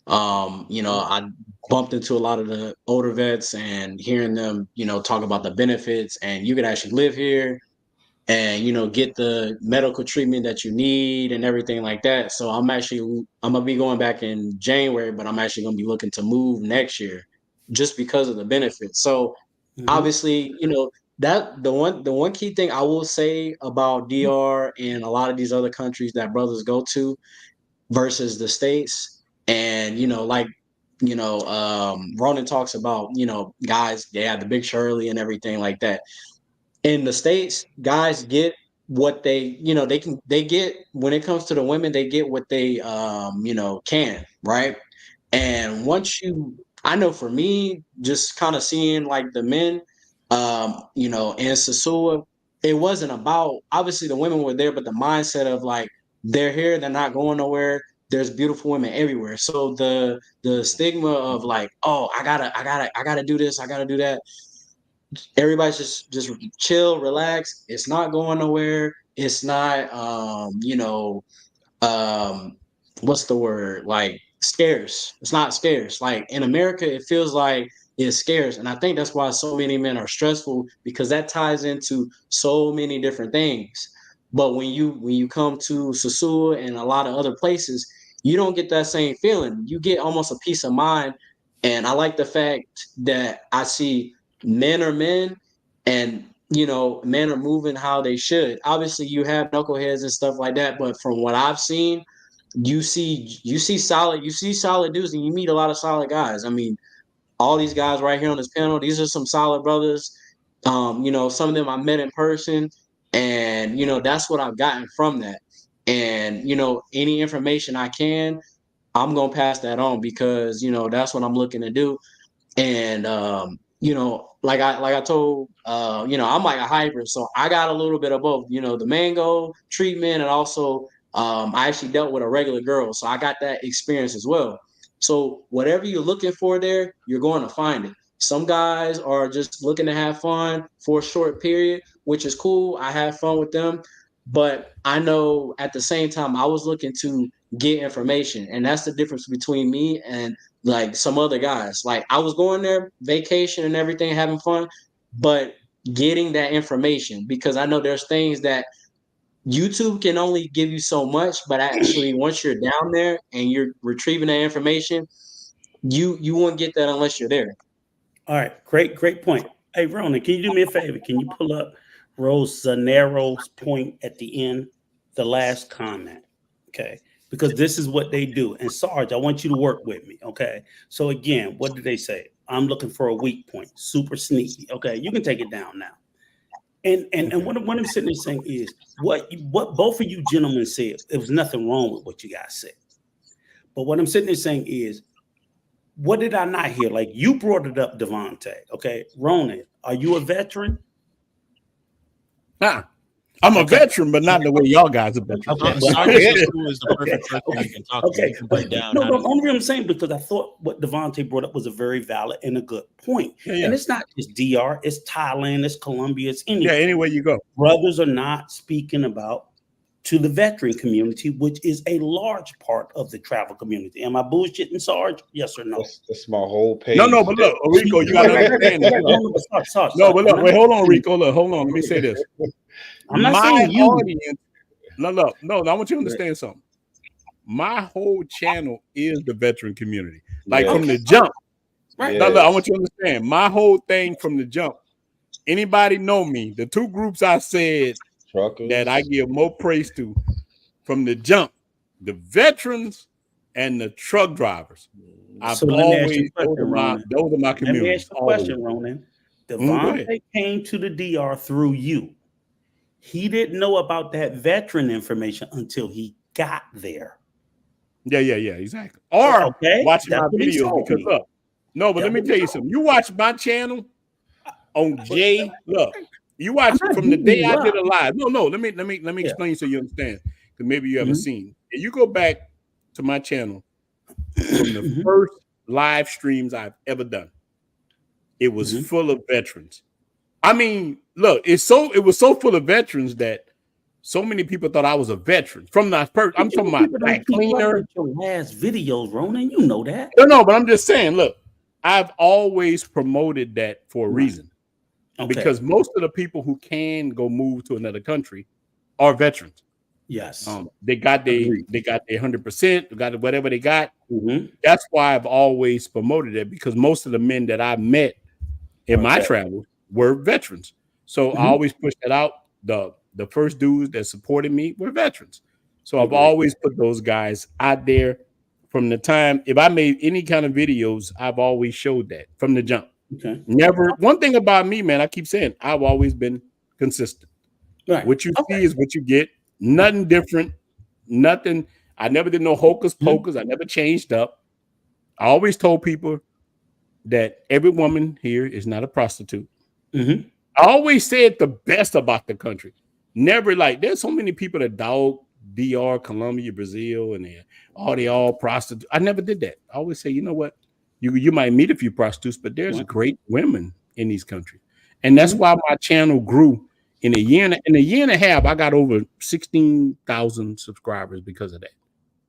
You know, I bumped into a lot of the older vets and hearing them, you know, talk about the benefits, and you could actually live here and, you know, get the medical treatment that you need and everything like that. So I'm gonna be going back in January, but I'm actually gonna be looking to move next year just because of the benefits. So obviously, you know, that the one key thing I will say about DR and a lot of these other countries that brothers go to versus the States, and, you know, like, you know, Ronan talks about, you know, guys, they have the big Shirley and everything like that. In the States, guys get what they, you know, they get, when it comes to the women, they get what they you know, can, right? And once I know for me, just kind of seeing like the men, you know, in Sasua, it wasn't about, obviously the women were there, but the mindset of like, they're here, they're not going nowhere. There's beautiful women everywhere. So the stigma of like, oh, I gotta do this, I gotta do that. Everybody's just chill, relax. It's not going nowhere. It's not you know, what's the word? Like scarce. It's not scarce. Like in America, it feels like it's scarce. And I think that's why so many men are stressful, because that ties into so many different things. But when you come to Sasua and a lot of other places, you don't get that same feeling. You get almost a peace of mind. And I like the fact that I see men are men, and, you know, men are moving how they should. Obviously, you have knuckleheads and stuff like that, but from what I've seen, you see solid dudes, and you meet a lot of solid guys. I mean, all these guys right here on this panel, these are some solid brothers. You know, some of them I met in person, and, you know, that's what I've gotten from that. And, you know, any information I can, I'm gonna pass that on, because, you know, that's what I'm looking to do. And you know, like I told, you know, I'm like a hybrid, so I got a little bit of both. You know, the mango treatment, and also I actually dealt with a regular girl, so I got that experience as well. So whatever you're looking for there, you're going to find it. Some guys are just looking to have fun for a short period, which is cool. I have fun with them, but I know at the same time I was looking to get information, and that's the difference between me and like some other guys. Like I was going there, vacation and everything, having fun, but getting that information, because I know there's things that YouTube can only give you so much, but actually once you're down there and you're retrieving that information, you won't get that unless you're there. All right, great point. Hey, Ronan, can you do me a favor? Can you pull up Rosanero's point at the end, the last comment? Okay, because this is what they do. And Sarge, I want you to work with me. Okay, so again, what did they say? I'm looking for a weak point, super sneaky. Okay, you can take it down now. And what I'm sitting there saying is what both of you gentlemen said. There was nothing wrong with what you guys said. But what I'm sitting there saying is, what did I not hear? Like you brought it up, Devontae. Okay, Ronan, are you a veteran? Nah, I'm a veteran, but not the way y'all guys are veterans. Okay, is the perfect person you can talk to. Okay, Break down. No, only reason I'm saying, because I thought what Devontae brought up was a very valid and a good point. Yeah. And it's not just DR, it's Thailand, it's Colombia, it's anywhere. Yeah, anywhere you go. Brothers are not speaking about to the veteran community, which is a large part of the travel community. Am I bullshitting, Sarge? Yes or no? That's my whole page. No, but look, Rico, you gotta understand this. No, but look, wait, hold on, Rico. Look, hold on. Let me say this. I'm not saying you. Audience, no, I want you to understand something. My whole channel is the veteran community. Like from the jump. Right. No, look, I want you to understand. My whole thing from the jump. Anybody know me? The two groups I said truckers that I give more praise to from the jump, the veterans and the truck drivers. I've always, those are my community. Let me ask you a question, Ronan. Devontae came to the DR through you. He didn't know about that veteran information until he got there. Yeah, exactly. Or watching my videos, because look, no, but let me tell you something. You watch my channel on Jay. Look, you watch it from the day I did a live. No, let me explain so you understand, because maybe you haven't seen. If you go back to my channel from the first live streams I've ever done, it was full of veterans. I mean, look, it was so full of veterans that so many people thought I was a veteran from the first. I'm talking about black cleaner. Your last videos, Ronan, you know that. No, but I'm just saying, look, I've always promoted that for a reason. Okay. Because most of the people who can go move to another country are veterans. Yes. They got their 100%, got whatever they got. Mm-hmm. That's why I've always promoted it, because most of the men that I met in my travels were veterans. So I always push that out. The first dudes that supported me were veterans. So I've always put those guys out there from the time. If I made any kind of videos, I've always showed that from the jump. Okay. Never. One thing about me, man, I keep saying I've always been consistent. Right. What you see is what you get. Nothing different. Nothing. I never did no hocus pocus. I never changed up. I always told people that every woman here is not a prostitute. Mm-hmm. I always said the best about the country. Never like, there's so many people that dog DR, Colombia, Brazil, and they all prostitutes. I never did that. I always say, you know what? You might meet a few prostitutes, but there's great women in these countries. And that's why my channel grew. In a year and a half, I got over 16,000 subscribers because of that.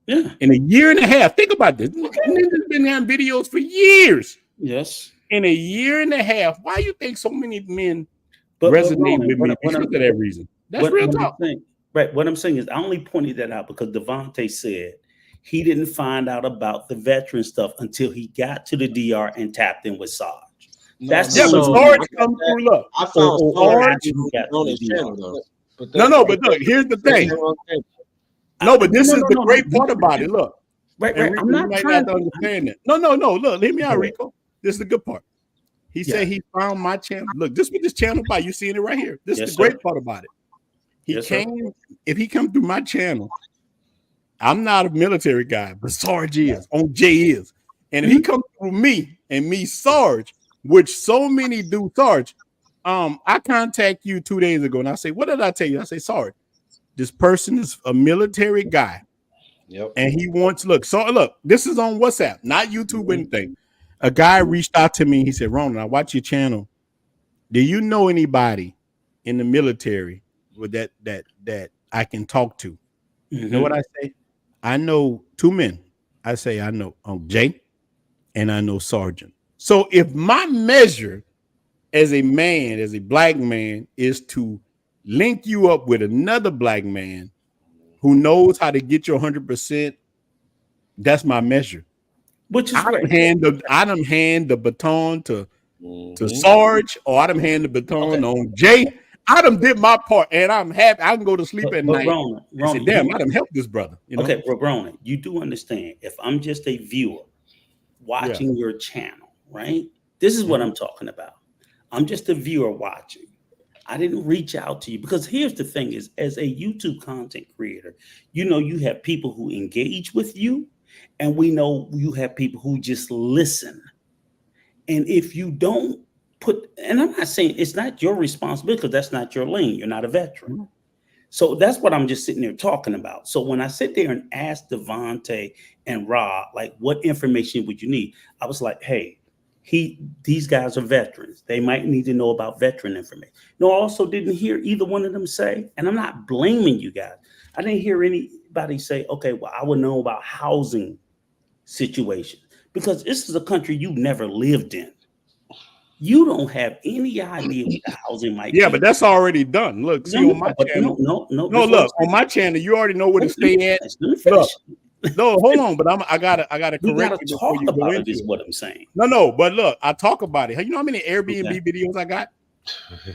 Yeah. In a year and a half, think about this. Ninja's been having videos for years. Yes. In a year and a half, why you think so many men resonate with me? Because of that reason. That's real talk. Right. What I'm saying is, I only pointed that out because Devontae said he didn't find out about the veteran stuff until he got to the DR and tapped in with Sarge. That's but Sarge come through. Look, I found Sarge on his channel though. But look, here's the thing. No, but this is the great part about it. Look, right. Rico, I'm not trying to understand that. No. Look, hear me out, Rico. This is the good part. He said he found my channel. Look, this is what this channel about. You seeing it right here. This is the great part about it. He came. If he come through my channel, I'm not a military guy, but Sarge is. On Jay is. And if he comes through me and me Sarge, which so many do, Sarge, I contact you 2 days ago and I say, what did I tell you? I say, Sarge, this person is a military guy. Yep. And he wants, look, this is on WhatsApp, not YouTube or anything. A guy reached out to me. He said, Ronan, I watch your channel. Do you know anybody in the military with that I can talk to? You know what I say? I know 2 men. I say, I know Jay and I know Sergeant. So if my measure as a man, as a black man, is to link you up with another black man who knows how to get your 100%, that's my measure. Which is I done hand the baton to Sarge, or I done hand the baton on Jay. I done did my part, and I'm happy. I can go to sleep at night. Ronan, say, damn, I done helped this brother. You know? Okay, Ronan, you do understand. If I'm just a viewer watching your channel, right? This is what I'm talking about. I'm just a viewer watching. I didn't reach out to you because here's the thing: is as a YouTube content creator, you know you have people who engage with you, and we know you have people who just listen. And if you don't put, and I'm not saying it's not your responsibility because that's not your lane. You're not a veteran. So that's what I'm just sitting there talking about. So when I sit there and ask Devontae and Rob, like, what information would you need? I was like, hey, these guys are veterans. They might need to know about veteran information. No, I also didn't hear either one of them say, and I'm not blaming you guys. I didn't hear anybody say, okay, well, I would know about housing situations because this is a country you've never lived in. You don't have any idea what the housing might be. Yeah, but that's already done. Look, see on my channel. No, look, on my channel, you already know where to stay at. Look, no, hold on, but I gotta correct you before you go into is what I'm saying. No, but look, I talk about it. You know how many Airbnb videos I got?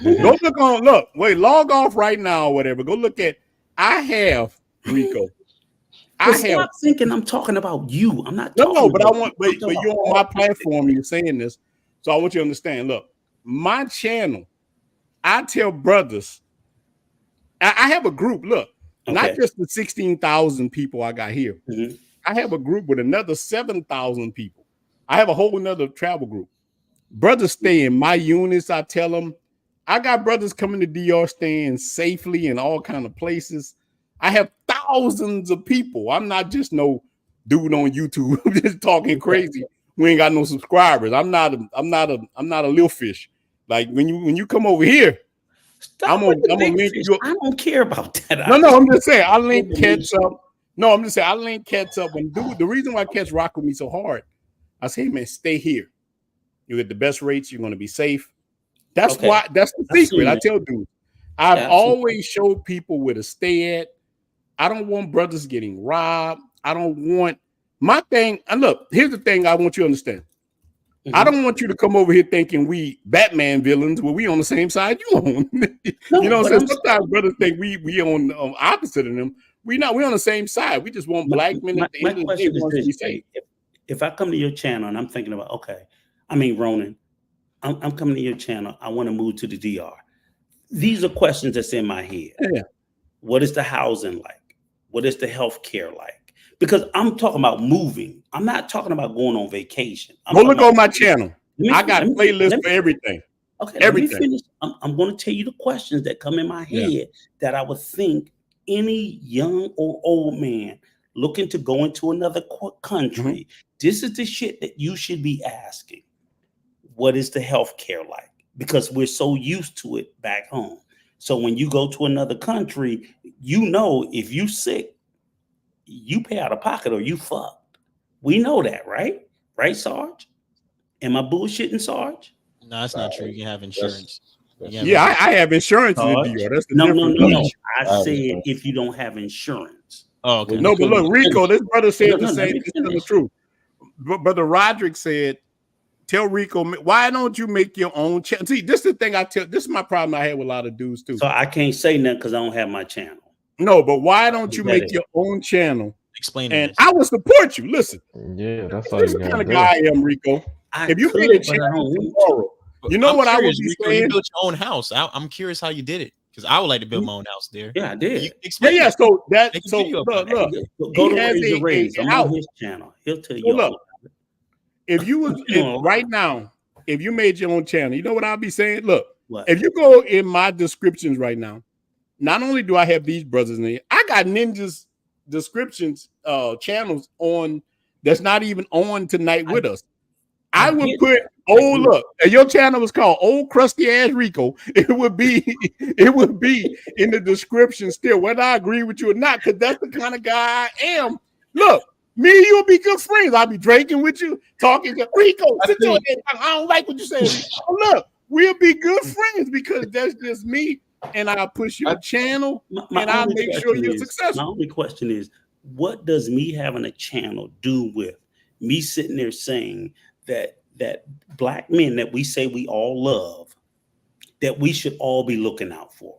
Go look log off right now or whatever. Go look at, I have, Rico. Stop thinking I'm talking about you. I'm not talking but about but you're on my platform and you're saying this. So I want you to understand, look, my channel, I tell brothers, I have a group, look, not just the 16,000 people I got here. Mm-hmm. I have a group with another 7,000 people. I have a whole another travel group. Brothers stay in my units. I tell them, I got brothers coming to DR staying safely in all kind of places. I have thousands of people. I'm not just no dude on YouTube just talking crazy. We ain't got no subscribers. I'm not a little fish. Like when you come over here, Stop I'm with the gonna big link fish. you. I don't care about that. No, I'm just saying. I link Cats up. No, I'm just saying. I link Cats up. And dude, the reason why Cats rock with me so hard, I say, man, stay here. You get the best rates. You're gonna be safe. That's Okay. why. That's the I've seen secret. I that. tell dudes. I've Yeah, I've seen always showed people where to stay at. I don't want brothers getting robbed. I don't want my thing. And look, here's the thing I want you to understand. I Mhm. don't want you to come over here thinking we Batman villains when we on the same side you on. No, You know what but I'm saying? I'm Sometimes brothers think we on opposite of them. We not. We on the same side. We just want black men at the my end of the day question is wants to be this: safe. if I come to your channel and I'm thinking about, okay, I mean, Ronan, I'm coming to your channel. I want to move to the DR. These are questions that's in my head. Yeah. What is the housing like? What is the health care like? Because I'm talking about moving. I'm not talking about going on vacation. Go look on my channel. I got playlists let me- for everything. Okay, Everything. let me finish. I'm going to tell you the questions that come in my head that I would think any young or old man looking to go into another country, this is the shit that you should be asking. What is the health care like? Because we're so used to it back home. So when you go to another country, you know if you sick, you pay out of pocket or you fucked. We know that, right? Right, Sarge? Am I bullshitting, Sarge? No, that's not true. You can have insurance. I have insurance in the Sarge? DR. That's the No. difference. I said if you don't have insurance. Oh, okay. No, but look, Rico, this brother said No, the let same. me This is the finish. truth. Brother Roderick said, "Tell Rico, why don't you make your own channel?" See, this is the thing I tell. This is my problem I had with a lot of dudes too. So I can't say nothing because I don't have my channel. No, but why don't Is you that make it? your own channel? Explain And this. I will support you. Listen, Yeah, that's all this is you the kind gotta of do. guy I am, Rico. I If you could, made a but I channel don't want to. tomorrow, you know I'm what I would curious, be Rico, saying? you built your own house. I'm curious how you did it because I would like to build my own house there. Yeah, I did. Explain Yeah. it. So that, Make a so video about look, that. Go he to has Razor Rays. a I'm house. on his channel. He'll tell So you all look, about it. if you was You know, right now, if you made your own channel, you know what I'll be saying? Look, What? if you go in my descriptions right now, not only do I have these brothers in there, I got ninjas descriptions channels on that's not even on tonight with us. I would get put that. look, and your channel was called Old Crusty Ass Rico. It would be in the description still, whether I agree with you or not, because that's the kind of guy I am. Look, me and you'll be good friends. I'll be drinking with you, talking to Rico. Sit your head down. I don't like what you say. Oh, look, we'll be good friends because that's just me. And I'll push your channel and I'll make sure you're My successful. only question is, what does me having a channel do with me sitting there saying that black men that we say we all love, that we should all be looking out for?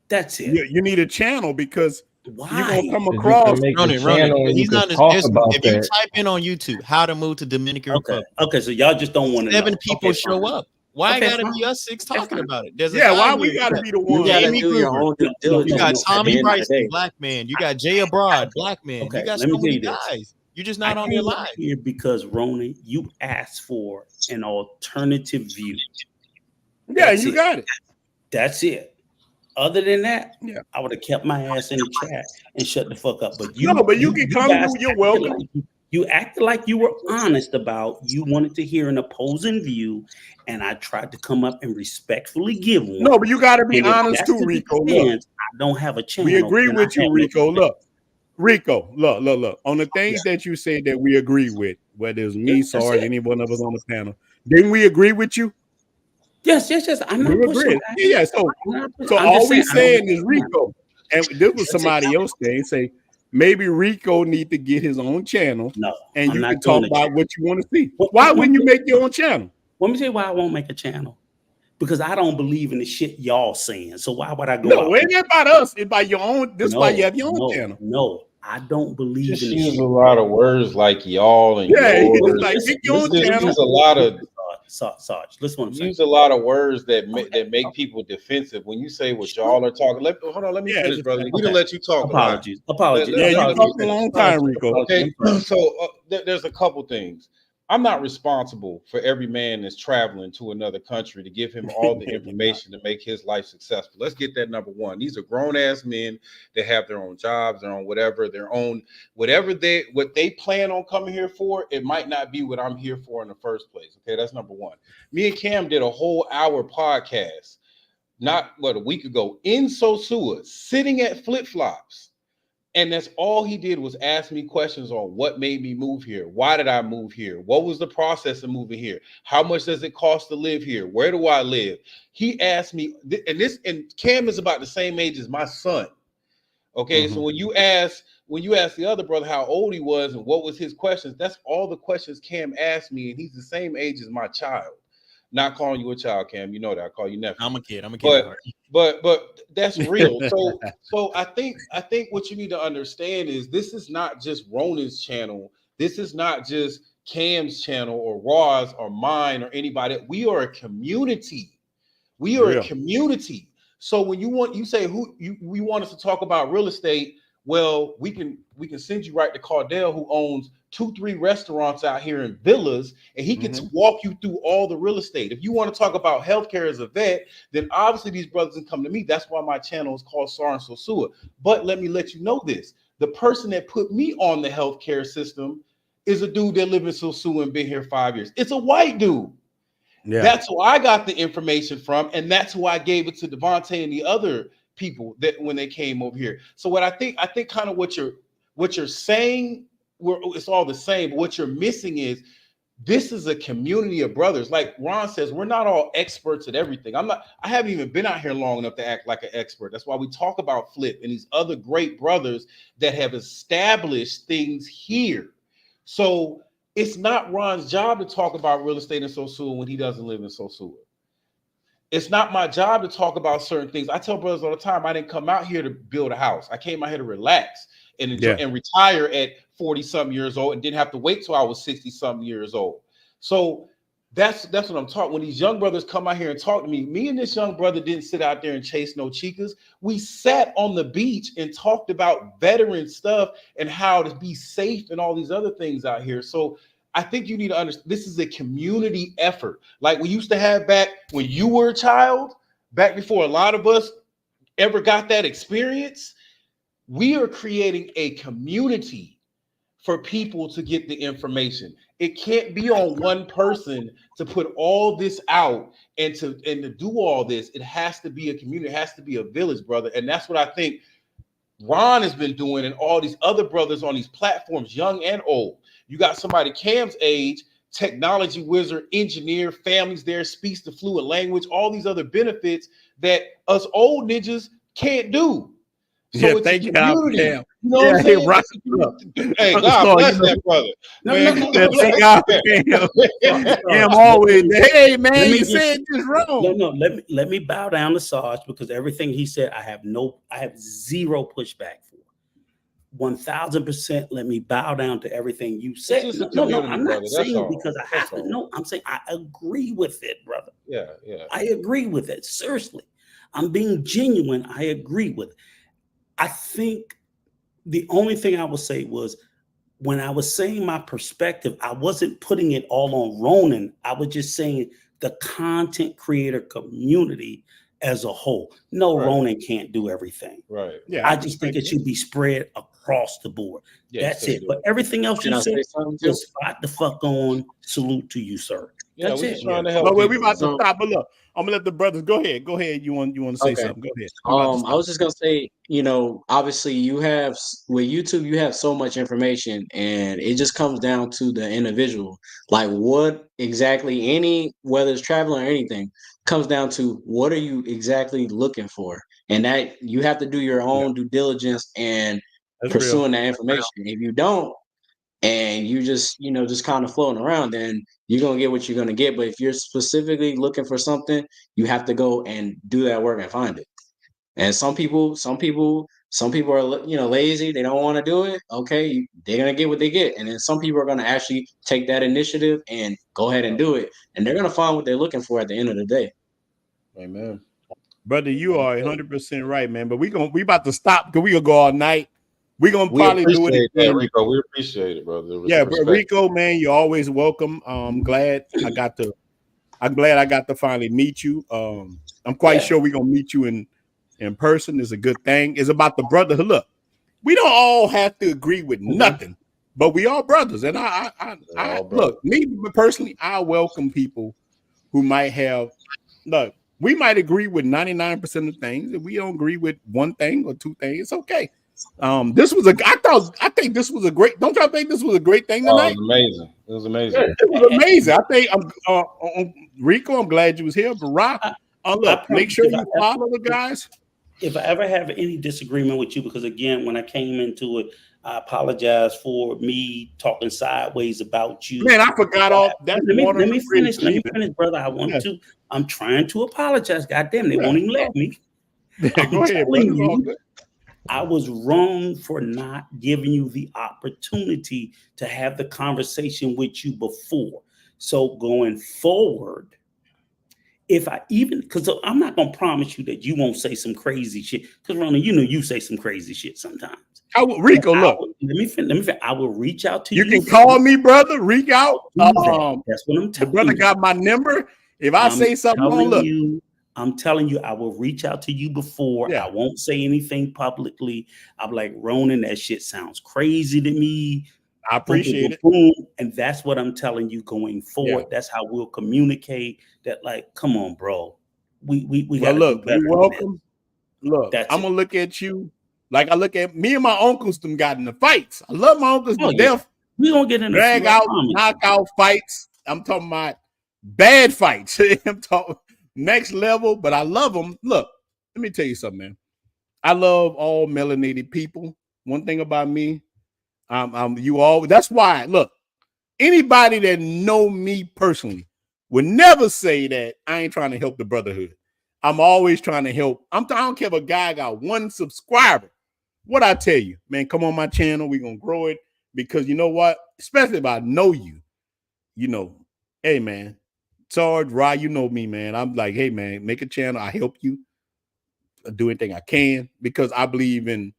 That's it. You need a channel because Why? you're gonna come You across. can make a Ronan, channel and you he's can not. talk about If you that. type in on YouTube how to move to Dominican Okay. Republic, Okay. So y'all just don't want to. 7 people show fine. up. Why Okay, gotta fine. be us 6 Okay, talking fine. about it? There's a Yeah, guy why we here. gotta be the You one? gotta Jamie do your Kruger. own due diligence. You got at the Tommy end of the Bryson, day. black man. You got Jay Abroad, black man. Okay, You got let me so many tell you this. guys. You're just not I on their came live. up here because Ronan, you asked for an alternative view. Yeah, That's you it. got it. That's it. Other than that, Yeah. I would have kept my ass in the chat and shut the fuck up. But you, No, but you can come. guys You're acted welcome. like you acted like you were honest about you wanted to hear an opposing view, and I tried to come up and respectfully give one. No, but you got to be And if honest that's too, the Rico. Look, defense, I don't have a channel. we agree and I with you, have no Rico. defense. Look, Rico, look. On the things that you said that we agree with, whether it's me, Yeah, that's Sarge, it. any one of us on the panel, didn't we agree with you? Yes. I'm not We pushing agree. back. Yeah. So I'm not pushing- So I'm all just we saying, I don't saying is have a channel. Rico, and this was That's it. somebody else saying, say maybe Rico need to get his own channel, No, and I'm you not can talk doing a about channel. what you want to see. What- Why what- wouldn't you make your own channel? Let me tell you why I won't make a channel. Because I don't believe in the shit y'all saying. So why would I go No, out? it ain't about us. It's about your own. This is why you have your own channel. No, I don't believe Just in the use shit. a lot of words like y'all and Yeah, yours. it's like pick your own Just channel. use a lot of Sarge, listen what I'm saying. use a lot of words that make people defensive. When you say what y'all are talking, hold on, let me Yeah, finish, just- brother. We okay. didn't let you talk. a lot. Apologies. Yeah, you Apologies. talked a long time, Rico. Okay, so there's a couple things. I'm not responsible for every man that's traveling to another country to give him all the information to make his life successful. Let's get that number one. These are grown ass men that have their own jobs, their own whatever, what they plan on coming here for. It might not be what I'm here for in the first place. Okay, that's number one. Me and Cam did a whole hour podcast. not a week ago in Sosua, sitting at Flip Flops. And that's all he did was ask me questions on what made me move here. Why did I move here? What was the process of moving here? How much does it cost to live here? Where do I live? He asked me, and Cam is about the same age as my son. Okay, so when you ask the other brother how old he was and what was his questions, that's all the questions Cam asked me, and he's the same age as my child. Not calling you a child, Cam. You know that. I call you nephew. I'm a kid. I'm a kid. But that's real. So I think what you need to understand is this is not just Ronan's channel. This is not just Cam's channel or Raw's or mine or anybody. We are a community. We are a community. So when you say we want us to talk about real estate, well, we can send you right to Cardell, who owns 2-3 restaurants out here in Villas, and he can walk you through all the real estate. If you want to talk about healthcare as a vet, then obviously these brothers can come to me. That's why my channel is called SAR and Sosua. But let me let you know this: the person that put me on the healthcare system is a dude that lives in Sosua and been here 5 years. It's a white dude. Yeah. That's who I got the information from, and that's who I gave it to Devontae and the other people that when they came over here. So what I think kind of what you're saying, it's all the same, but what you're missing is this is a community of brothers. Like Ron says, we're not all experts at everything. I haven't even been out here long enough to act like an expert. That's why we talk about Flip and these other great brothers that have established things here. So it's not Ron's job to talk about real estate in Sosua when he doesn't live in Sosua. It's not my job to talk about certain things. I tell brothers all the time, I didn't come out here to build a house. I came out here to relax and enjoy, and retire at 40-something years old and didn't have to wait till I was 60-something years old. So that's what I'm talking. When these young brothers come out here and talk to me and this young brother didn't sit out there and chase no chicas. We sat on the beach and talked about veteran stuff and how to be safe and all these other things out here. So I think you need to understand this is a community effort. Like we used to have back when you were a child, back before a lot of us ever got that experience. We are creating a community for people to get the information. It can't be on one person to put all this out and to do all this. It has to be a community. It has to be a village, brother. And that's what I think Ron has been doing and all these other brothers on these platforms, young and old. You got somebody Cam's age, technology wizard, engineer, families there, speaks the fluent language, all these other benefits that us old ninjas can't do. So it's thank a community. You, you know what I'm saying? Right. Hey, God bless that brother. Thank God for Cam always. Hey, man, you said this wrong. No, let me bow down to Sarge because everything he said, I have zero pushback for. 1000%. Let me bow down to everything you said. No, I'm not saying because I have to. No, I'm saying I agree with it, brother. Yeah. I agree with it. Seriously, I'm being genuine. I agree with it. I think the only thing I would say was when I was saying my perspective, I wasn't putting it all on Ronan. I was just saying the content creator community as a whole. No, right. Ronan can't do everything. Right. Yeah. I just think it should be spread across the board. Yeah, that's it. But everything else you said, just spot the fuck on. Salute to you, sir. That's it. Trying to help. We about to stop. But look, I'm gonna let the brothers go ahead. Go ahead. You want to say something? Go ahead. I was just gonna say, obviously you have with YouTube, you have so much information, and it just comes down to the individual. Like what exactly whether it's traveling or anything, comes down to what are you exactly looking for, and that you have to do your own due diligence and pursuing that information. If you don't, and you just kind of floating around, then you're going to get what you're going to get. But if you're specifically looking for something, you have to go and do that work and find it. And some people are, lazy. They don't want to do it. Okay. They're going to get what they get. And then some people are going to actually take that initiative and go ahead and do it. And they're going to find what they're looking for at the end of the day. Amen. Brother, you are 100% right, man. But we about to stop because we going to go all night. We're gonna probably do it again. Rico. We appreciate it, brother. But Rico, man, you're always welcome. I'm glad I got to finally meet you. I'm quite sure we're gonna meet you in person. It's a good thing. It's about the brotherhood. Look, we don't all have to agree with nothing, but we are brothers. And I look, me personally, I welcome people who might have We might agree with 99% of things. If we don't agree with one thing or two things, it's okay. I think this was a great. Don't y'all think this was a great thing tonight? It was amazing. It was amazing. It was amazing. I think Rico, I'm glad you was here. But Rock, look, make sure you follow the guys. If I ever have any disagreement with you, because again, when I came into it, I apologize for me talking sideways about you. Man, I forgot all that. Let me finish. Let me finish, brother. I want to. I'm trying to apologize. God damn, they won't even let me. Go ahead, brother. I was wrong for not giving you the opportunity to have the conversation with you before. So going forward, if I even, because I'm not going to promise you that you won't say some crazy shit, because Rona, you know, you say some crazy shit sometimes. Rico, look. Let me finish. I will reach out to you. You can call me, brother. Reach out. That's what I'm telling you. The brother got my number. If I say something, look. I'm telling you, I will reach out to you before. Yeah. I won't say anything publicly. I'm like, Ronan, that shit sounds crazy to me. I appreciate it. Boom. And that's what I'm telling you going forward. Yeah. That's how we'll communicate that. Like, come on, bro. We got to look. You're welcome. Look, I'm gonna look at you like I look at me and my uncles. Them got in the fights. I love my uncles to death. We gonna get in drag out, knockout fights. I'm talking about bad fights. I'm talking next level, but I love them. Look, let me tell you something, man. I love all melanated people. One thing about me, that's why, look, anybody that know me personally would never say that I ain't trying to help the brotherhood. I'm always trying to help. I don't care if a guy got 1 subscriber. What I tell you, man, come on my channel. We're going to grow it because you know what? Especially if I know you, you know, hey, man, Sarge, Rye, you know me, man. I'm like, hey, man, make a channel. I help you. I do anything I can because I believe in,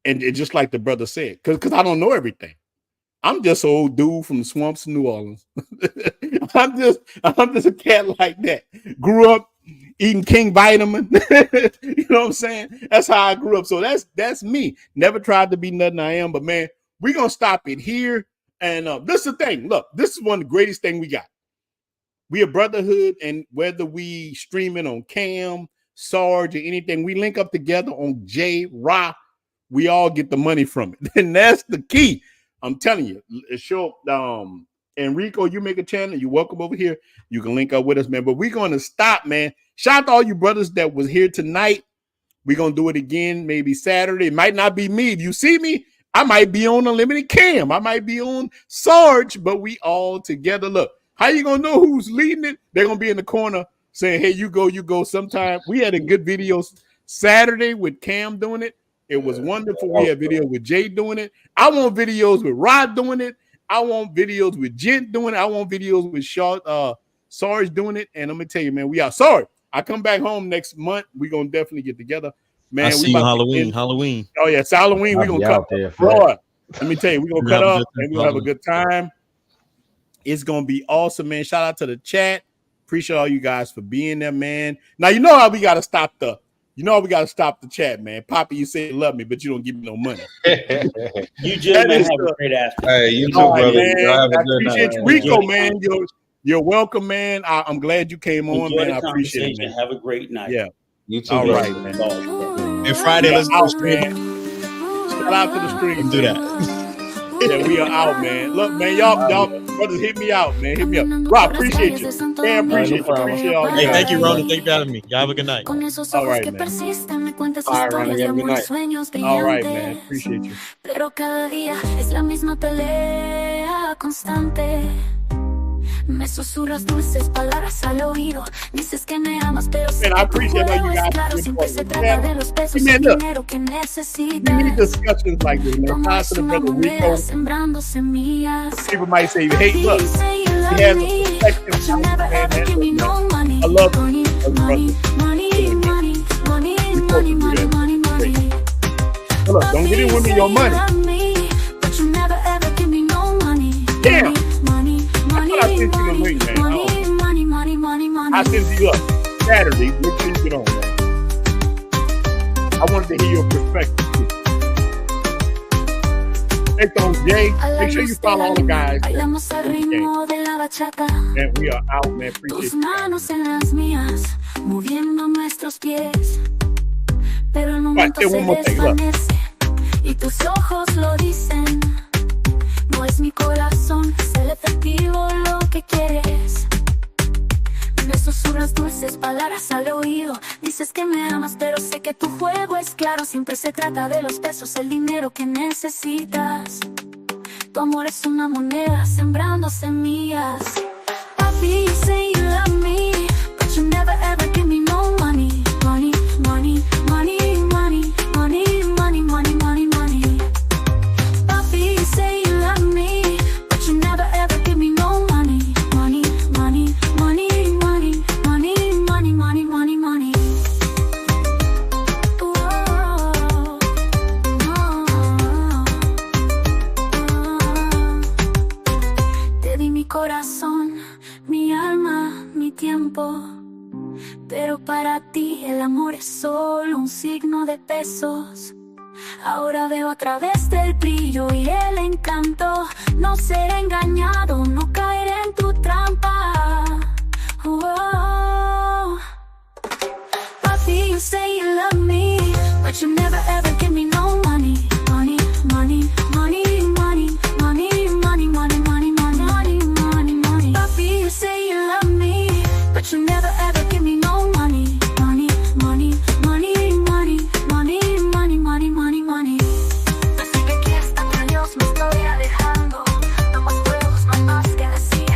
and it just like the brother said, because I don't know everything. I'm just an old dude from the swamps of New Orleans. I'm just a cat like that. Grew up eating King Vitamin. You know what I'm saying? That's how I grew up. So that's me. Never tried to be nothing I am, but man, we're gonna stop it here. And this is the thing. Look, this is one of the greatest things we got. We a brotherhood, and whether we streaming on Cam, Sarge, or anything, we link up together on J Rock. We all get the money from it, and that's the key. I'm telling you. It's sure. Enrico, you make a channel. You're welcome over here. You can link up with us, man. But we're gonna stop, man. Shout out to all you brothers that was here tonight. We're gonna do it again, maybe Saturday. It might not be me. If you see me, I might be on Unlimited Cam. I might be on Sarge, but we all together. Look. How you gonna know who's leading it? They're gonna be in the corner saying, hey, you go. Sometime we had a good video Saturday with Cam doing it. It was wonderful. We had video with Jay doing it. I want videos with Rod doing it. I want videos with Gent doing it. I want videos with Sarge doing it. And I'm gonna tell you, man, we are sorry. I come back home next month. We're gonna definitely get together. Man, I see you Halloween. Oh, yeah, it's Halloween. We're gonna cut up. Let me tell you, we're gonna cut up and we'll have a good time. It's gonna be awesome, man. Shout out to the chat. Appreciate all you guys for being there, man. Now you know how we gotta stop the chat, man. Poppy, you say you love me, but you don't give me no money. You just have a great ass. Hey, you too, brother. Man. I appreciate you, Rico, man. You're welcome, man. I'm glad you came on, man. I appreciate it, man. Have a great night. Yeah, you too. All right, man. And Friday, let's go stream. Shout out to the stream. Do that. Yeah, we are out, man. Look, man, y'all brothers, hit me out, man. Hit me up. Rob, appreciate you. Cam, appreciate you. Appreciate all you guys. Hey, thank you, Ronald. Thank you for having me. Y'all have a good night. All right, man. All right, Ronald. Have a good night. All right, man. Appreciate you. Pero cada día es la misma pelea constante. Me susurras dulces palabras al oído. Dices que me amas, pero man, I appreciate all you guys. Claro, siempre se trata de los pesos y dinero que necesitas. We need discussions like this, man. Time for the brother Rico. Sembrando semillas. People might say, hey, look, he has a perspective. I love you. Look, don't get in with me your money. Damn. I sent you the link, man. I sent you up Saturday. Make sure you get on, man. I wanted to hear your perspective too. Hey, so Jay, A la make sure you luz de follow la all the luna, guys. bailamos al ritmo de la bachata. And we are out, man. Appreciate Tus you. manos en las mías, moviendo nuestros pies. Pero el momento Right, se one more thing, look. desvanece y tus ojos lo dicen. No es mi corazón, es el efectivo lo que quieres. Me susurras dulces palabras al oído. Dices que me amas, pero sé que tu juego es claro. Siempre se trata de los pesos, el dinero que necesitas. Tu amor es una moneda sembrando semillas. Papi, you say you love me, but you never ever give me no money. Money, money, money, money, money, money, money, money, money. Papi, you say you love me, but you never ever give me no money. Money, money, money, money, money, money, money, money, money. Whoa, Te di mi corazón, mi alma, mi tiempo. Pero para ti el amor es solo un signo de pesos. Ahora veo a través del brillo y el encanto. No ser engañado, no caer en tu trampa. Oh. Papi, you say you love me, but you never ever give me no money. Money, money, money, money, money, money, money, money, money, money, money, money. Papi, you say you love me, but you never ever give me no money. Money, money, money, money, money, money, money, money, money. Así que aquí hasta que Dios me estoy alejando. No más juegos, no hay más que decir.